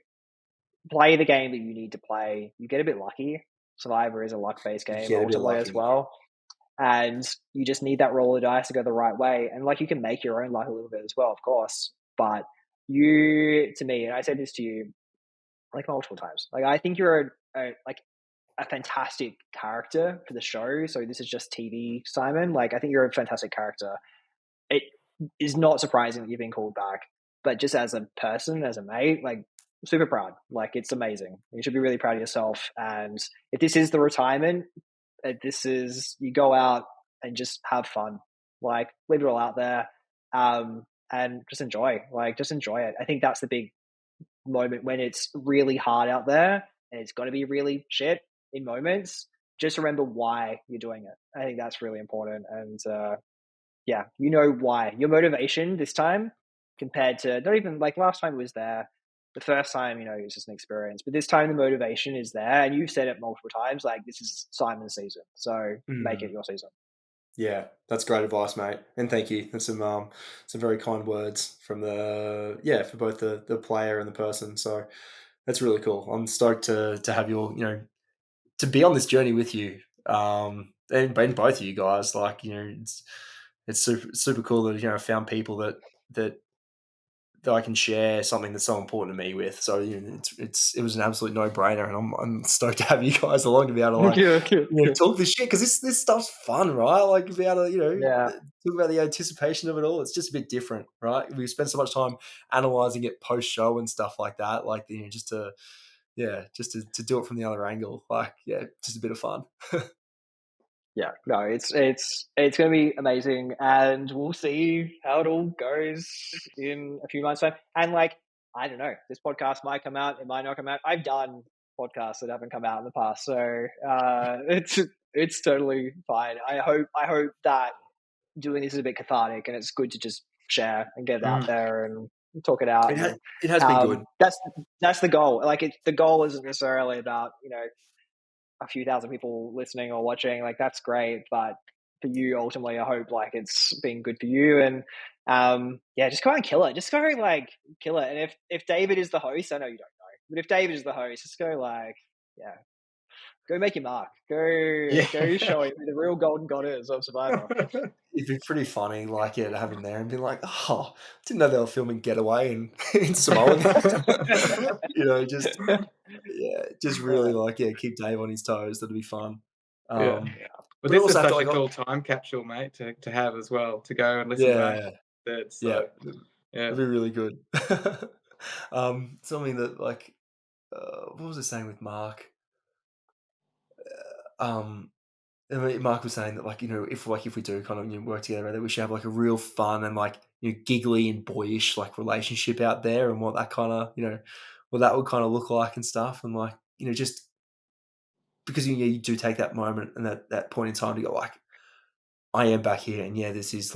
play the game that you need to play. You get a bit lucky. Survivor is a luck-based game ultimately as well. And you just need that roll of dice to go the right way. And you can make your own luck a little bit as well, of course. But you, to me, and I said this to you multiple times, I think you're a fantastic character for the show. So this is just TV, Simon. I think you're a fantastic character. It is not surprising that you've been called back, but just as a person, as a mate, super proud. It's amazing. You should be really proud of yourself. And if this is the retirement, you go out and just have fun, leave it all out there, and just enjoy it. I think that's the big moment when it's really hard out there and it's got to be really shit in moments. Just remember why you're doing it. I think that's really important. And why your motivation this time compared to not even last time was there. The first time, it was just an experience. But this time the motivation is there. And you've said it multiple times, this is Simon's season. So make it your season. Yeah, that's great advice, mate, and thank you. That's some very kind words from for both the player and the person. So that's really cool. I'm stoked to have your to be on this journey with you, and both of you guys. Like it's super cool that I found people that I can share something that's so important to me with. So it was an absolute no brainer, and I'm stoked to have you guys along to be able to like talk this shit, because this stuff's fun, right? Like to be able to Yeah. talk about the anticipation of it all. It's just a bit different, right? We spend so much time analyzing it post show and stuff like that. Like just to do it from the other angle. Like just a bit of fun. Yeah, no, it's going to be amazing, and we'll see how it all goes in a few months' time. And like, I don't know, this podcast might come out, it might not come out. I've done podcasts that haven't come out in the past, so it's totally fine. I hope that doing this is a bit cathartic, and it's good to just share and get it out there and talk it out. It has been good. That's the goal. Like, the goal isn't necessarily about a few thousand people listening or watching. Like, that's great, but for you, ultimately, I hope like it's been good for you. And just go and kill it. Just go like kill it. And if David is the host, I know you don't know, but if David is the host, just go like go make your mark. Go show it who the real golden god is of Survivor. It'd be pretty funny, like to have him there and be like, "Oh, didn't know they were filming Getaway in Samoa." Just really keep Dave on his toes. That'd be fun. But but this is also such a cool time capsule, mate, to have as well, to go and listen back. It'd be really good. Something that what was I saying with Mark? Mark was saying that if we do kind of work together, that we should have like a real fun and giggly and boyish relationship out there, and what that kind of what that would kind of look like and stuff, and just because you do take that moment and that point in time to go I am back here, and this is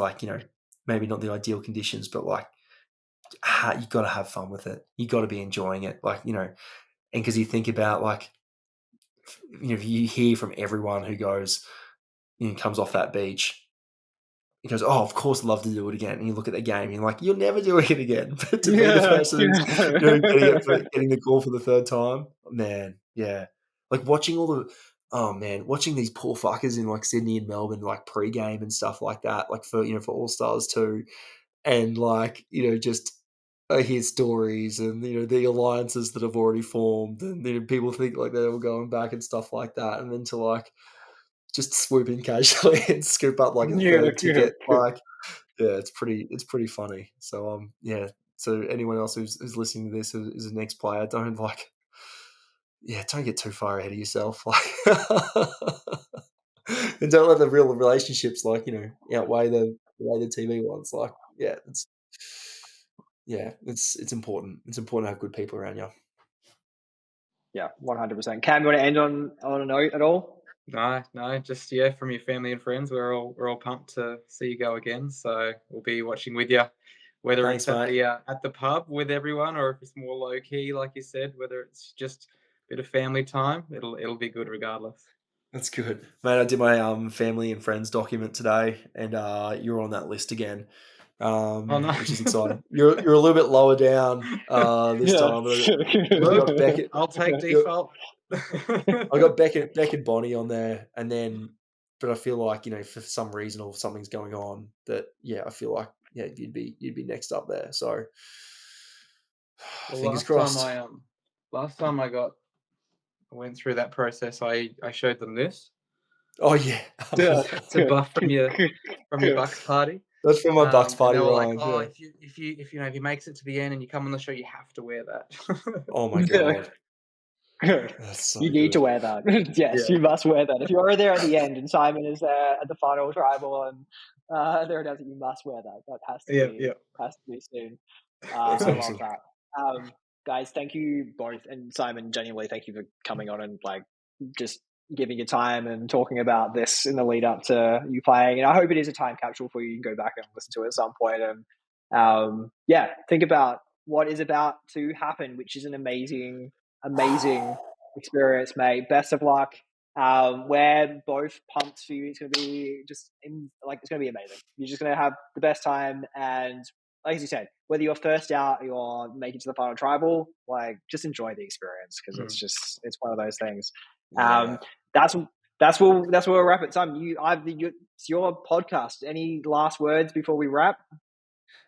maybe not the ideal conditions, but you got to have fun with it. You got to be enjoying it, and because you think about you hear from everyone who goes, comes off that beach. He goes, "Oh, of course, I'd love to do it again." And you look at the game, and you're like, "You'll never do it again." But to be the person who's getting the call for the third time, man, watching watching these poor fuckers in Sydney and Melbourne, pre-game and stuff like that, for All Stars too, and just I hear stories and the alliances that have already formed, and people think they're all going back and stuff like that, and then to just swoop in casually and scoop up a third ticket. It's pretty funny. So so anyone else who's listening to this is an ex-player, don't get too far ahead of yourself. And don't let the real relationships outweigh the TV ones. It's important. It's important to have good people around you. Yeah, 100%. Cam, you want to end on a note at all? No, just from your family and friends, we're all pumped to see you go again. So we'll be watching with you, whether it's at the pub with everyone, or if it's more low key, like you said, whether it's just a bit of family time. It'll be good regardless. That's good, mate. I did my family and friends document today, and you're on that list again, which is exciting. You're a little bit lower down this time. But I'll take default. I got Beck and Bonnie on there, and then, but I feel like for some reason or something's going on that I feel like you'd be next up there. So fingers crossed. Last time I went through that process, I showed them this. Oh yeah, it's a buff from your Bucks party. That's from my Bucks party. And they were like, "Oh, if he makes it to the end and you come on the show, you have to wear that." Oh my god. So you need to wear that. Yes, you must wear that. If you're there at the end and Simon is there at the final tribal and there it is, you must wear that. That has to be soon. I love that. Guys, thank you both, and Simon, genuinely thank you for coming on and just giving your time and talking about this in the lead up to you playing. And I hope it is a time capsule for you. You can go back and listen to it at some point and think about what is about to happen, which is an amazing experience, mate. Best of luck. We're both pumped for you. It's going to be it's going to be amazing. You're just going to have the best time. And like as you said, whether you're first out or you're making to the final tribal, like just enjoy the experience because it's one of those things. That's where we'll wrap it. Simon, it's your podcast. Any last words before we wrap?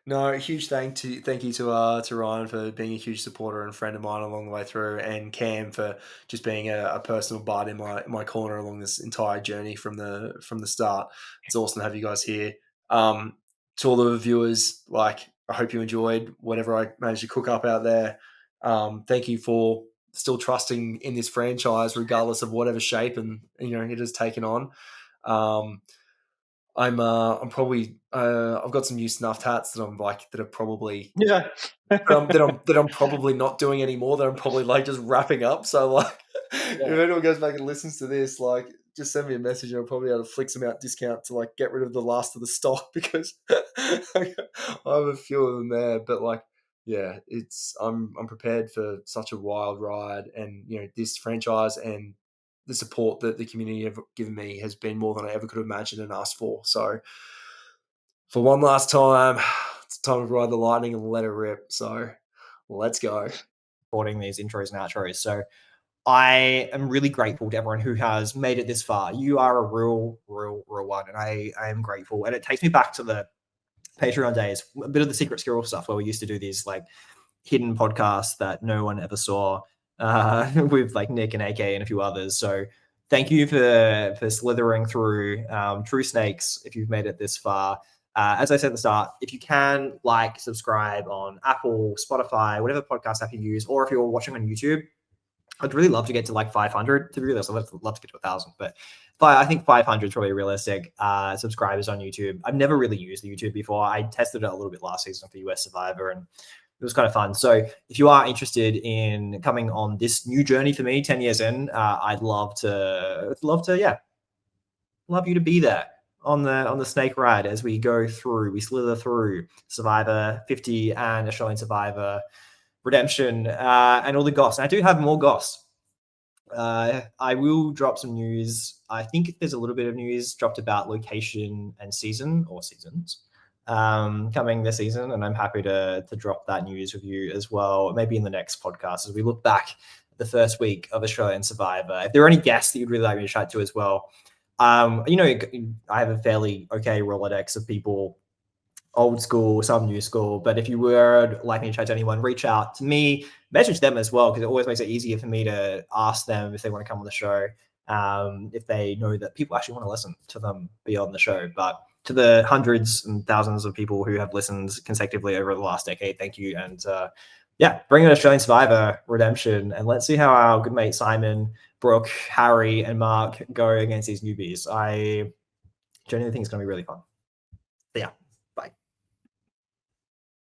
No, huge thank you to Ryan for being a huge supporter and friend of mine along the way through, and Cam for just being a personal bud in my corner along this entire journey from the start. It's awesome to have you guys here. To all the viewers, I hope you enjoyed whatever I managed to cook up out there. Thank you for still trusting in this franchise, regardless of whatever shape and it has taken on. I'm probably I've got some new snuffed hats that that are probably that I'm probably not doing anymore, that I'm probably just wrapping up. So if anyone goes back and listens to this, just send me a message and I'll probably able to flick some out discount to get rid of the last of the stock because I have a few of them there. But I'm prepared for such a wild ride, and this franchise and the support that the community have given me has been more than I ever could have imagined and asked for. So for one last time, it's time to ride the lightning and let it rip. So let's go. Recording these intros and outros. So I am really grateful to everyone who has made it this far. You are a real one, and I am grateful. And it takes me back to the Patreon days, a bit of the secret squirrel stuff where we used to do these hidden podcasts that no one ever saw with Nick and AK and a few others. So thank you for slithering through True Snakes if you've made it this far. As I said at the start, if you can subscribe on Apple, Spotify, whatever podcast app you use, or if you're watching on YouTube, I'd really love to get to 500. To be honest, I'd love to get to 1,000, but I think 500 is probably realistic. Subscribers on YouTube. I've never really used the YouTube before. I tested it a little bit last season for US Survivor, and it was kind of fun. So if you are interested in coming on this new journey for me, 10 years in, I'd love you to be there on the snake ride as we slither through Survivor 50 and Australian Survivor Redemption and all the goss. And I do have more goss. I will drop some news. I think there's a little bit of news dropped about location and season or seasons coming this season, and I'm happy to drop that news with you as well, maybe in the next podcast as we look back at the first week of Australian Survivor. If there are any guests that you'd really like me to chat to as well, I have a fairly okay Rolodex of people, old school, some new school, but if you would like me to chat to anyone, reach out to me, message them as well, because it always makes it easier for me to ask them if they want to come on the show, if they know that people actually want to listen to them be on the show. But to the hundreds and thousands of people who have listened consecutively over the last decade, thank you. And bring in Australian Survivor Redemption, and let's see how our good mate Simon, Brooke, Harry, and Mark go against these newbies. I genuinely think it's going to be really fun. But yeah.